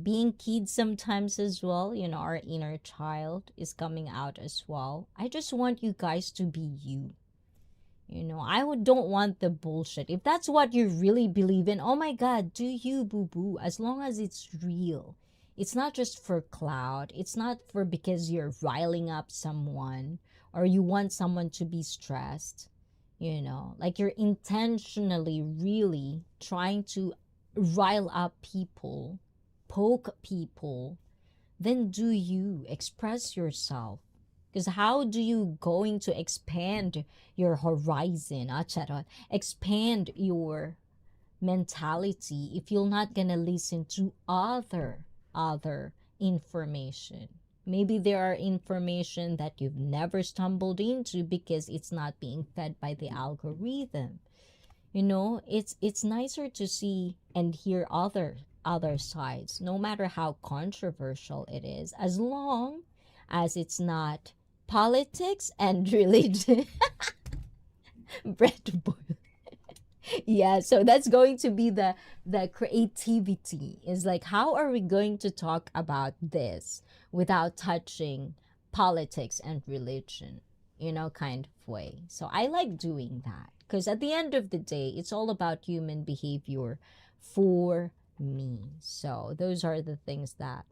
being kids sometimes as well. Our inner child is coming out as well. I just want you guys to be you. Don't want the bullshit. If that's what you really believe in, oh my God, do you, boo-boo, as long as it's real. It's not just for clout. It's not for because you're riling up someone or you want someone to be stressed. Like, you're intentionally really trying to rile up people, poke people, then do you express yourself. Because how do you going to expand your horizon, charot, expand your mentality if you're not gonna listen to other information? Maybe there are information that you've never stumbled into because it's not being fed by the algorithm. It's nicer to see and hear other sides, no matter how controversial it is, as long as it's not politics and religion. Bread boil. Yeah, so that's going to be the creativity. Is like, how are we going to talk about this without touching politics and religion, kind of way. So I like doing that because at the end of the day, it's all about human behavior for me. So those are the things that,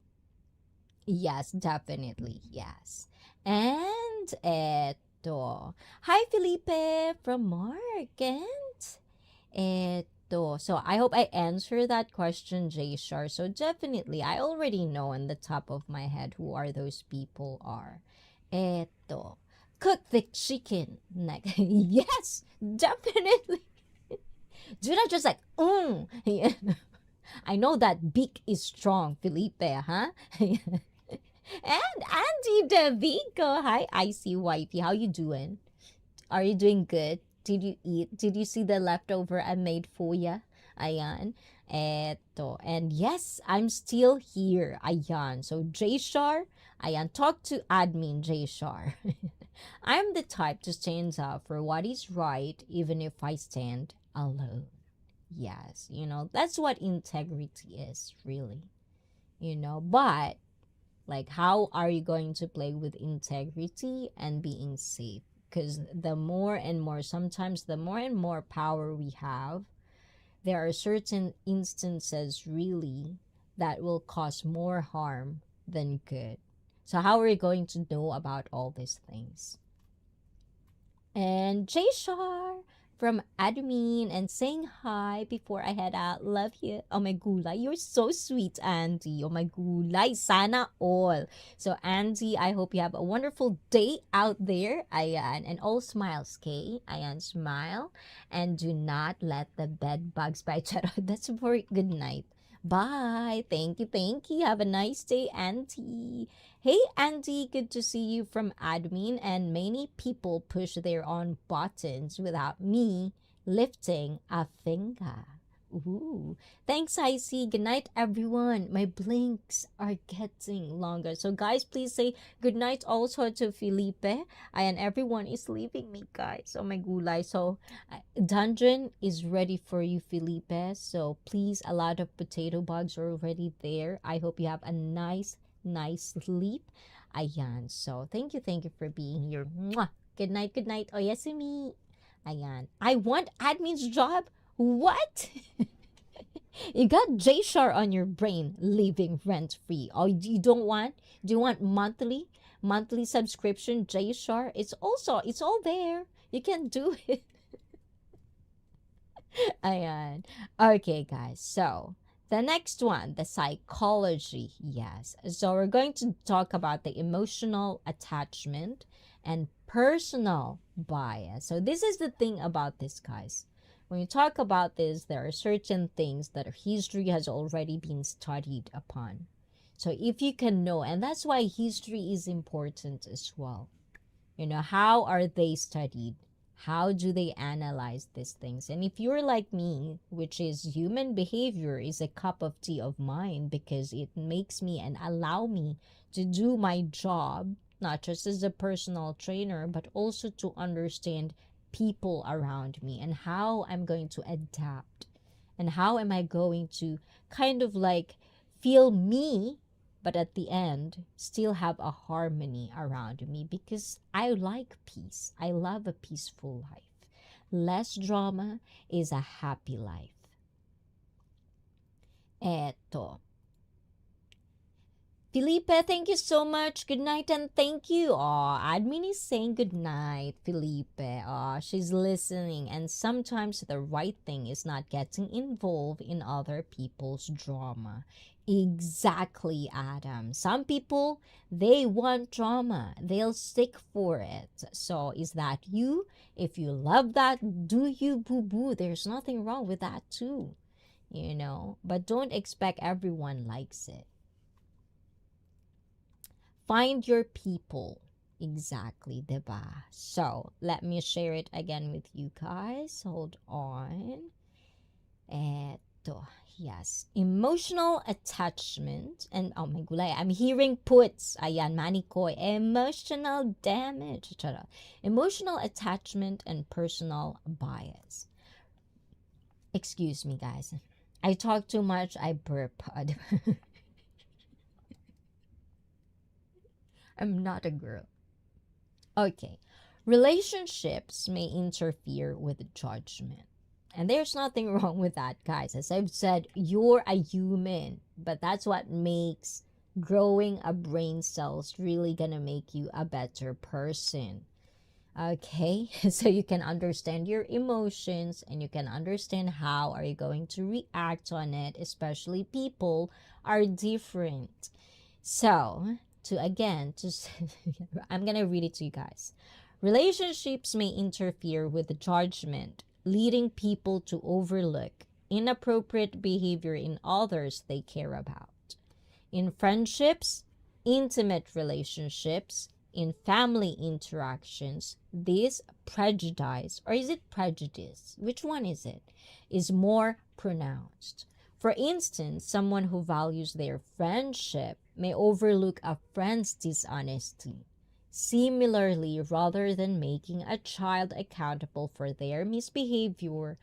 yes, definitely, yes. And eto. Hi, Felipe from Mark. And eto. So I hope I answer that question, J Shar. So definitely, I already know on the top of my head who are those people are. Eto. Cook the chicken. Yes, definitely. Do not just like, I know that beak is strong, Felipe, huh? And Andy DeVico. Hi, ICEE wifey. How you doing? Are you doing good? Did you eat? Did you see the leftover I made for ya? Ayan. Eto. And yes, I'm still here. Ayan. So, J-Shar, ayan, talk to admin J-Shar. I'm the type to stand up for what is right, even if I stand alone. Yes, that's what integrity is, really. But, like, how are you going to play with integrity and being safe? because the more and more, sometimes the more and more power we have, there are certain instances really that will cause more harm than good. So how are we going to know about all these things? And Jay Shar from admin and saying hi before I head out. Love you. Oh my gulay, you're so sweet, Andy. Oh my gulay, sana all. So Andy, I hope you have a wonderful day out there. Ayan, and all smiles, okay? Ayan, smile and do not let the bed bugs bite. That's for good night. Bye. Thank you. Thank you. Have a nice day, Auntie. Hey, Andy. Good to see you from admin. And many people push their own buttons without me lifting a finger. Ooh. Thanks, ICEE. Good night, everyone. My blinks are getting longer. So, guys, please say good night also to Felipe. And everyone is leaving me, guys. Oh, my gulay. So, dungeon is ready for you, Felipe. So, please, a lot of potato bugs are already there. I hope you have a nice sleep. Ayan. So, thank you for being here. Mwah. Good night. Oyasumi. Ayan. I want admin's job. What? You got J Shar on your brain, living rent free. Oh, you don't want? Do you want monthly subscription, J Shar? It's all there. You can do it. Ayan. Okay, guys. So the next one, the psychology. Yes. So we're going to talk about the emotional attachment and personal bias. So this is the thing about this, guys. When you talk about this, there are certain things that history has already been studied upon. So if you can know, and that's why history is important as well. You know, how are they studied? How do they analyze these things? And if you're like me, which is human behavior is a cup of tea of mine because it makes me and allow me to do my job, not just as a personal trainer, but also to understand people around me and how I'm going to adapt and how am I going to kind of like feel me, but at the end still have a harmony around me because I like peace. I love a peaceful life. Less drama is a happy life. Eto. Felipe, thank you so much. Good night and thank you. Oh, admin is saying good night, Felipe. Oh, she's listening. And sometimes the right thing is not getting involved in other people's drama. Exactly, Adam. Some people, they want drama. They'll stick for it. So is that you? If you love that, do you, boo-boo. There's nothing wrong with that too. You know, but don't expect everyone likes it. Find your people. Exactly, diba? So, let me share it again with you guys. Hold on. Eto, yes. Emotional attachment. And, oh my gulay, I'm hearing puts. Ayan, manikoy. Emotional damage. Chara. Emotional attachment and personal bias. Excuse me, guys. I talk too much. I burp. I'm not a girl. Okay. Relationships may interfere with judgment. And there's nothing wrong with that, guys. As I've said, you're a human. But that's what makes growing a brain cells really gonna make you a better person. Okay? So you can understand your emotions and you can understand how are you going to react on it. Especially people are different. So I'm gonna read it to you guys. Relationships may interfere with the judgment, leading people to overlook inappropriate behavior in others they care about. In friendships, intimate relationships, in family interactions, this prejudice, or is it prejudice? Which one is it? Is more pronounced. For instance, someone who values their friendship may overlook a friend's dishonesty. Similarly, rather than making a child accountable for their misbehavior,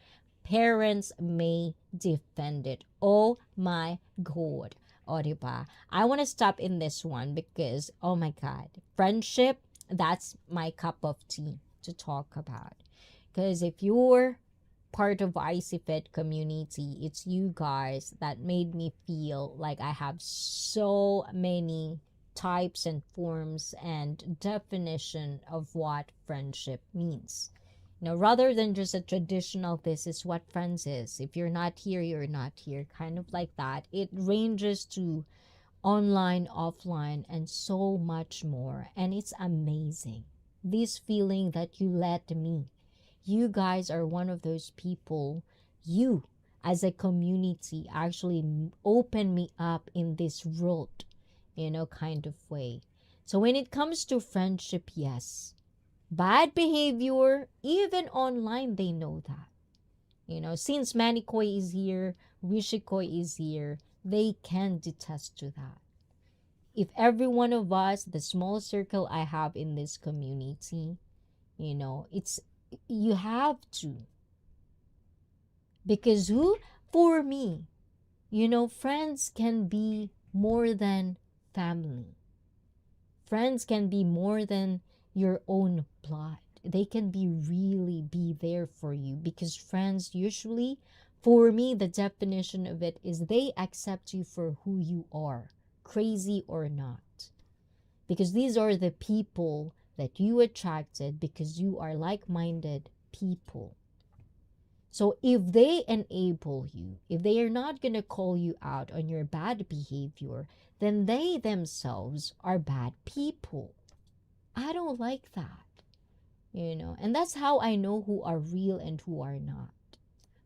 parents may defend it. Oh my God. O, diba? I want to stop in this one because, oh my God, friendship, that's my cup of tea. to talk about. Because if you're part of ICFit community, it's you guys that made me feel like I have so many types and forms and definition of what friendship means. Rather than just a traditional, this is what friends is. If you're not here, you're not here. Kind of like that. It ranges to online, offline, and so much more. And it's amazing. This feeling that you let me. You guys are one of those people, you as a community actually open me up in this world, kind of way. So when it comes to friendship, yes, bad behavior, even online, they know that. Since Manikoi is here, Rishikoi is here, they can detest to that. If every one of us, the small circle I have in this community, it's you have to. Because for me, friends can be more than family. Friends can be more than your own blood. They can really be there for you, because friends usually, for me, the definition of it is they accept you for who you are, crazy or not. Because these are the people that you attracted because you are like-minded people. So if they enable you, if they are not going to call you out on your bad behavior, then they themselves are bad people. I don't like that, and that's how I know who are real and who are not,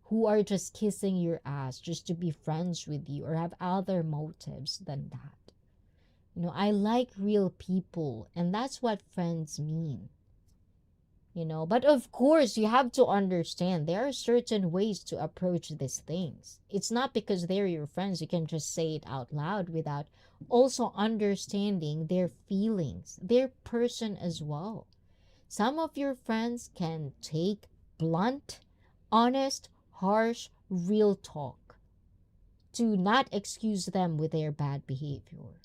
who are just kissing your ass just to be friends with you or have other motives than that. I like real people, and that's what friends mean. But of course, you have to understand there are certain ways to approach these things. It's not because they're your friends you can just say it out loud without also understanding their feelings, their person as well. Some of your friends can take blunt, honest, harsh, real talk to not excuse them with their bad behavior.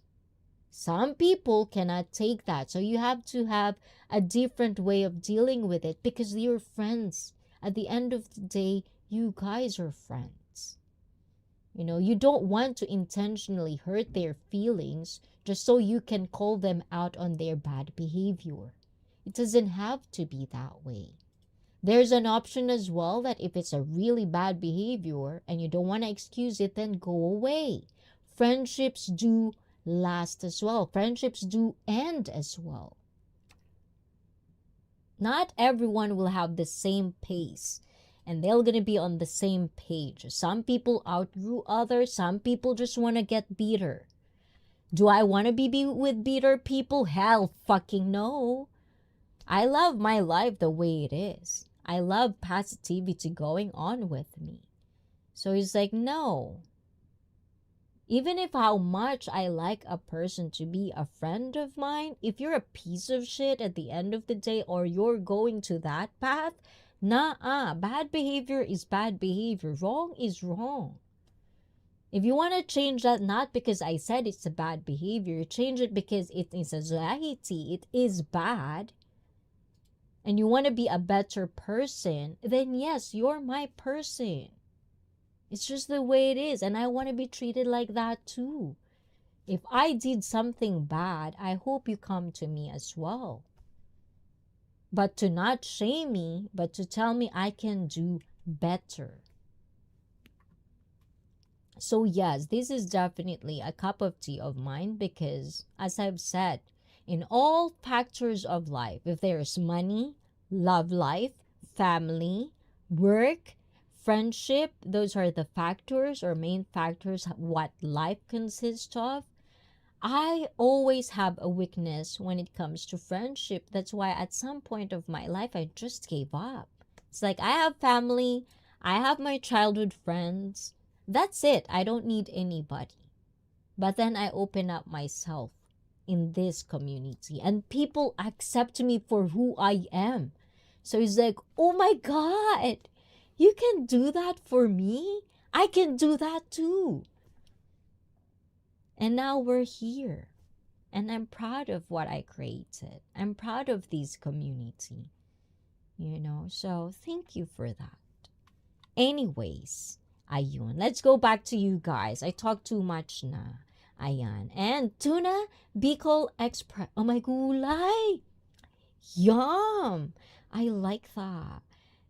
Some people cannot take that. So you have to have a different way of dealing with it, because you're friends. At the end of the day, you guys are friends. You don't want to intentionally hurt their feelings just so you can call them out on their bad behavior. It doesn't have to be that way. There's an option as well that if it's a really bad behavior and you don't want to excuse it, then go away. Friendships do last as well. Friendships do end as well. Not everyone will have the same pace and they're going to be on the same page. Some people outgrew others. Some people just want to get bitter. Do I want to be with bitter people? Hell fucking no. I love my life the way it is. I love positivity going on with me. So he's like, no. Even if how much I like a person to be a friend of mine, if you're a piece of shit at the end of the day or you're going to that path, nah, bad behavior is bad behavior. Wrong is wrong. If you want to change that, not because I said it's a bad behavior, change it because it is a society, it is bad, and you want to be a better person, then yes, you're my person. It's just the way it is, and I want to be treated like that too. If I did something bad, I hope you come to me as well. But to not shame me, but to tell me I can do better. So yes, this is definitely a cup of tea of mine because, as I've said, in all factors of life, if there's money, love life, family, work, friendship, those are the factors or main factors what life consists of. I always have a weakness when it comes to friendship. That's why at some point of my life, I just gave up. It's like I have family, I have my childhood friends. That's it. I don't need anybody. But then I open up myself in this community and people accept me for who I am. So it's like, oh my God, you can do that for me? I can do that too. And now we're here. And I'm proud of what I created. I'm proud of this community. So thank you for that. Anyways, ayun. Let's go back to you guys. I talked too much na. Ayan. And tuna Bicol Express. Oh my gulay. Yum. I like that.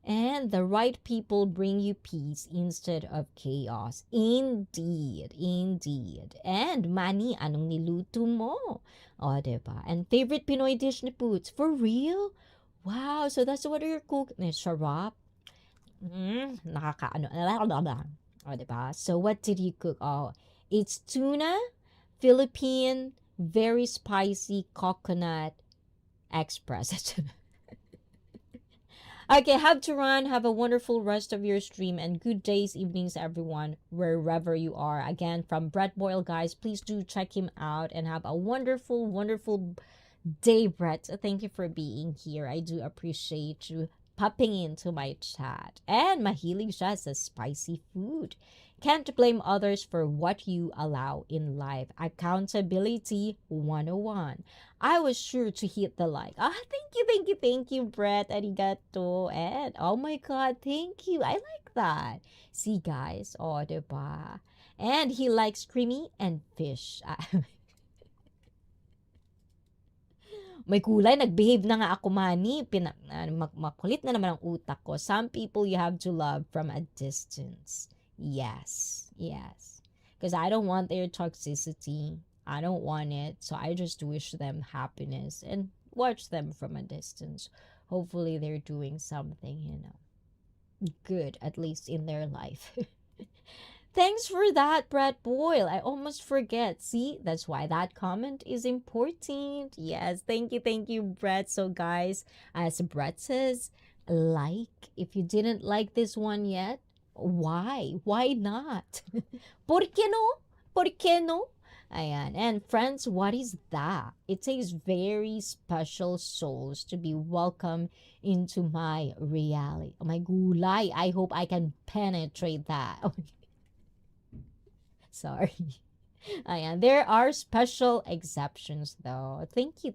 And the right people bring you peace instead of chaos. Indeed. And Manny, anong niluto mo? O, diba? And favorite Pinoy dish ni Poots? For real? Wow, so that's what you're cooking. Sarap. Nakakaano. O, diba? So what did you cook? Oh, it's tuna, Philippine, very spicy coconut express. Okay, have to run. Have a wonderful rest of your stream and good days, evenings, everyone, wherever you are. Again, from Brett Boyle, guys, please do check him out and have a wonderful, wonderful day, Brett. Thank you for being here. I do appreciate you popping into my chat. And mahilig siya sa spicy food. Can't blame others for what you allow in life. Accountability 101. I was sure to hit the like. Thank you, Brett. Arigato. And, oh my God, thank you. I like that. See, guys, diba? And he likes creamy and fish. May kulay, nagbehave na nga ako, Manny. Makulit na naman ang utak ko. Some people you have to love from a distance. Yes. Because I don't want their toxicity. I don't want it. So I just wish them happiness and watch them from a distance. Hopefully they're doing something, good, at least in their life. Thanks for that, Brett Boyle. I almost forget. See, that's why that comment is important. Yes, thank you, Brett. So, guys, as Brett says, if you didn't like this one yet, why? Why not? ¿Por qué no? ¿Por qué no? Ayan. And friends, what is that? It takes very special souls to be welcome into my reality. Oh my gulay. I hope I can penetrate that. Sorry. Ayan. There are special exceptions though. Thank you.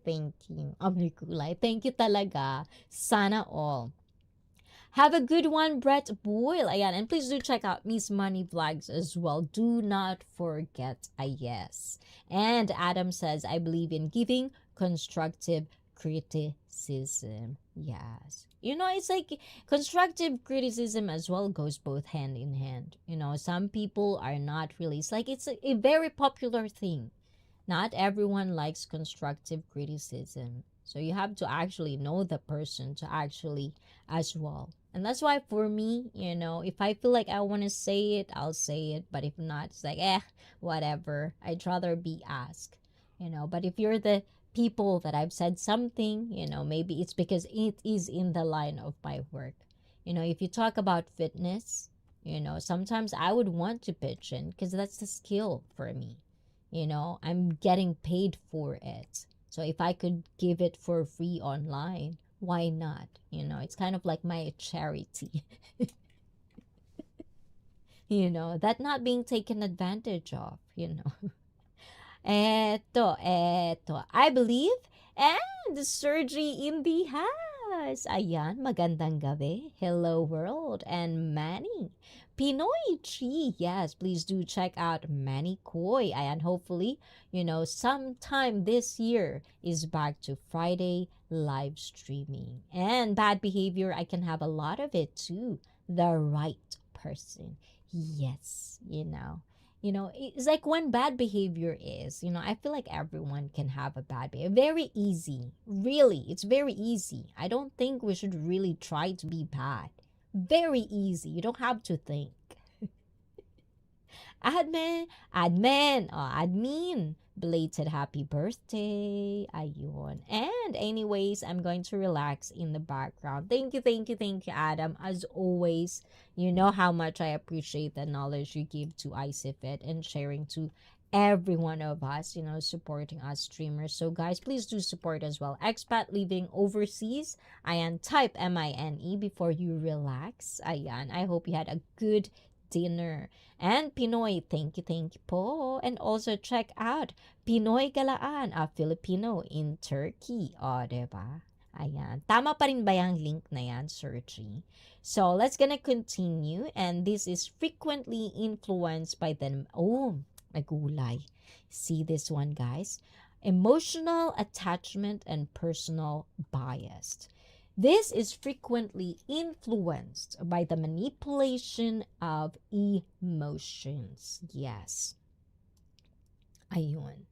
Oh my gulay. Thank you talaga. Sana all. Have a good one, Brett Boyle. Ayan. And please do check out Miss Money Vlogs as well. Do not forget a yes. And Adam says, I believe in giving constructive criticism. Yes. It's like constructive criticism as well goes both hand in hand. Some people are not really, it's like it's a very popular thing. Not everyone likes constructive criticism. So you have to actually know the person to actually as well. And that's why for me, if I feel like I want to say it, I'll say it. But if not, it's like, whatever. I'd rather be asked, But if you're the people that I've said something, maybe it's because it is in the line of my work. If you talk about fitness, sometimes I would want to pitch in because that's the skill for me. I'm getting paid for it. So if I could give it for free online, why not? It's kind of like my charity. That not being taken advantage of, Eto. I believe. And Sergi in the house. Ayan, magandang gabi. Hello world. And Manny. Pinoy Chi. Yes, please do check out Manny Koy. And hopefully, sometime this year is back to Friday live streaming. And bad behavior, I can have a lot of it too. The right person. Yes, it's like when bad behavior is, I feel like everyone can have a bad behavior. Very easy. Really, it's very easy. I don't think we should really try to be bad. Very easy. You don't have to think. Admin. Belated happy birthday. Ayun. And anyways, I'm going to relax in the background. Thank you, Adam. As always, you know how much I appreciate the knowledge you give to ICEE and sharing to every one of us, supporting us streamers. So guys, please do support as well. Expat living overseas. Ayan, type MINE before you relax. Ayan, I hope you had a good dinner. And Pinoy, thank you po. And also check out Pinoy Galaan, a Filipino in Turkey. O, diba? Ayan. Tama pa rin ba yung link na yan, Sergi? So, let's gonna continue. And this is frequently influenced by the... Oh, magulay. See this one, guys? Emotional attachment and personal bias. This is frequently influenced by the manipulation of emotions. Yes. Ayun.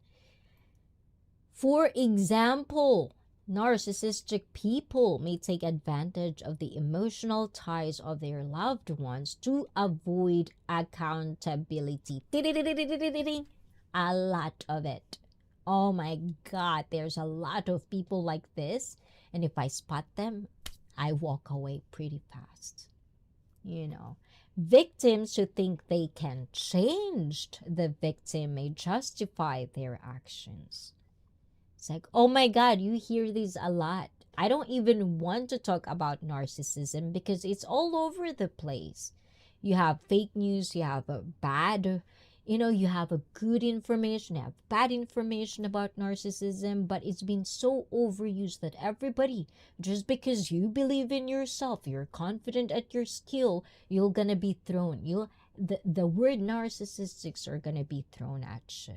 For example, narcissistic people may take advantage of the emotional ties of their loved ones to avoid accountability. A lot of it. Oh my God, there's a lot of people like this. And if I spot them, I walk away pretty fast. You know, victims who think they can change the victim may justify their actions. It's like, oh my God, you hear this a lot. I don't even want to talk about narcissism because it's all over the place. You have fake news, you have a bad, you have a good information, you have bad information about narcissism, but it's been so overused that everybody, just because you believe in yourself, you're confident at your skill, you're gonna be thrown. The word narcissistics are gonna be thrown at you.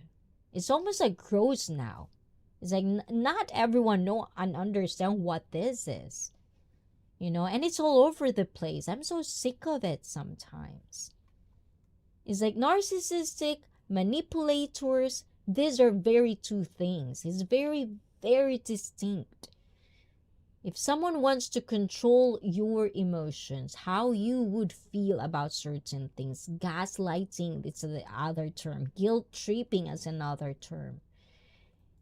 It's almost like gross now. It's like not everyone know and understand what this is, and it's all over the place. I'm so sick of it sometimes. It's like narcissistic, manipulators, these are very two things. It's very, very distinct. If someone wants to control your emotions, how you would feel about certain things, gaslighting, it's the other term, guilt tripping as another term.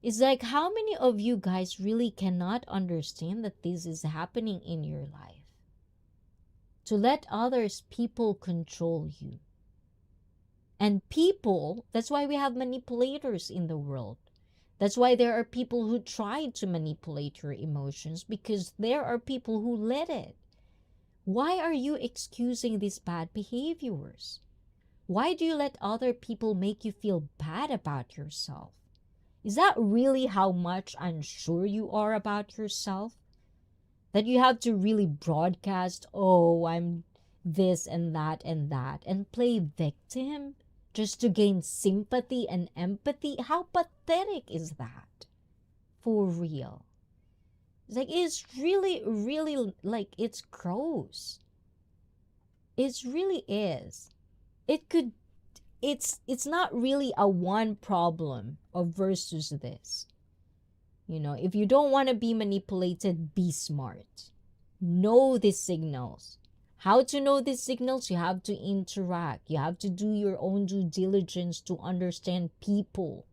It's like, how many of you guys really cannot understand that this is happening in your life? To let people control you. And people, that's why we have manipulators in the world. That's why there are people who try to manipulate your emotions, because there are people who let it. Why are you excusing these bad behaviors? Why do you let other people make you feel bad about yourself? Is that really how much unsure you are about yourself? That you have to really broadcast, oh, I'm this and that, and play victim just to gain sympathy and empathy? How pathetic is that? For real. It's really, really, it's gross. It really is. It's not really a one problem of versus this. If you don't want to be manipulated, be smart. Know the signals. How to know these signals? You have to interact. You have to do your own due diligence to understand people.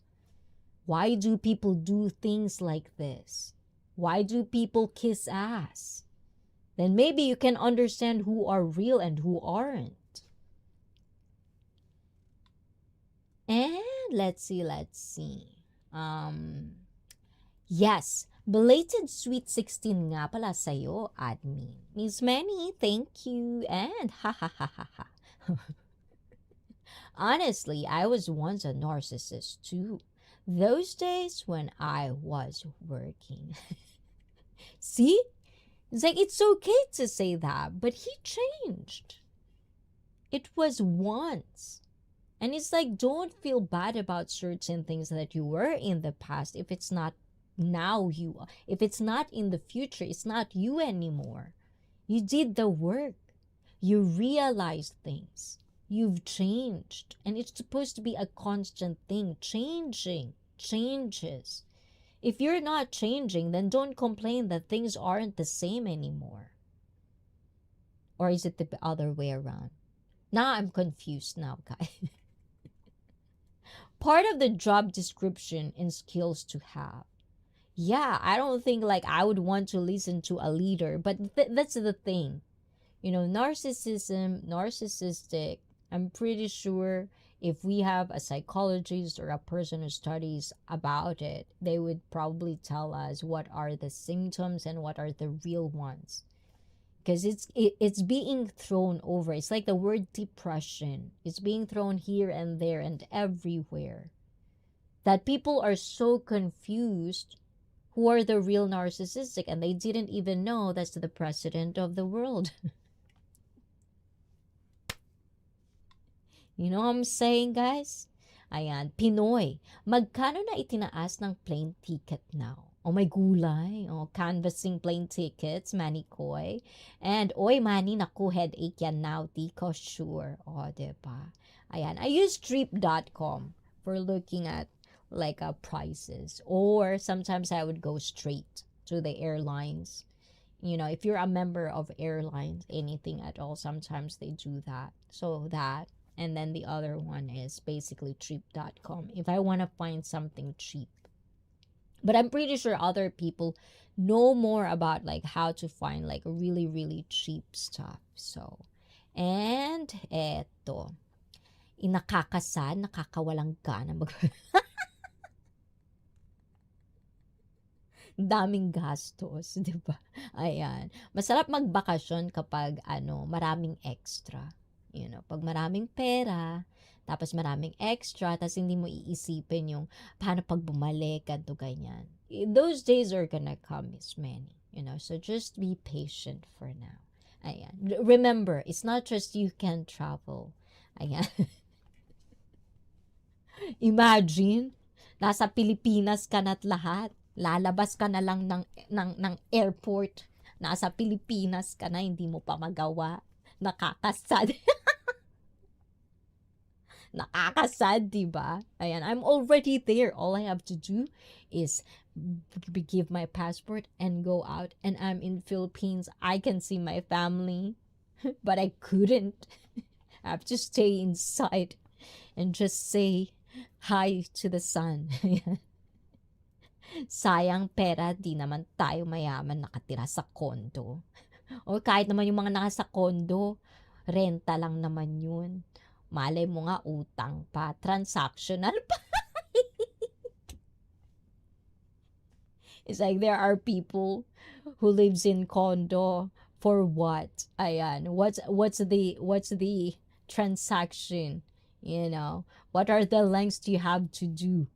Why do people do things like this? Why do people kiss ass? Then maybe you can understand who are real and who aren't. And let's see. Yes, belated sweet 16 nga pala sa'yo, admin. Miss Manny, thank you. And ha ha ha ha ha. Honestly, I was once a narcissist too. Those days when I was working. See? It's okay to say that, but he changed. It was once. And it's don't feel bad about certain things that you were in the past if it's not now you. If it's not in the future, it's not you anymore. You did the work. You realized things. You've changed. And it's supposed to be a constant thing. Changing. Changes. If you're not changing, then don't complain that things aren't the same anymore. Or is it the other way around? Now I'm confused now, guys. Part of the job description and skills to have. Yeah, I don't think I would want to listen to a leader, but that's the thing. Narcissistic, I'm pretty sure if we have a psychologist or a person who studies about it, they would probably tell us what are the symptoms and what are the real ones. Because it's being thrown over. It's like the word depression. It's being thrown here and there and everywhere. That people are so confused who are the real narcissistic, and they didn't even know that's the president of the world. You know what I'm saying, guys? Ayan, Pinoy. Magkano na itinaas ng plane ticket now? Oh, may gulay. Oh, canvassing plane tickets, Manny Koy. And, oy, Manny, naku, headache yan now, di ko sure. Oh, diba? Ayan, I use trip.com for looking at like prices. Or sometimes I would go straight to the airlines. You know, if you're a member of airlines, anything at all, sometimes they do that. So that. And then the other one is basically trip.com if I want to find something cheap. But I'm pretty sure other people know more about like how to find like really, really cheap stuff. So, and eto. Nakakasad, nakakawalang gana mag... daming gastos, di ba? Ayan. Masarap magbakasyon kapag maraming extra. You know, pag maraming pera, tapos maraming extra, tapos hindi mo iisipin yung paano pag bumalik, ganito, ganyan. Those days are gonna come, Miss Manny. You know, so just be patient for now. Ayan. Remember, it's not just you can travel. Ayan. Imagine, nasa Pilipinas ka na't lahat. Lalabas ka na lang ng airport. Nasa Pilipinas ka na, hindi mo pa magawa. Nakakasad. Nakakasad, diba? Ayan, I'm already there. All I have to do is give my passport and go out. And I'm in Philippines. I can see my family. But I couldn't. I have to stay inside and just say hi to the sun. Sayang pera, di naman tayo mayaman nakatira sa kondo. O kahit naman yung mga nasa kondo, renta lang naman yun. Malay mo nga utang pa, transactional pa. It's like there are people who lives in condo for what? Ayan, what's the transaction? You know, what are the lengths you have to do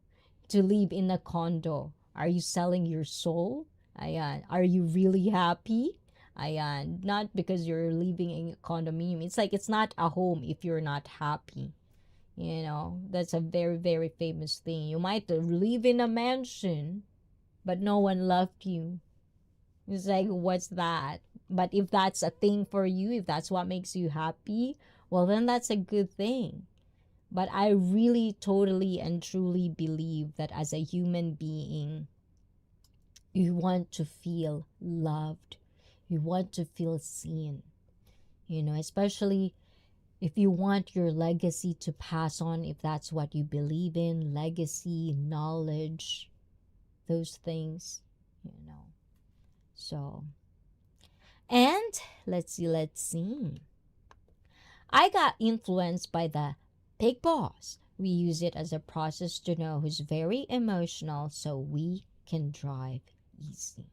to live in a condo? Are you selling your soul? Ayan. Are you really happy? Ayan. Not because you're living in a condominium. It's like it's not a home if you're not happy. You know, that's a very, very famous thing. You might live in a mansion, but no one loved you. It's like, what's that? But if that's a thing for you, if that's what makes you happy, well, then that's a good thing. But I really, totally, and truly believe that as a human being, you want to feel loved. You want to feel seen. You know, especially if you want your legacy to pass on, if that's what you believe in, legacy, knowledge, those things, you know. So, and let's see. I got influenced by the Big Boss. We use it as a process to know who's very emotional so we can drive easy.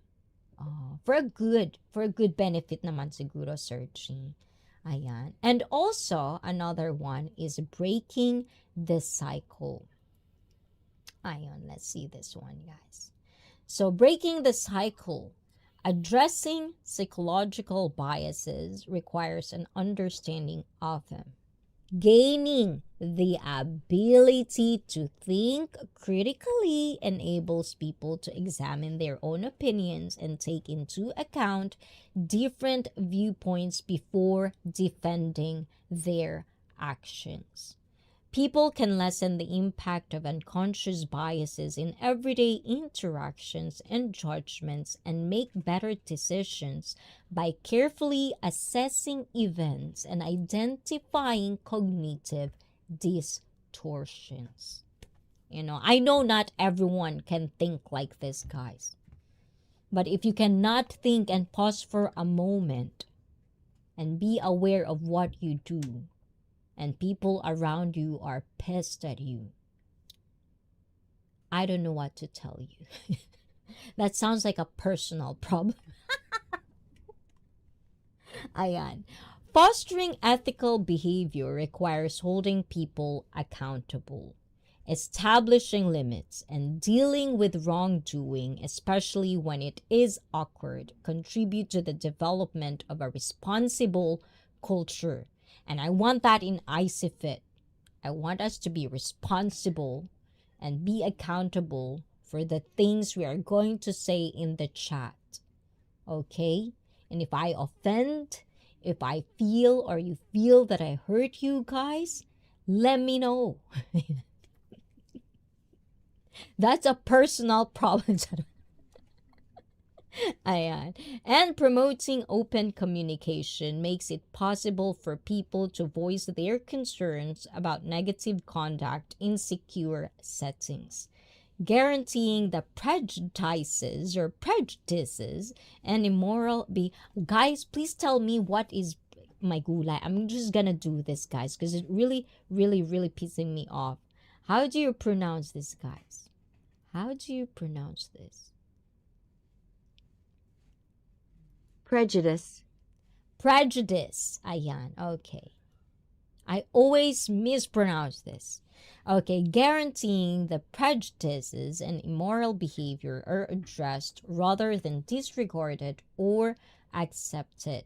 For a good benefit naman siguro, searching. Ayan. And also, another one is breaking the cycle. Ayan, let's see this one, guys. So, breaking the cycle. Addressing psychological biases requires an understanding of them. Gaining the ability to think critically enables people to examine their own opinions and take into account different viewpoints before defending their actions. People can lessen the impact of unconscious biases in everyday interactions and judgments and make better decisions by carefully assessing events and identifying cognitive distortions. You know, I know not everyone can think like this, guys. But if you cannot think and pause for a moment and be aware of what you do, and people around you are pissed at you, I don't know what to tell you. That sounds like a personal problem. Ayan. Fostering ethical behavior requires holding people accountable. Establishing limits and dealing with wrongdoing, especially when it is awkward, contribute to the development of a responsible culture. And I want that in ICEE Fit. I want us to be responsible and be accountable for the things we are going to say in the chat. Okay? And if I offend, if I feel or you feel that I hurt you guys, let me know. That's a personal problem. Ayan. And promoting open communication makes it possible for people to voice their concerns about negative conduct in secure settings, guaranteeing the prejudices and immoral guys, please tell me what is my gulay. I'm just gonna do this, guys, because it really pissing me off. How do you pronounce this, guys? How do you pronounce this? Prejudice. Prejudice. Ayan. Okay. I always mispronounce this. Okay, guaranteeing the prejudices and immoral behavior are addressed rather than disregarded or accepted.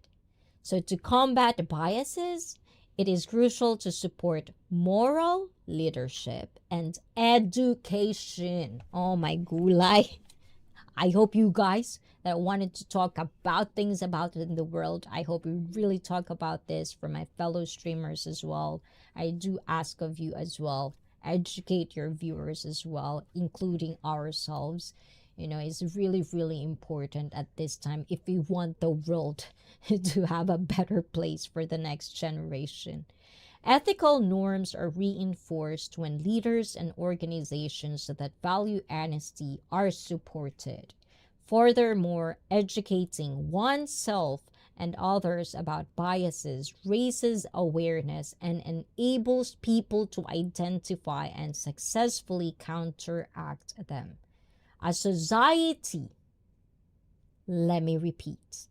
So to combat biases, it is crucial to support moral leadership and education. Oh my gulay. I hope you guys that wanted to talk about things about it in the world, I hope you really talk about this for my fellow streamers as well. I do ask of you as well, educate your viewers as well, including ourselves. You know, it's really important at this time if we want the world to have a better place for the next generation. Ethical norms are reinforced when leaders and organizations that value honesty are supported. Furthermore, educating oneself and others about biases raises awareness and enables people to identify and successfully counteract them. A society, let me repeat,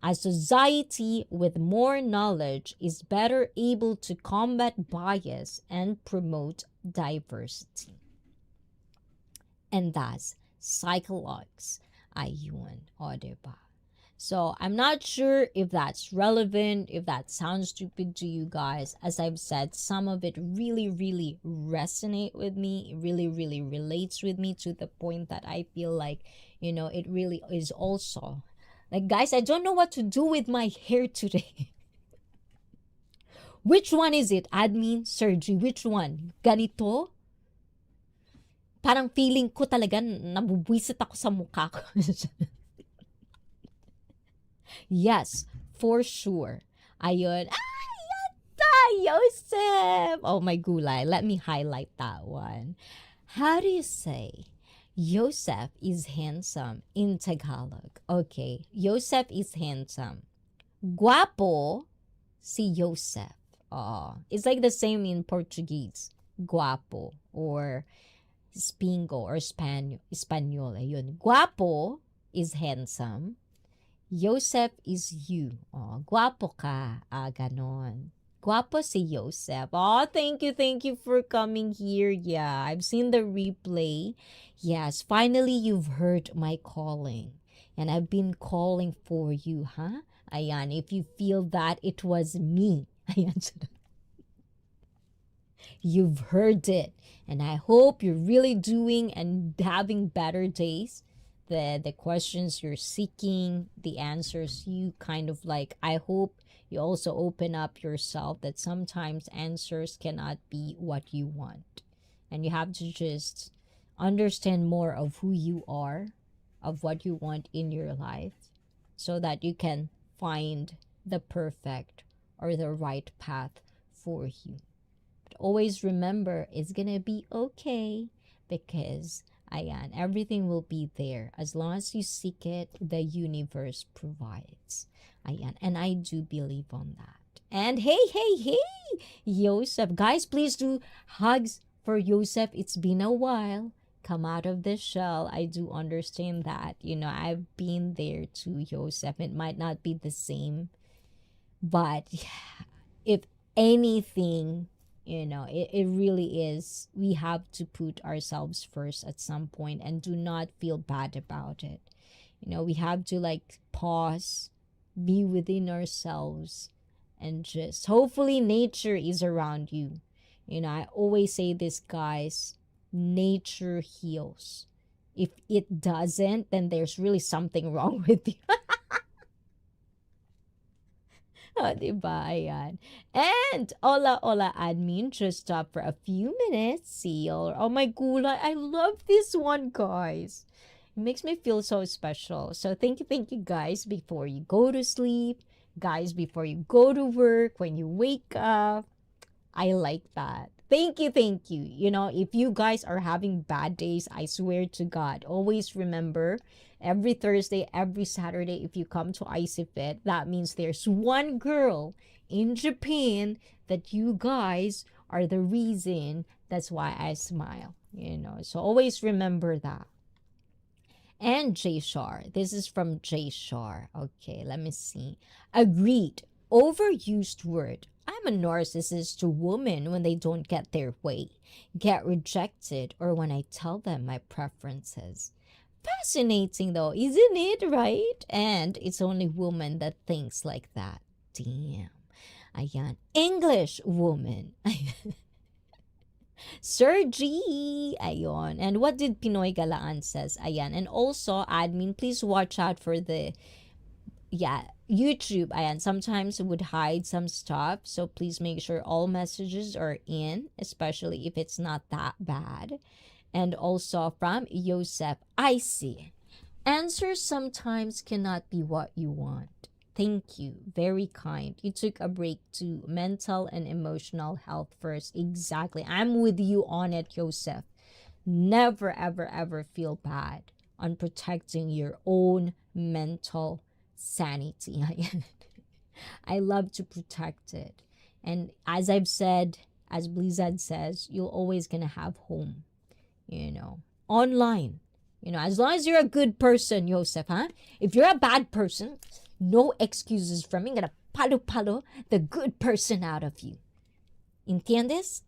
a society with more knowledge is better able to combat bias and promote diversity. And thus, psychologues, ayun, o diba? So I'm not sure if that's relevant, if that sounds stupid to you guys. As I've said, some of it really resonate with me. It really relates with me to the point that I feel like, you know, it really is also. Like, guys, I don't know what to do with my hair today. Which one is it? Admin, surgery, which one? Ganito? Parang feeling ko talaga nabubwisit ako sa mukha ko. Yes, for sure. Ayun. Yata, Joseph! Oh my gulay, let me highlight that one. How do you say Joseph is handsome in Tagalog? Okay, Joseph is handsome. Guapo si Joseph. It's like the same in Portuguese. Guapo or Spingo or Espanol. Ayun. Guapo is handsome. Joseph is you. Guapo ka. Ganon. Guapo si Joseph. Thank you for coming here. Yeah, I've seen the replay. Yes, finally you've heard my calling. And I've been calling for you, huh? Ayan, if you feel that it was me. Ayan. You've heard it. And I hope you're really doing and having better days. The questions you're seeking, the answers you kind of like. I hope you also open up yourself that sometimes answers cannot be what you want. And you have to just understand more of who you are, of what you want in your life, so that you can find the perfect or the right path for you. But always remember, it's gonna be okay, because ayan, everything will be there. As long as you seek it, the universe provides. Ayan, and I do believe on that. And hey, Joseph. Guys, please do hugs for Joseph. It's been a while. Come out of the shell. I do understand that. You know, I've been there too, Joseph. It might not be the same. But if anything, It really is. We have to put ourselves first at some point and do not feel bad about it. We have to like pause, be within ourselves, and just hopefully nature is around you. I always say this, guys, nature heals. If it doesn't, then there's really something wrong with you. Diba? Ayan. And hola admin, just stop for a few minutes. See you. Oh my gulay, I love this one, guys. It makes me feel so special. So thank you guys before you go to sleep, guys before you go to work, when you wake up. I like that. Thank you. If you guys are having bad days, I swear to God, always remember every Thursday, every Saturday, if you come to ICEE, that means there's one girl in Japan that you guys are the reason. That's why I smile, So always remember that. And J Shar. This is from J Shar. Okay, let me see. Agreed. Overused word. I'm a narcissist to women when they don't get their way, get rejected, or when I tell them my preferences. Fascinating though, isn't it, right? And it's only women that thinks like that. Damn. Ayan. English woman. Sir G. Ayon. And what did Pinoy Galaan says? Ayan. And also, admin, please watch out for the YouTube. Ayan. Sometimes it would hide some stuff. So please make sure all messages are in, especially if it's not that bad. And also from Joseph, I see. Answers sometimes cannot be what you want. Thank you. Very kind. You took a break to mental and emotional health first. Exactly. I'm with you on it, Joseph. Never, ever, ever feel bad on protecting your own mental sanity. I love to protect it. And as I've said, as Blizzard says, you're always going to have home, online. As long as you're a good person, Joseph, huh? If you're a bad person, no excuses from me. I'm gonna palo the good person out of you. ¿Entiendes?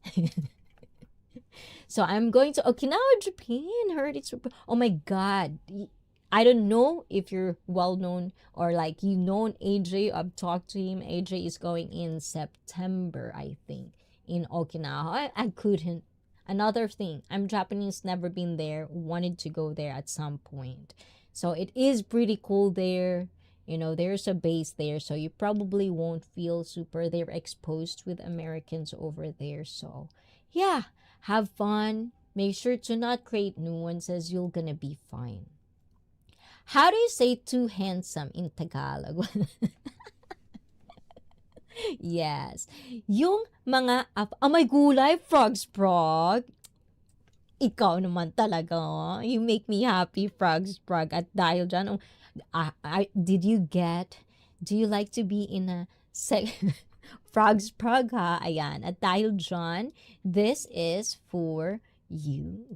So I'm going to Okinawa, Japan. Heard it's oh my God. I don't know if you're well known or like you known AJ. I've talked to him. AJ is going in September, I think, in Okinawa. I couldn't. Another thing, I'm Japanese, never been there, wanted to go there at some point. So it is pretty cool there. There's a base there, so you probably won't feel super they're exposed with Americans over there. So yeah, have fun. Make sure to not create new ones as you're gonna be fine. How do you say too handsome in Tagalog? Yes. Yung mga may gulay, frogs, frog. Ikaw naman talaga. You make me happy, frogs, frog. At dahil dyan, do you like to be in a frogs, frog, ha? Ayan. At dahil dyan, this is for you.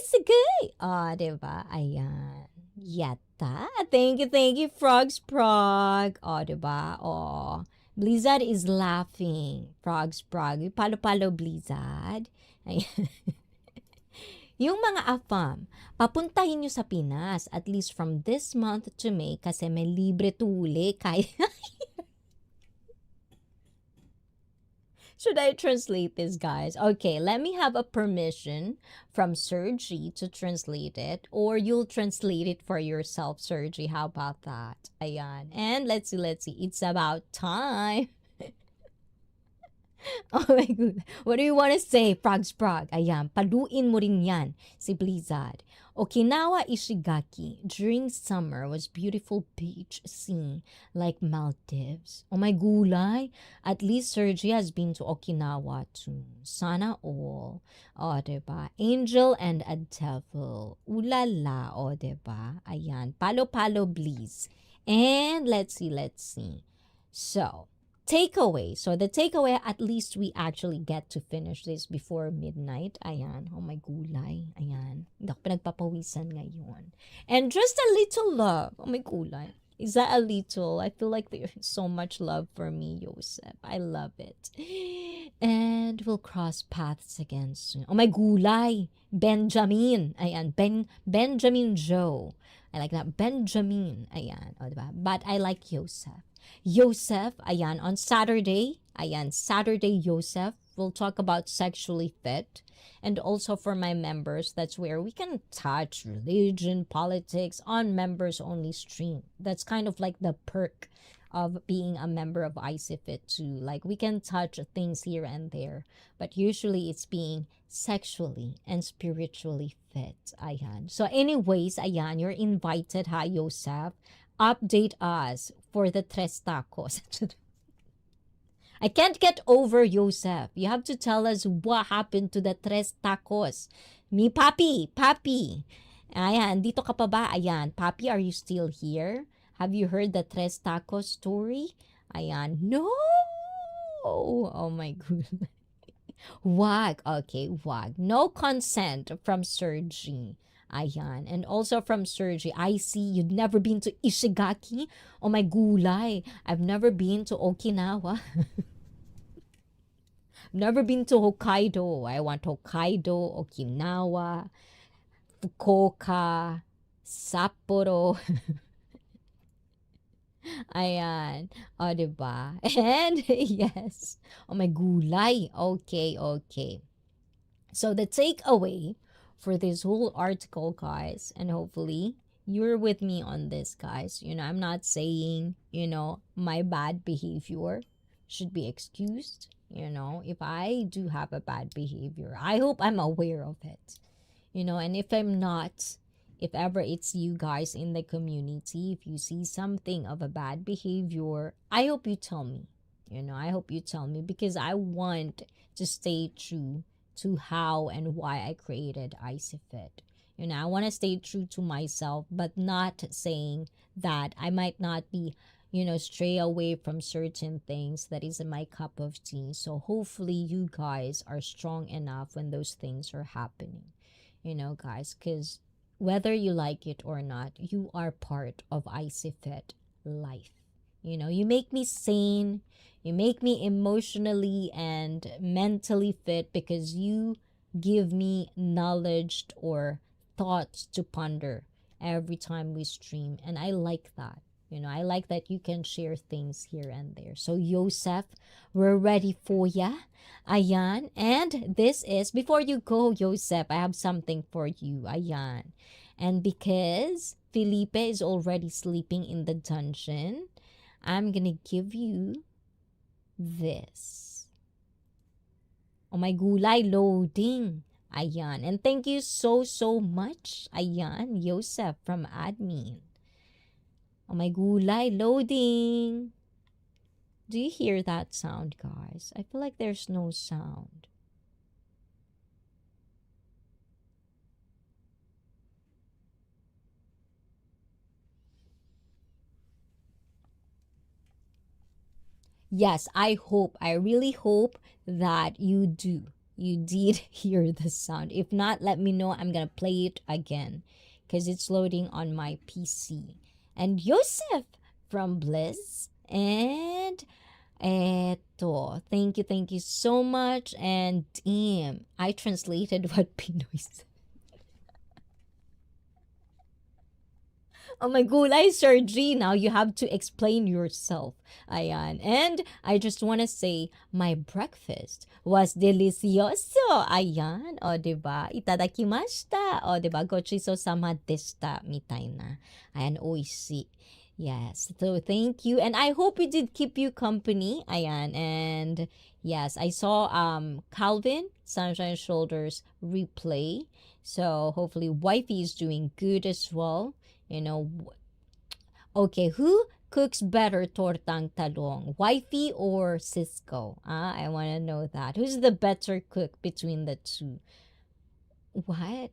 Sige. Diba? Ayan. Yata. Thank you, Frogs Prog. Diba? Blizzard is laughing. Frogs Prog. Palo-palo, Blizzard. Ayan. Yung mga AFAM, papuntahin nyo sa Pinas at least from this month to May kasi may libre tuli. Should I translate this, guys? Okay, let me have a permission from Sergi to translate it, or you'll translate it for yourself, Sergi. How about that? Ayan. And let's see. It's about time. Oh my God. What do you want to say, Frog Sprog? Ayan, paluin mo rin yan, si Blizzard. Okinawa Ishigaki during summer was beautiful beach scene like Maldives. Oh my gulay. At least Sergi has been to Okinawa too. Sana all. O, diba? Angel and a devil. Ulala, o, diba? Ayan. Palo-palo, please. And let's see. So, takeaway. So, the takeaway, at least we actually get to finish this before midnight. Ayan. Oh my gulay. Ayan. Hindi ako pinagpapawisan ngayon. And just a little love. Oh my gulay. Is that a little? I feel like there's so much love for me, Joseph. I love it. And we'll cross paths again soon. Oh my gulay. Benjamin. Ayan. Benjamin Joe. I like that. Benjamin. Ayan. O, diba? But I like Joseph. Joseph, ayan, on Saturday, Joseph, we'll talk about sexually fit. And also for my members, that's where we can touch religion, politics on members only stream. That's kind of like the perk of being a member of ICEE Fit too. Like we can touch things here and there, but usually it's being sexually and spiritually fit. Ayan. So anyways, ayan, you're invited, ha, Joseph. Update us for the tres tacos. I can't get over Joseph. You have to tell us what happened to the tres tacos. Me, Papi. Ayan, dito ka pa ba? Ayan, Papi, are you still here? Have you heard the tres tacos story? Ayan, no! Oh my goodness. Wag. Okay, wag. No consent from Sergi. Ayan. And also from Sergi, I see you've never been to Ishigaki. Oh my gulay. I've never been to Okinawa. Never been to Hokkaido. I want Hokkaido, Okinawa, Fukuoka, Sapporo. Ayan. O, diba? And, yes. Oh my gulay. Okay. So, the takeaway for this whole article, guys, and hopefully you're with me on this, guys. I'm not saying, my bad behavior should be excused. If I do have a bad behavior, I hope I'm aware of it. And if I'm not, if ever it's you guys in the community, if you see something of a bad behavior, I hope you tell me. I hope you tell me because I want to stay true to how and why I created ICEE Fit. I want to stay true to myself, but not saying that I might not be, stray away from certain things that isn't my cup of tea. So hopefully you guys are strong enough when those things are happening, guys, because whether you like it or not, you are part of ICEE Fit life. You make me sane. You make me emotionally and mentally fit because you give me knowledge or thoughts to ponder every time we stream. And I like that. I like that you can share things here and there. So, Joseph, we're ready for ya. Ayan. And this is, before you go, Joseph, I have something for you. Ayan. And because Felipe is already sleeping in the dungeon, I'm gonna give you this. Oh my gulay, loading. Ayan. And thank you so much. Ayan, Joseph from admin. Oh my gulay, loading. Do you hear that sound, guys? I feel like there's no sound. Yes, I really hope that you did hear the sound. If not, let me know. I'm gonna play it again because it's loading on my PC. And Joseph from Bliss. And eto, thank you so much. And damn, I translated what Pinoy said. Oh my gulay, Sergi, now you have to explain yourself. Ayan. And I just want to say, my breakfast was delicioso. Ayan. O, diba? Itadakimashita. O, diba? Gochiso sama deshita. Mitai na. Ayan, oishi. Yes. So thank you. And I hope it did keep you company. Ayan. And yes, I saw Calvin, Sunshine Shoulders replay. So hopefully wifey is doing good as well. You know, okay, who cooks better tortang talong? Wifey or Cisco? I want to know that. Who's the better cook between the two? What?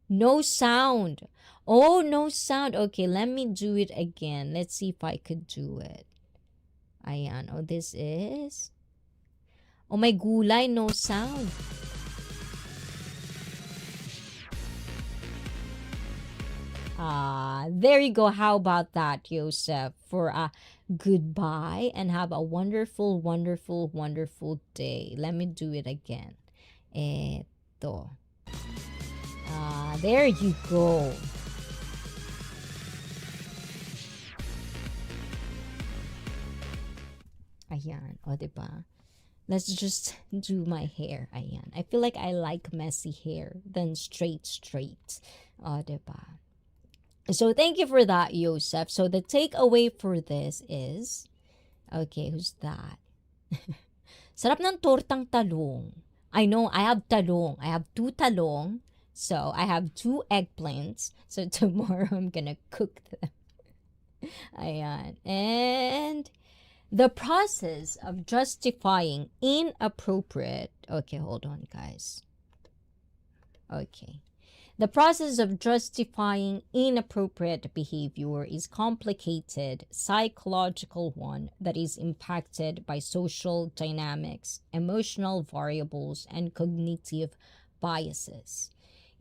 No sound. Oh, no sound. Okay, let me do it again. Let's see if I could do it. Ayan. Oh, this is... Oh, my gulay, no sound. There you go. How about that, Joseph? For a goodbye and have a wonderful, wonderful, wonderful day. Let me do it again. Eto. There you go. Ayan. O, diba? Let's just do my hair. Ayan. I feel like I like messy hair than straight. O, diba? So thank you for that, Joseph. So the takeaway for this is... Okay, who's that? Sarap ng tortang talong. I know, I have talong. I have 2 talong. So I have 2 eggplants. So tomorrow I'm gonna cook them. Ayan. And the process of justifying inappropriate... Okay, hold on, guys. Okay. The process of justifying inappropriate behavior is complicated, psychological one that is impacted by social dynamics, emotional variables, and cognitive biases.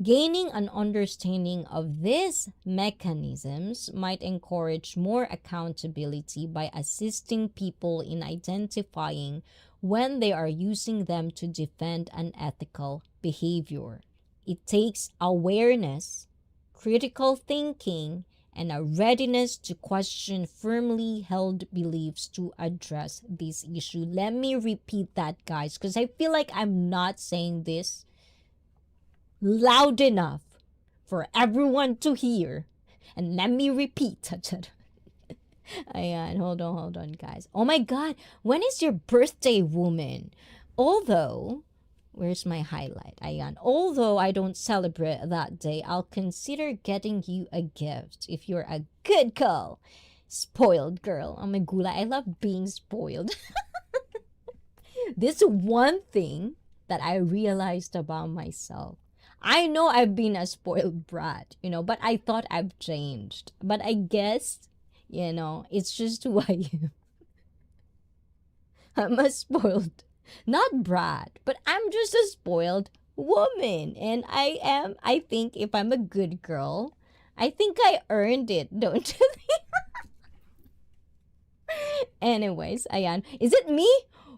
Gaining an understanding of these mechanisms might encourage more accountability by assisting people in identifying when they are using them to defend unethical behavior. It takes awareness, critical thinking, and a readiness to question firmly held beliefs to address this issue. Let me repeat that, guys, because I feel like I'm not saying this loud enough for everyone to hear. And let me repeat. Ayan, hold on, guys. Oh my God, when is your birthday, woman? Although... Where's my highlight? Ayan. Although I don't celebrate that day, I'll consider getting you a gift if you're a good girl. Spoiled girl. Oh my gula, I love being spoiled. This one thing that I realized about myself. I know I've been a spoiled brat, but I thought I've changed. But I guess, it's just who I am. I'm a spoiled... Not brat, but I'm just a spoiled woman. And I think if I'm a good girl, I think I earned it, don't you think? Anyways, ayan. Is it me?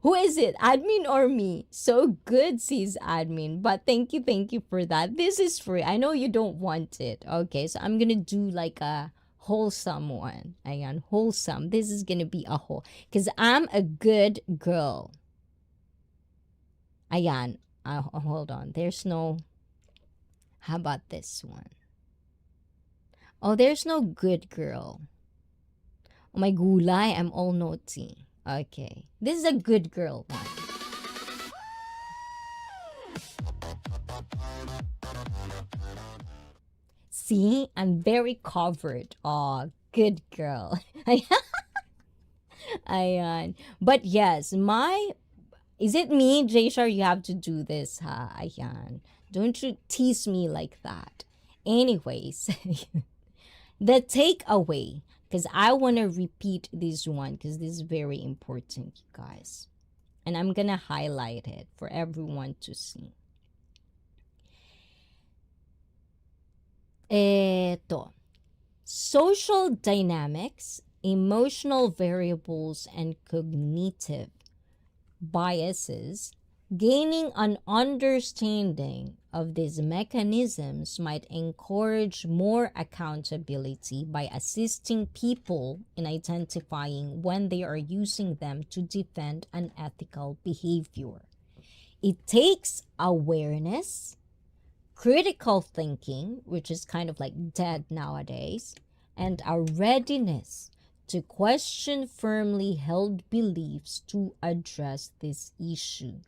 Who is it? Admin or me? So good, sis admin. But thank you for that. This is free. I know you don't want it. Okay, so I'm gonna do like a wholesome one. Ayan, wholesome. This is gonna be a whole. Because I'm a good girl. Ayan. Hold on. There's no... How about this one? Oh, there's no good girl. Oh, my gulay. I'm all naughty. Okay. This is a good girl one. See? I'm very covered. Oh, good girl. Ayan. But yes, Is it me, Jayshar? You have to do this, ha? Ayan. Don't you tease me like that. Anyways, the takeaway, because I want to repeat this one, because this is very important, you guys. And I'm going to highlight it for everyone to see. Eto. Social dynamics, emotional variables, and cognitive biases. Gaining an understanding of these mechanisms might encourage more accountability by assisting people in identifying when they are using them to defend unethical behavior. It takes awareness, critical thinking, which is kind of like dead nowadays, and a readiness to question firmly held beliefs to address this issue.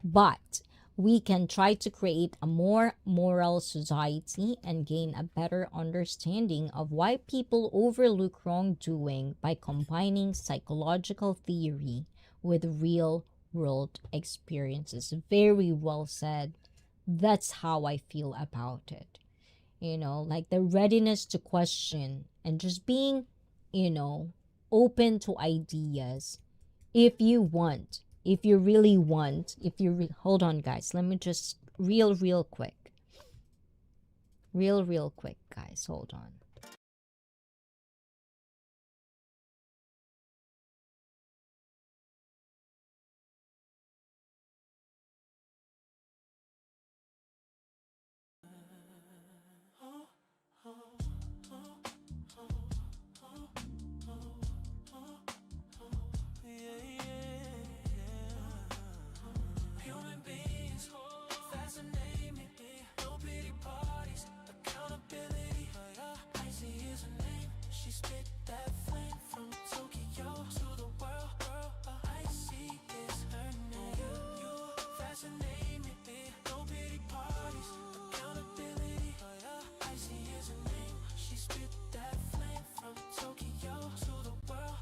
But we can try to create a more moral society and gain a better understanding of why people overlook wrongdoing by combining psychological theory with real world experiences. Very well said. That's how I feel about it. Like the readiness to question and just being, open to ideas. If you want, if you really want, hold on, guys, let me just real quick, real quick, guys, hold on. Human beings fascinate me. No pity parties, accountability. ICEE is her name. She spit that flame from Tokyo to the world. ICEE is her name. You fascinate me. No pity parties, accountability. ICEE is her name. She spit that flame from Tokyo to the world.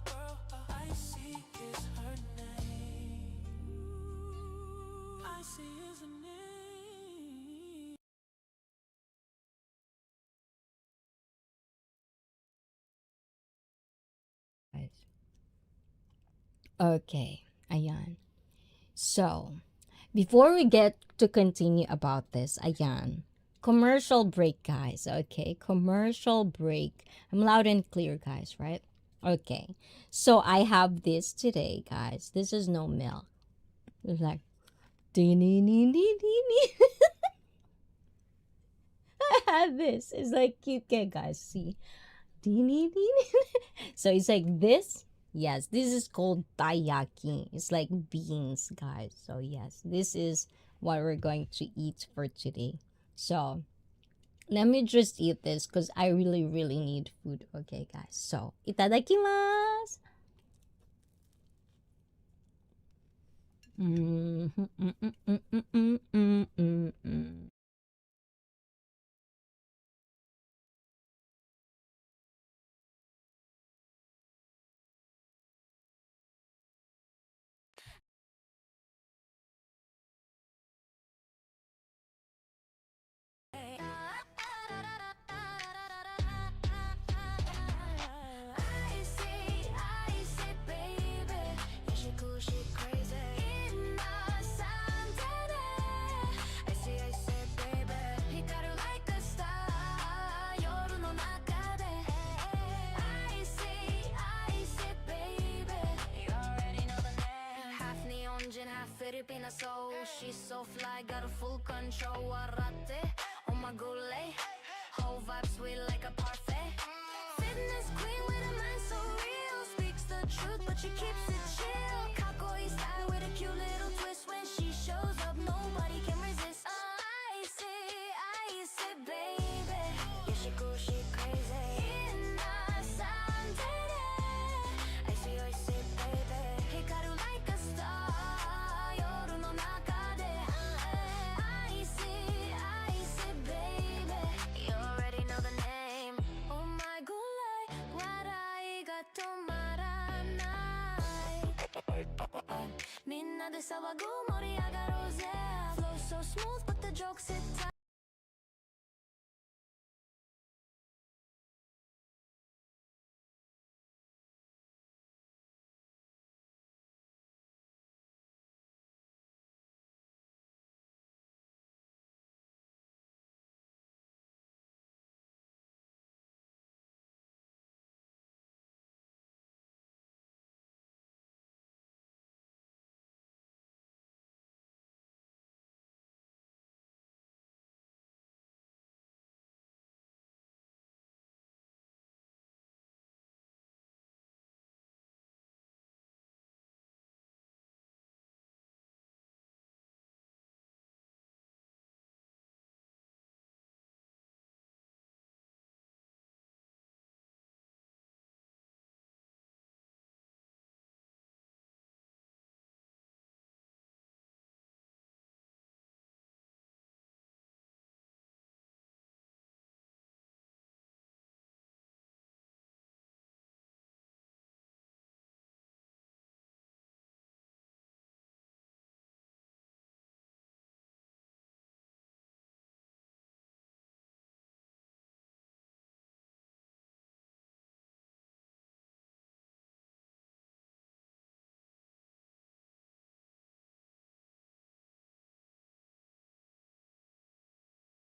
ICEE is her name. ICEE is her name. Guys. Okay, ayan. So, before we get to continue about this, ayan, commercial break, guys. Okay, commercial break. I'm loud and clear, guys, right? Okay, so I have this today, guys. This is no milk. It's like, I have this. It's like cute, guys. See, so it's like this. Yes, this is called taiyaki. It's like beans, guys. So yes, this is what we're going to eat for today. So let me just eat this because I really need food. Okay, guys. So itadakimasu. Mm, mm, mm, mm, mm, mm, mm, mm, mm. Filipina soul, she's so fly, got a full control. Warate, oh my gulay, whole vibe sweet like a parfait. Fitness queen with a mind so real, speaks the truth but she keeps it chill. Kakoi style with a cute little twist. When she shows up, nobody can resist. I see, baby. Yeah, she cool, she crazy. I see, baby. Hikaru like a star. Baby, you already know the name. Oh my gulay, warai ga tomaranai. みんなで騒ぐ盛り上がろうぜ Flow so smooth but the jokes hit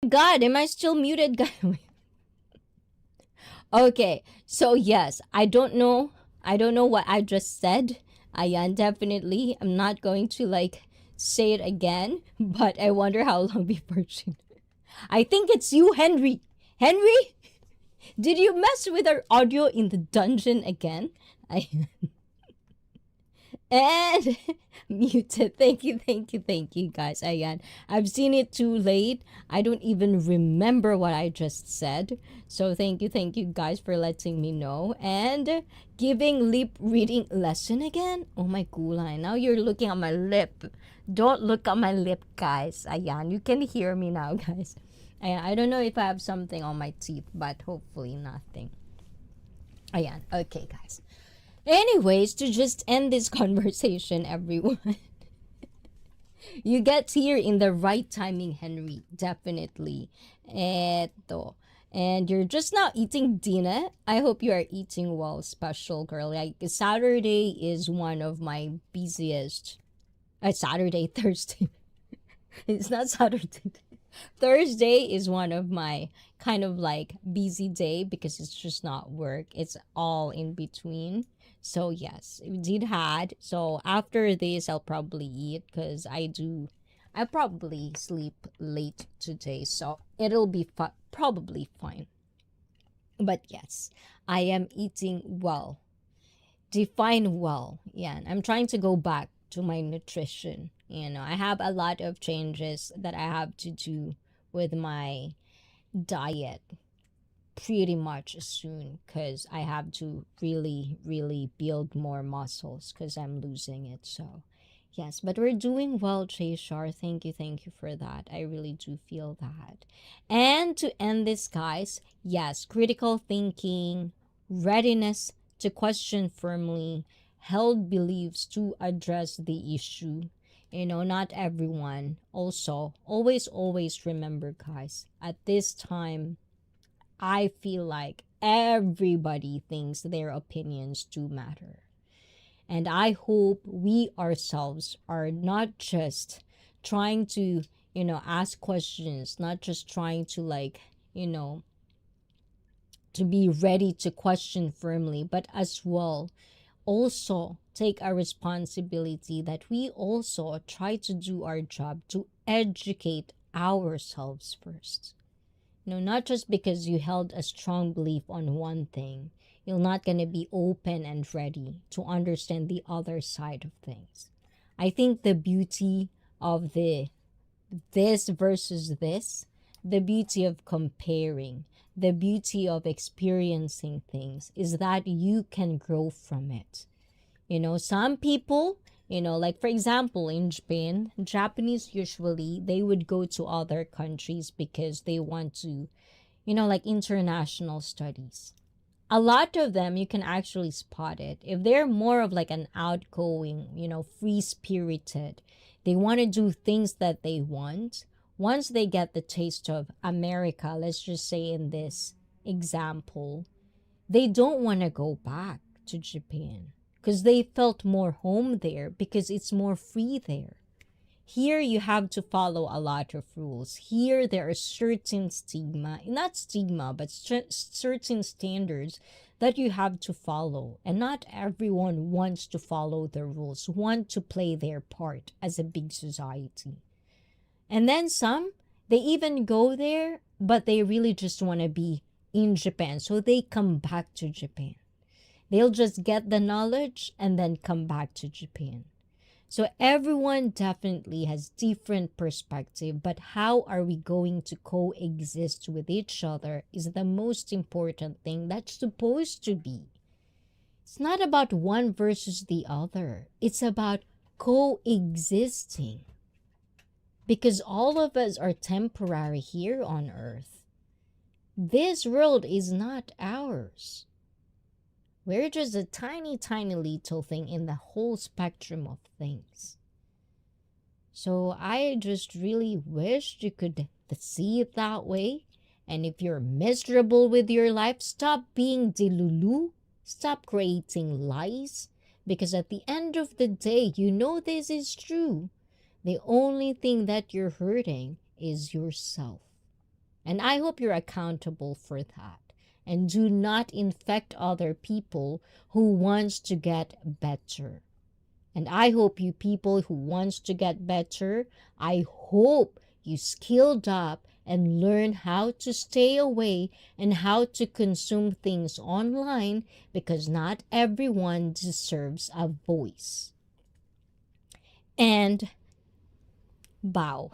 God, am I still muted, guys? Okay, so yes, I don't know. I don't know what I just said. Ayan, definitely. I'm not going to like say it again, but I wonder how long before she. I think it's you, Henry. Henry, did you mess with our audio in the dungeon again? I and muted. Thank you, guys. Ayan. I've seen it too late. I don't even remember what I just said. So thank you, guys, for letting me know. And giving lip reading lesson again. Oh my gulay. Now you're looking at my lip. Don't look at my lip, guys. Ayan. You can hear me now, guys. Ayan. I don't know if I have something on my teeth, but hopefully nothing. Ayan. Okay, guys. Anyways, to just end this conversation, everyone, you get here in the right timing, Henry. Definitely. Eto. And you're just now eating dinner. I hope you are eating well, special girl. Like, Saturday is one of my busiest. Saturday, Thursday. It's not Saturday. Thursday is one of my kind of like busy day because it's just not work. It's all in between. So yes, we did had. So after this, I'll probably eat because I probably sleep late today. So it'll be probably fine. But yes, I am eating well. Define well. Yeah, I'm trying to go back to my nutrition. I have a lot of changes that I have to do with my diet pretty much soon because I have to really build more muscles because I'm losing it. So yes, but we're doing well, Shar. Thank you for that. I really do feel that. And to end this, guys, yes, critical thinking, readiness to question firmly, held beliefs to address the issue. Not everyone. Also, always remember, guys, at this time, I feel like everybody thinks their opinions do matter. And I hope we ourselves are not just trying to, ask questions, not just trying to to be ready to question firmly, but as well also take a responsibility that we also try to do our job to educate ourselves first. Not just because you held a strong belief on one thing, you're not going to be open and ready to understand the other side of things. I think the beauty of this versus this, the beauty of comparing, the beauty of experiencing things is that you can grow from it. Some people, like for example, in Japan, Japanese usually they would go to other countries because they want to, like international studies. A lot of them you can actually spot it. If they're more of like an outgoing, free spirited, they want to do things that they want. Once they get the taste of America, let's just say in this example, they don't want to go back to Japan because they felt more home there because it's more free there. Here you have to follow a lot of rules. Here there are certain not stigma, but certain standards that you have to follow. And not everyone wants to follow the rules, want to play their part as a big society. And then some, they even go there, but they really just want to be in Japan. So they come back to Japan. They'll just get the knowledge and then come back to Japan. So everyone definitely has different perspective, but how are we going to coexist with each other is the most important thing that's supposed to be. It's not about one versus the other. It's about coexisting. Because all of us are temporary here on earth. This world is not ours. We're just a tiny little thing in the whole spectrum of things. So I just really wish you could see it that way. And if you're miserable with your life, stop being delulu. Stop creating lies. Because at the end of the day, this is true. The only thing that you're hurting is yourself. And I hope you're accountable for that. And do not infect other people who wants to get better. And I hope you people who wants to get better, I hope you skilled up and learn how to stay away and how to consume things online, because not everyone deserves a voice. And bow.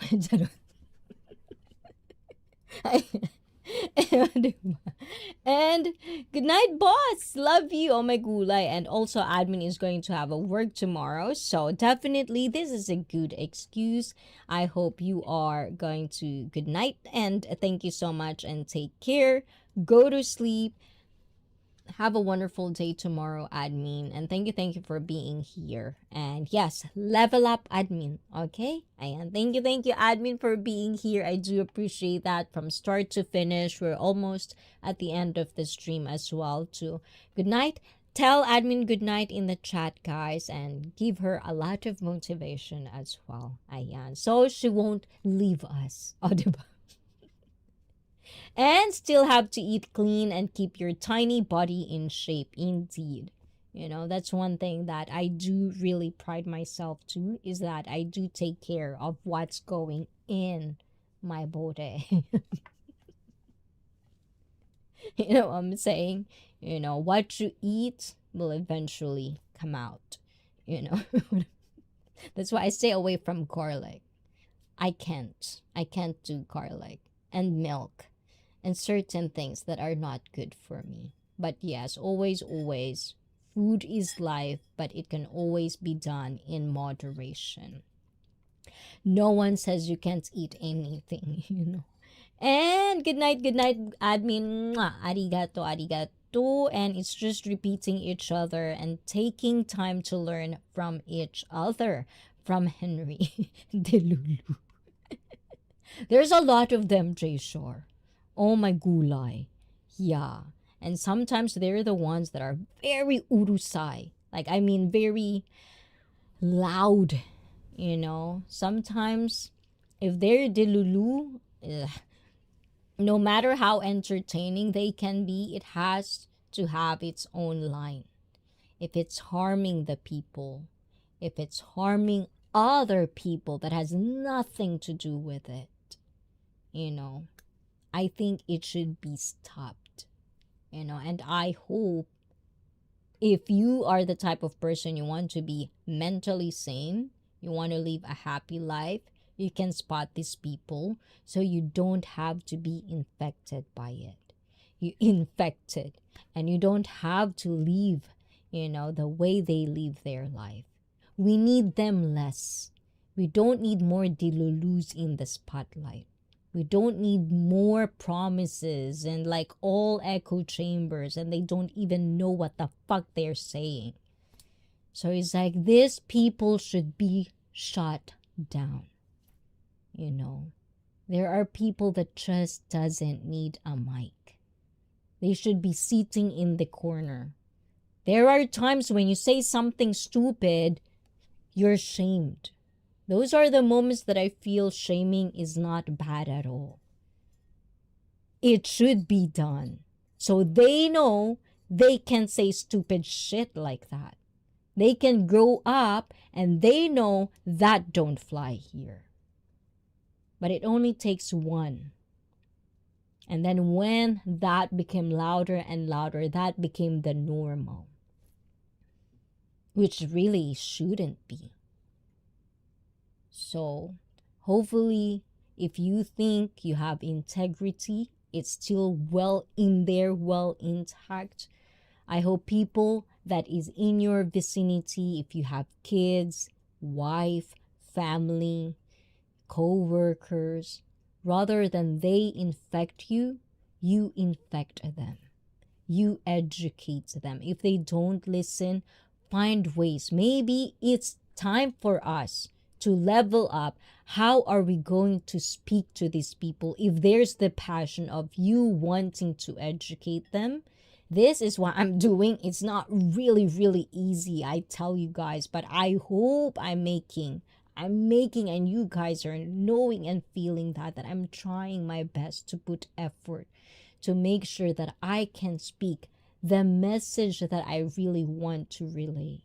And good night, boss. Love you. Oh my gulay. And also, admin is going to have a work tomorrow. So definitely, this is a good excuse. I hope you are going to good night. And thank you so much and take care. Go to sleep. Have a wonderful day tomorrow, admin. And thank you for being here. And yes, level up, admin. Okay? And thank you, admin, for being here. I do appreciate that from start to finish. We're almost at the end of the stream as well, too. Good night. Tell admin good night in the chat, guys, and give her a lot of motivation as well. Ayan. So she won't leave us. O, diba? And still have to eat clean and keep your tiny body in shape. Indeed. You know, that's one thing that I do really pride myself to, is that I do take care of what's going in my body. You know what I'm saying? You know, what you eat will eventually come out. You know, that's why I stay away from garlic. I can't do garlic and milk and certain things that are not good for me. But yes, always, food is life, but it can always be done in moderation. No one says you can't eat anything, you know. And good night, admin. Mwah. Arigato. And it's just repeating each other and taking time to learn from each other. From Henry Delulu. There's a lot of them, Jay Shore. Oh my gulay. Yeah. And sometimes they're the ones that are very urusai. Like, I mean, very loud, you know. Sometimes, if they're delulu, no matter how entertaining they can be, it has to have its own line. If it's harming the people, if it's harming other people that has nothing to do with it, you know, I think it should be stopped, you know. And I hope, if you are the type of person you want to be mentally sane, you want to live a happy life, you can spot these people so you don't have to be infected by it. You infected, and you don't have to live, you know, the way they live their life. We need them less. We don't need more dilulus in the spotlight. We don't need more promises and like all echo chambers, and they don't even know what the fuck they're saying. So it's like, these people should be shut down. You know, there are people that just doesn't need a mic. They should be sitting in the corner. There are times when you say something stupid, you're shamed. Those are the moments that I feel shaming is not bad at all. It should be done, so they know they can say stupid shit like that. They can grow up and they know that don't fly here. But it only takes one. And then when that became louder and louder, that became the normal, which really shouldn't be. So hopefully, if you think you have integrity, it's still well in there, well intact. I hope people that is in your vicinity, if you have kids, wife, family, co-workers, rather than they infect you, you infect them. You educate them. If they don't listen, find ways. Maybe it's time for us to level up. How are we going to speak to these people if there's the passion of you wanting to educate them? This is what I'm doing. It's not really easy, I tell you guys, but I hope I'm making I'm making, and you guys are knowing and feeling that I'm trying my best to put effort to make sure that I can speak the message that I really want to relay,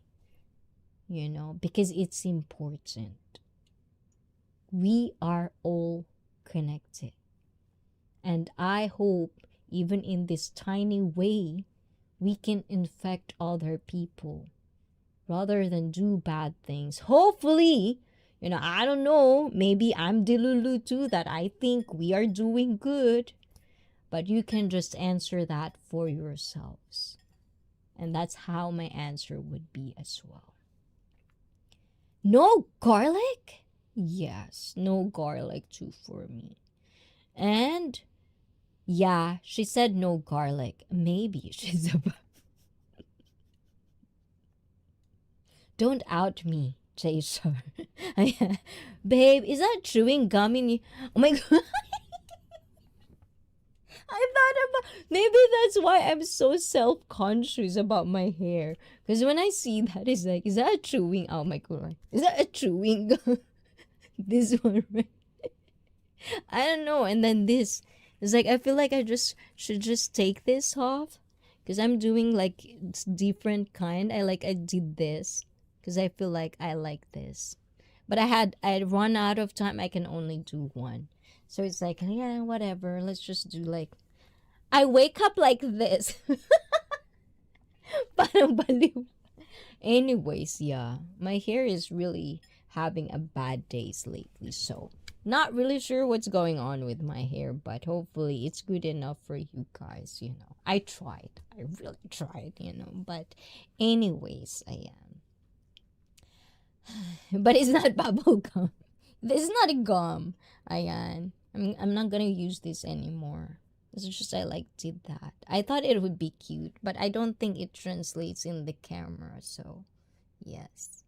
because it's important. We are all connected. And I hope, even in this tiny way, we can infect other people rather than do bad things. Hopefully, I don't know, maybe I'm Delulu too, that I think we are doing good. But you can just answer that for yourselves. And that's how my answer would be as well. No garlic? Yes, no garlic too for me. And yeah, she said no garlic. Maybe she's about... Don't out me, Jason. Babe, is that chewing gum in you? Oh my god. I thought about, maybe that's why I'm so self-conscious about my hair. Because when I see that, it's like, is that a chewing? Oh my god. Is that a chewing gum? This one, right? I don't know. And then this. It's like, I feel like I should just take this off. Because I'm doing like different kind. I did this. Because I feel like I like this. But I had run out of time. I can only do one. So it's like, yeah, whatever. Let's just do like, I wake up like this. Parang baliw. Anyways, yeah. My hair is really having a bad days lately. So, not really sure what's going on with my hair. But hopefully, it's good enough for you guys, I tried. I really tried, But anyways, I am. But it's not bubble gum. This is not a gum. Ayan. I'm not gonna use this anymore. It's just I did that. I thought it would be cute, but I don't think it translates in the camera. So, yes.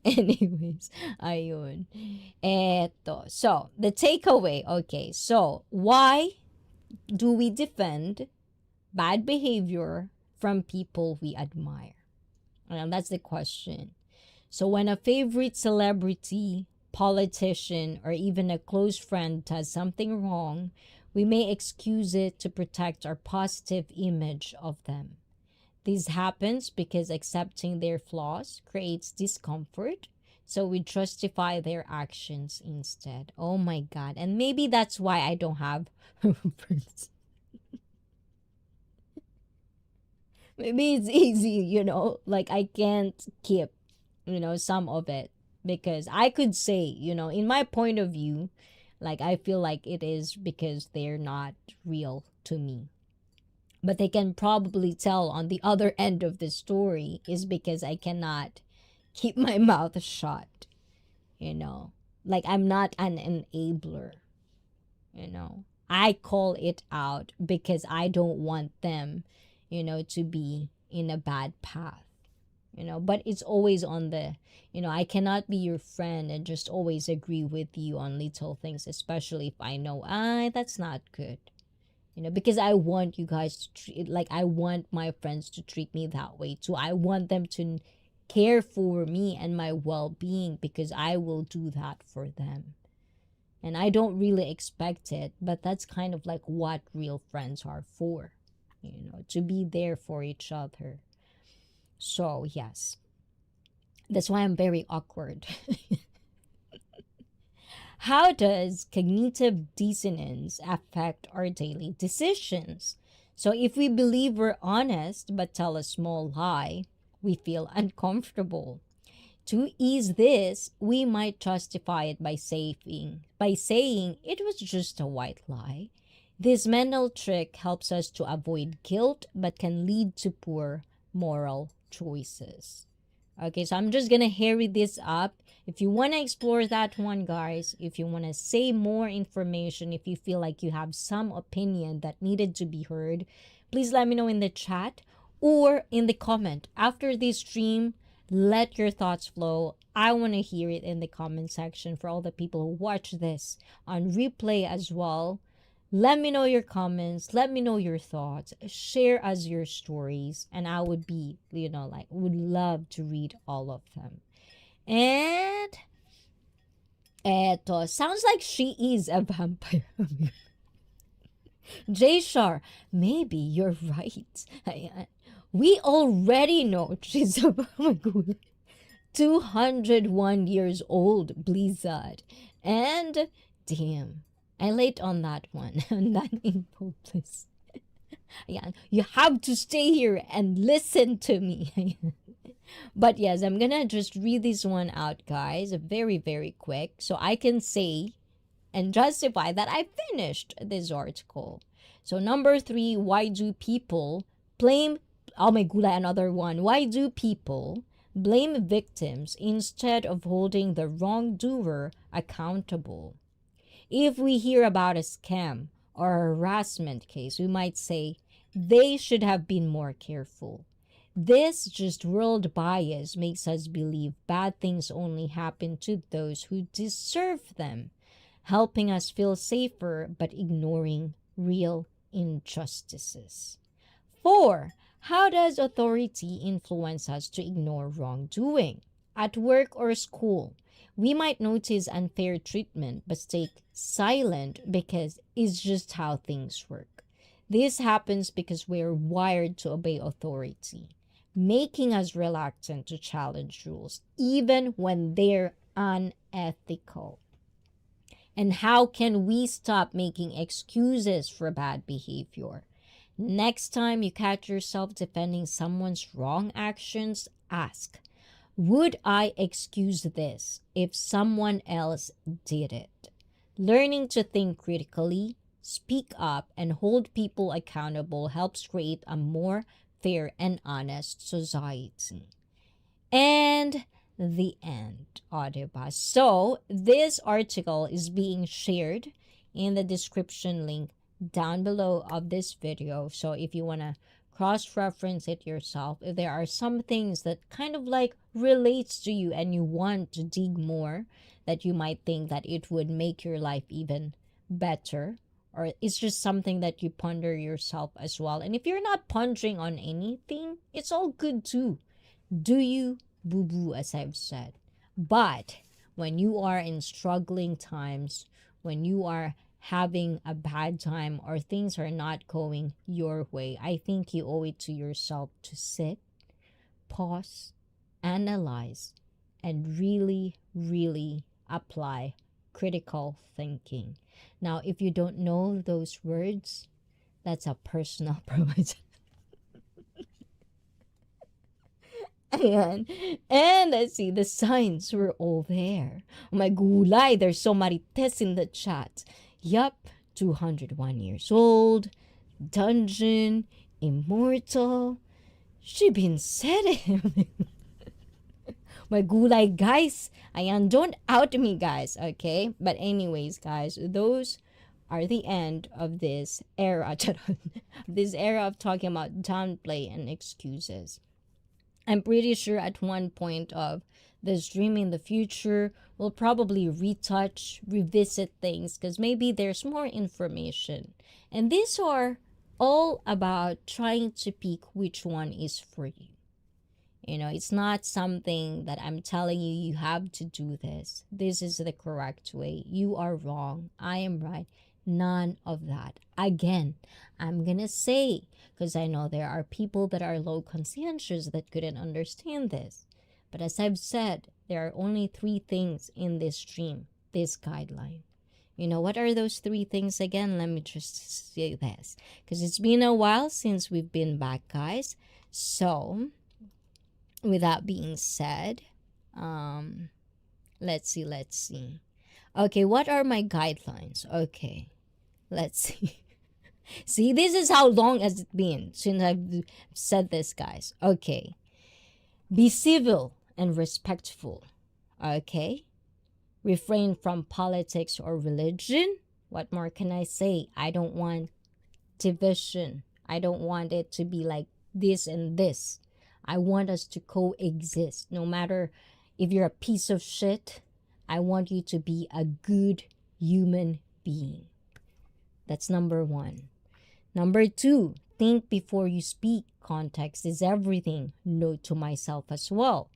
Anyways, ayun. Eto. So, the takeaway. Okay, so why do we defend bad behavior from people we admire? And that's the question. So when a favorite celebrity, politician, or even a close friend does something wrong, we may excuse it to protect our positive image of them. This happens because accepting their flaws creates discomfort, so we justify their actions instead. Oh my god. And maybe that's why I don't have friends. Maybe it's easy, like I can't keep some of it, because I could say, in my point of view, like I feel like it is because they're not real to me. But they can probably tell on the other end of the story is because I cannot keep my mouth shut, like I'm not an enabler, I call it out because I don't want them, to be in a bad path. But it's always on the, I cannot be your friend and just always agree with you on little things, especially if I know, that's not good. Because I want you guys to treat, like I want my friends to treat me that way too. I want them to care for me and my well-being, because I will do that for them. And I don't really expect it, but that's kind of like what real friends are for, to be there for each other. So, yes. That's why I'm very awkward. How does cognitive dissonance affect our daily decisions? So, if we believe we're honest but tell a small lie, we feel uncomfortable. To ease this, we might justify it by saying it was just a white lie. This mental trick helps us to avoid guilt but can lead to poor moral choices. Okay, so I'm just gonna hurry this up. If you want to explore that one, guys, if you want to say more information, if you feel like you have some opinion that needed to be heard, please let me know in the chat or in the comment. After this stream, let your thoughts flow. I want to hear it in the comment section for all the people who watch this on replay as well. Let me know your comments. Let me know your thoughts. Share us your stories. And I would be, would love to read all of them. And eto, sounds like she is a vampire. J Shar, maybe you're right. Ayan. We already know she's a 201 years old, Blizzard. And damn, I late on that one. On that info, please. Ayan. You have to stay here and listen to me. Ayan. But yes, I'm gonna just read this one out, guys, very, very quick, so I can say and justify that I finished this article. So number 3, why do people blame, oh my gula, another one. Why do people blame victims instead of holding the wrongdoer accountable? If we hear about a scam or a harassment case, we might say they should have been more careful. This just world bias makes us believe bad things only happen to those who deserve them, helping us feel safer but ignoring real injustices. 4. How does authority influence us to ignore wrongdoing? At work or school, we might notice unfair treatment but stay silent because it's just how things work. This happens because we're wired to obey authority, making us reluctant to challenge rules even when they're unethical. And how can we stop making excuses for bad behavior? Next time you catch yourself defending someone's wrong actions, ask, would I excuse this if someone else did it? Learning to think critically, speak up, and hold people accountable helps create a more fair and honest society. And the end, diba? So this article is being shared in the description link down below of this video. So if you want to cross-reference it yourself, if there are some things that kind of like relates to you and you want to dig more, that you might think that it would make your life even better, or it's just something that you ponder yourself as well. And if you're not pondering on anything, it's all good too. Do you, boo-boo, as I've said. But when you are in struggling times, when you are having a bad time or things are not going your way, I think you owe it to yourself to sit, pause, analyze, and really, really apply critical thinking. Now, if you don't know those words, that's a personal promise. Ayan. And let's see, the signs were all there. Oh my gulay, there's so many tests in the chat. Yup, 201 years old, dungeon, immortal. She been said it. My gulay, guys. Ayan, don't out me, guys, okay? But anyways, guys, those are the end of this era. This era of talking about downplay and excuses. I'm pretty sure at one point of the stream in the future, we'll probably retouch, revisit things because maybe there's more information. And these are all about trying to pick which one is for you. You know, it's not something that I'm telling you, you have to do this. This is the correct way. You are wrong. I am right. None of that. Again, I'm gonna say, because I know there are people that are low conscientious that couldn't understand this. But as I've said, there are only 3 things in this stream, this guideline. You know, what are those 3 things again? Let me just say this, because it's been a while since we've been back, guys. So, with that being said, let's see. Okay, what are my guidelines? Okay, let's see. See, this is how long has it been since I've said this, guys. Okay, be civil and respectful. Okay, refrain from politics or religion. What more can I say? I don't want division. I don't want it to be like this and this. I want us to coexist. No matter if you're a piece of shit, I want you to be a good human being. That's number one. Number two, think before you speak. Context is everything. Note to myself as well.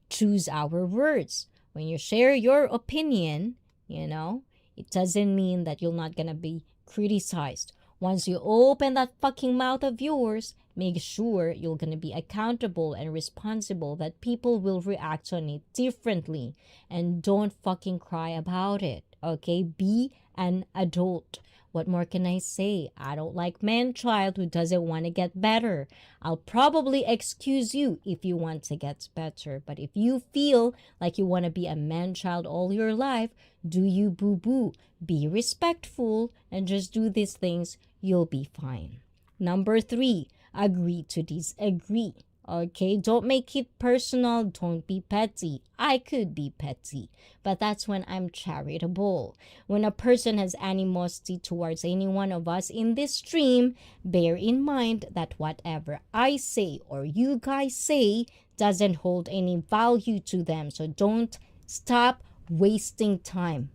Choose our words. When you share your opinion, it doesn't mean that you're not gonna be criticized. Once you open that fucking mouth of yours, make sure you're gonna be accountable and responsible, that people will react on it differently. And don't fucking cry about it, okay? Be an adult. What more can I say? I don't like man-child who doesn't want to get better. I'll probably excuse you if you want to get better. But if you feel like you want to be a man-child all your life, do you boo-boo. Be respectful and just do these things. You'll be fine. Number three, agree to disagree. Okay, don't make it personal. Don't be petty. I could be petty, but that's when I'm charitable. When a person has animosity towards any one of us in this stream, bear in mind that whatever I say or you guys say doesn't hold any value to them. So don't stop wasting time.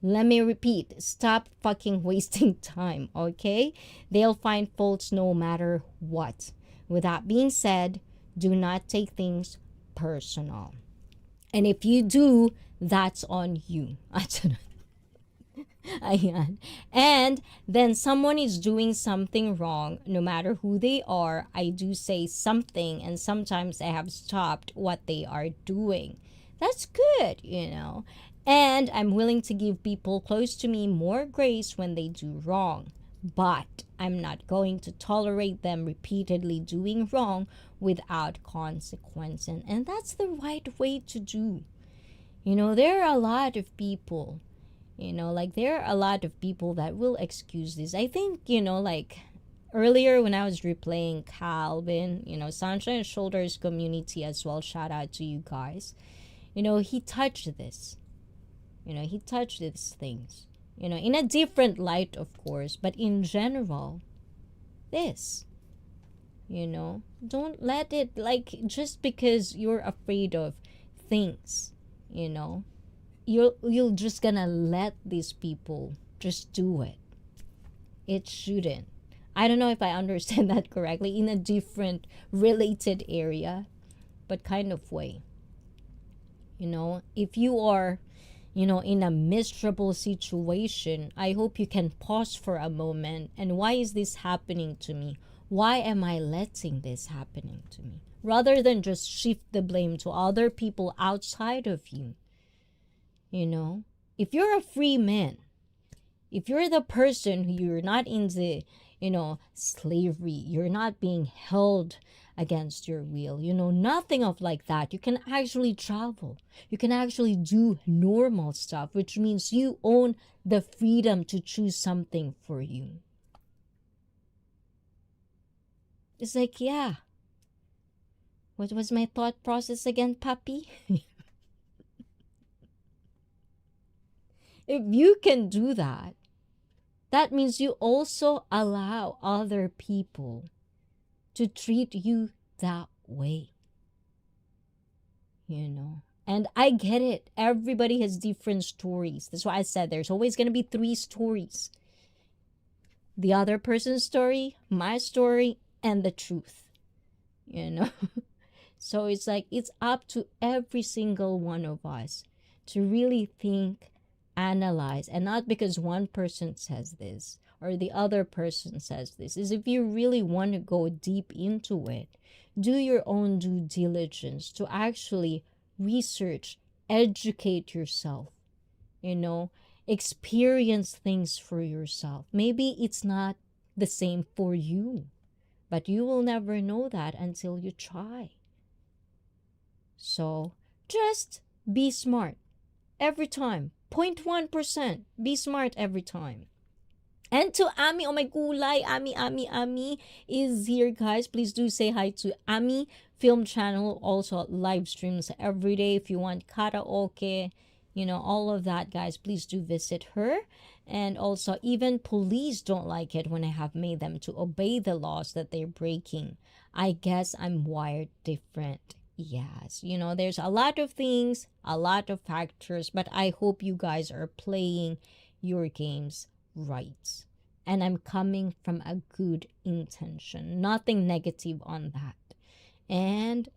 Let me repeat, stop fucking wasting time, okay? They'll find faults no matter what. With that being said, do not take things personal. And if you do, that's on you. Ayan. And then someone is doing something wrong, no matter who they are, I do say something, and sometimes I have stopped what they are doing. That's good, And I'm willing to give people close to me more grace when they do wrong. But I'm not going to tolerate them repeatedly doing wrong without consequence. And that's the right way to do. There are a lot of people, there are a lot of people that will excuse this. I think, earlier when I was replaying Calvin, Sunshine and Shoulders community as well, shout out to you guys. He touched this. He touched these things. In a different light, of course, but in general, this, don't let it, just because you're afraid of things, you're just gonna let these people just do it. It shouldn't. I don't know if I understand that correctly in a different related area, but kind of way. If you are in a miserable situation, I hope you can pause for a moment. And why is this happening to me? Why am I letting this happening to me? Rather than just shift the blame to other people outside of you. If you're a free man, if you're the person who you're not in the, slavery, you're not being held against your will, nothing of like that. You can actually travel. You can actually do normal stuff, which means you own the freedom to choose something for you. It's like, yeah. What was my thought process again, puppy? If you can do that, that means you also allow other people to treat you that way. And I get it. Everybody has different stories. That's why I said there's always going to be 3 stories. The other person's story, my story, and the truth. So it's like, it's up to every single one of us to really think, analyze, and not because one person says this or the other person says this. Is if you really want to go deep into it, do your own due diligence to actually research, educate yourself, experience things for yourself. Maybe it's not the same for you, but you will never know that until you try. So just be smart every time. 0.1%. Be smart every time. And to Ami, oh my gulay, Ami is here, guys. Please do say hi to Ami Film Channel. Also live streams every day. If you want karaoke, all of that, guys, please do visit her. And also, even police don't like it when I have made them to obey the laws that they're breaking. I guess I'm wired different. Yes, there's a lot of things, a lot of factors, but I hope you guys are playing your games right. and I'm coming from a good intention. Nothing negative on that. And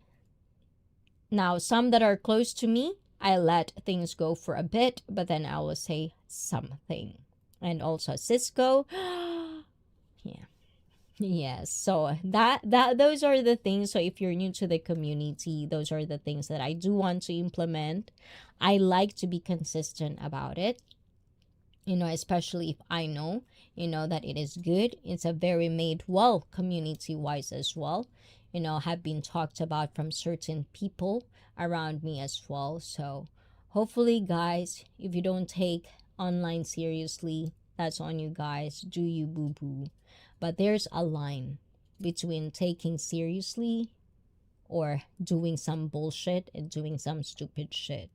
now, some that are close to me, I let things go for a bit, but then I will say something. And also Cisco, yeah. Yes, so that those are the things. So if you're new to the community, those are the things that I do want to implement. I like to be consistent about it, especially if I know, that it is good. It's a very made well community wise as well, have been talked about from certain people around me as well. So hopefully, guys, if you don't take online seriously, that's on you guys. Do you boo boo? But there's a line between taking seriously or doing some bullshit and doing some stupid shit.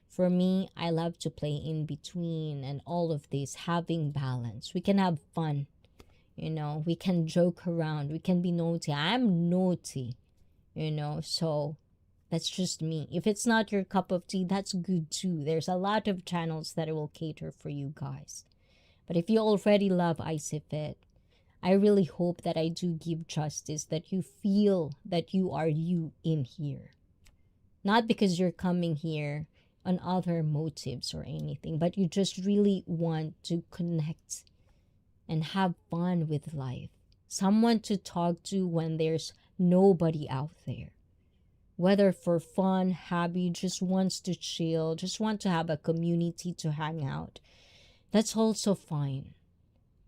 For me, I love to play in between and all of this, having balance. We can have fun, we can joke around, we can be naughty. I'm naughty, so that's just me. If it's not your cup of tea, that's good too. There's a lot of channels that will cater for you guys. But if you already love ICEE, I really hope that I do give justice, that you feel that you are you in here. Not because you're coming here on other motives or anything, but you just really want to connect and have fun with life. Someone to talk to when there's nobody out there. Whether for fun, hobby, just wants to chill, just want to have a community to hang out. That's also fine.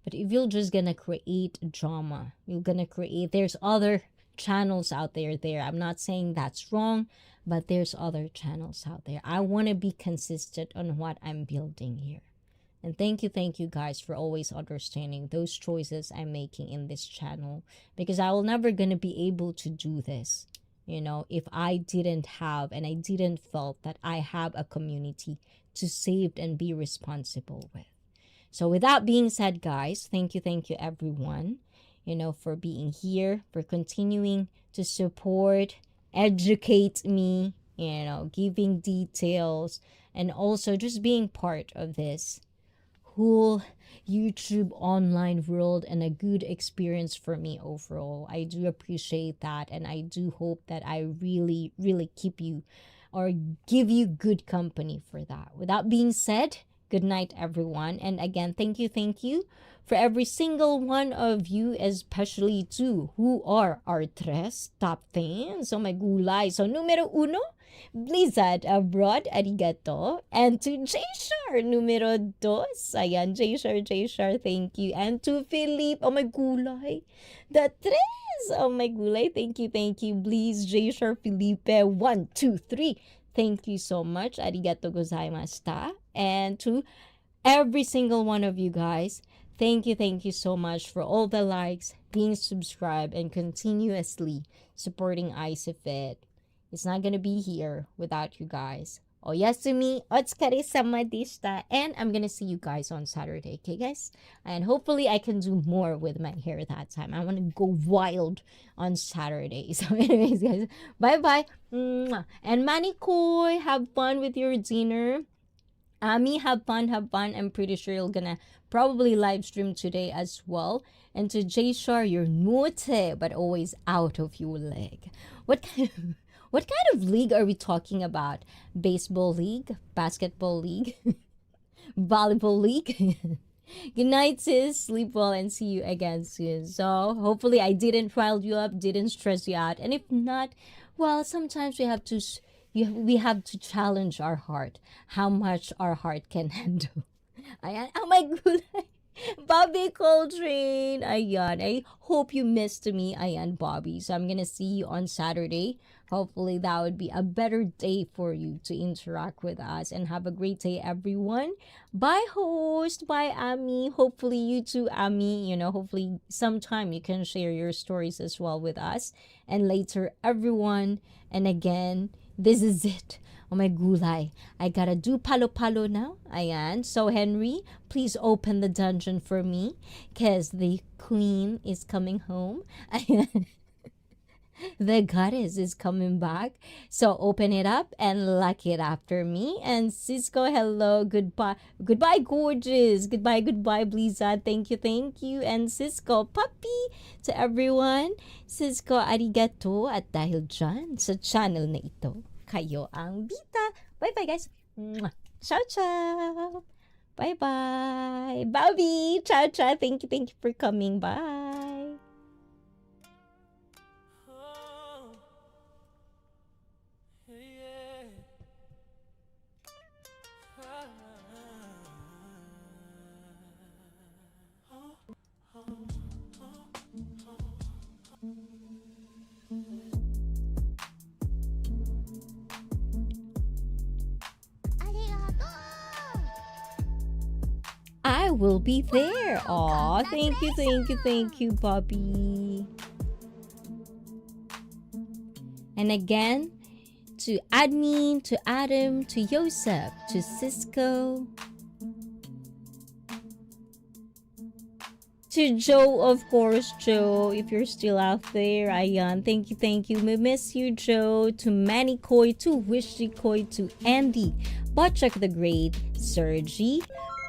But if you're just gonna create drama, there's other channels out there. I'm not saying that's wrong, but there's other channels out there. I want to be consistent on what I'm building here. And thank you guys for always understanding those choices I'm making in this channel, because I will never gonna be able to do this, if I didn't have and I didn't felt that I have a community to save and be responsible with. So with that being said, guys, thank you everyone, for being here, for continuing to support, educate me, giving details, and also just being part of this whole YouTube online world and a good experience for me overall. I do appreciate that, and I do hope that I really, really keep you or give you good company for that. With that being said, good night, everyone. And again, thank you for every single one of you, especially two who are our tres top fans. Oh my gulay. So, numero uno, Blizzard Abroad, arigato. And to J-Shar, numero dos. Ayan, J-Shar, thank you. And to Philip, oh my gulay. The tres, oh my gulay, thank you. Please, J-Shar, Felipe, 1, 2, 3. Thank you so much. Arigato gozaimashita. And to every single one of you guys, thank you so much for all the likes, being subscribed, and continuously supporting ICEE. It's not gonna be here without you guys. Oyasumi, otsukare sama deshita, and I'm gonna see you guys on Saturday, okay guys? And hopefully I can do more with my hair that time. I want to go wild on Saturday. So anyways, guys, bye-bye. And Manikoi, have fun with your dinner. Ami, have fun. I'm pretty sure you're gonna probably live stream today as well. And to J-Shar, you're naughty, but always out of your leg. What kind of league are we talking about? Baseball league? Basketball league? Volleyball league? Good night, sis. Sleep well and see you again soon. So hopefully I didn't rile you up, didn't stress you out. And if not, well, sometimes we have to challenge our heart, how much our heart can handle. Ayan, oh my god. Bobby Coltrane. Ayan, I hope you missed me. Ayan, Bobby. So I'm gonna see you on Saturday. Hopefully that would be a better day for you to interact with us. And have a great day, everyone. Bye, host. Bye, Ami. Hopefully you too, Ami. Hopefully sometime you can share your stories as well with us. And later, everyone. And again, this is it. Oh my gulay. I gotta do palo-palo now. Ayan. So Henry, please open the dungeon for me, because the queen is coming home. Ayan. The goddess is coming back. So open it up and lock it after me. And Cisco, hello, goodbye. Goodbye, gorgeous. Goodbye, goodbye, Blizzard. Thank you, thank you. And Cisco, puppy to everyone. Cisco, arigato. At dahil dyan sa channel na ito, kayo ang bita. Bye-bye, guys. Mwah. Ciao, ciao. Bye-bye. Bobby, ciao, ciao. Thank you for coming. Bye. Oh, yeah. I will be there. Aw, thank you, Bobby. And again, to Admin, to Adam, to Yosef, to Cisco, to Joe, of course, Joe, if you're still out there. Ayan, thank you. We miss you, Joe. To Manikoi, to Wishikoi, to Andy, Butchuk the Great, Sergi,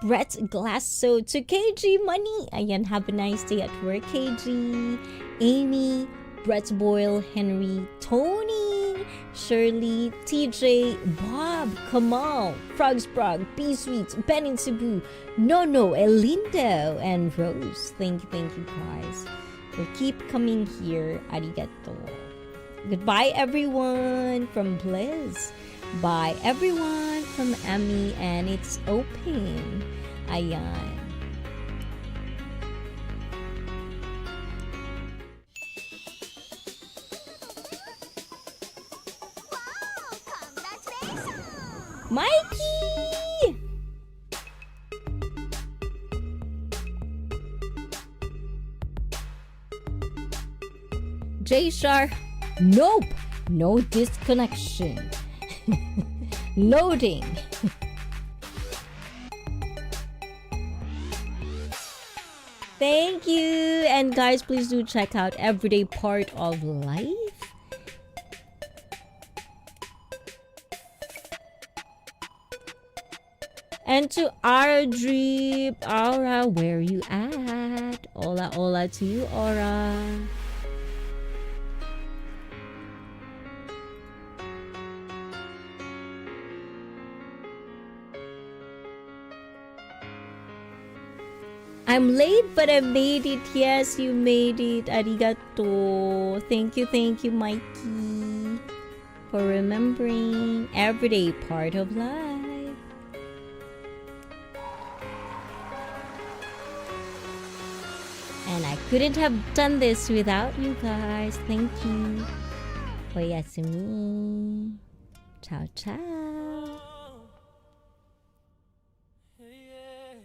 Brett Glasso, to KG Money. Ayan, have a nice day at work, KG. Amy, Brett Boyle, Henry, Tony, Shirley, TJ, Bob, Kamal, Frogsprog, B-Sweets, Ben in Cebu, Nono, Elindo, and Rose. Thank you, guys, for keep coming here. Arigato. Goodbye, everyone, from Blizz. Bye, everyone, from Emmy, and it's open. Ayan. Mikey! J-Shar, nope, no disconnection. Loading. Thank you. And guys, please do check out Everyday Part of Life. And to Aura Drip, Aura, where you at? Hola to you, Aura. I'm late, but I made it. Yes, you made it. Arigato. Thank you, Mikey, for remembering Everyday Part of Life. And I couldn't have done this without you guys. Thank you. Oyasumi. Ciao, ciao. Yeah.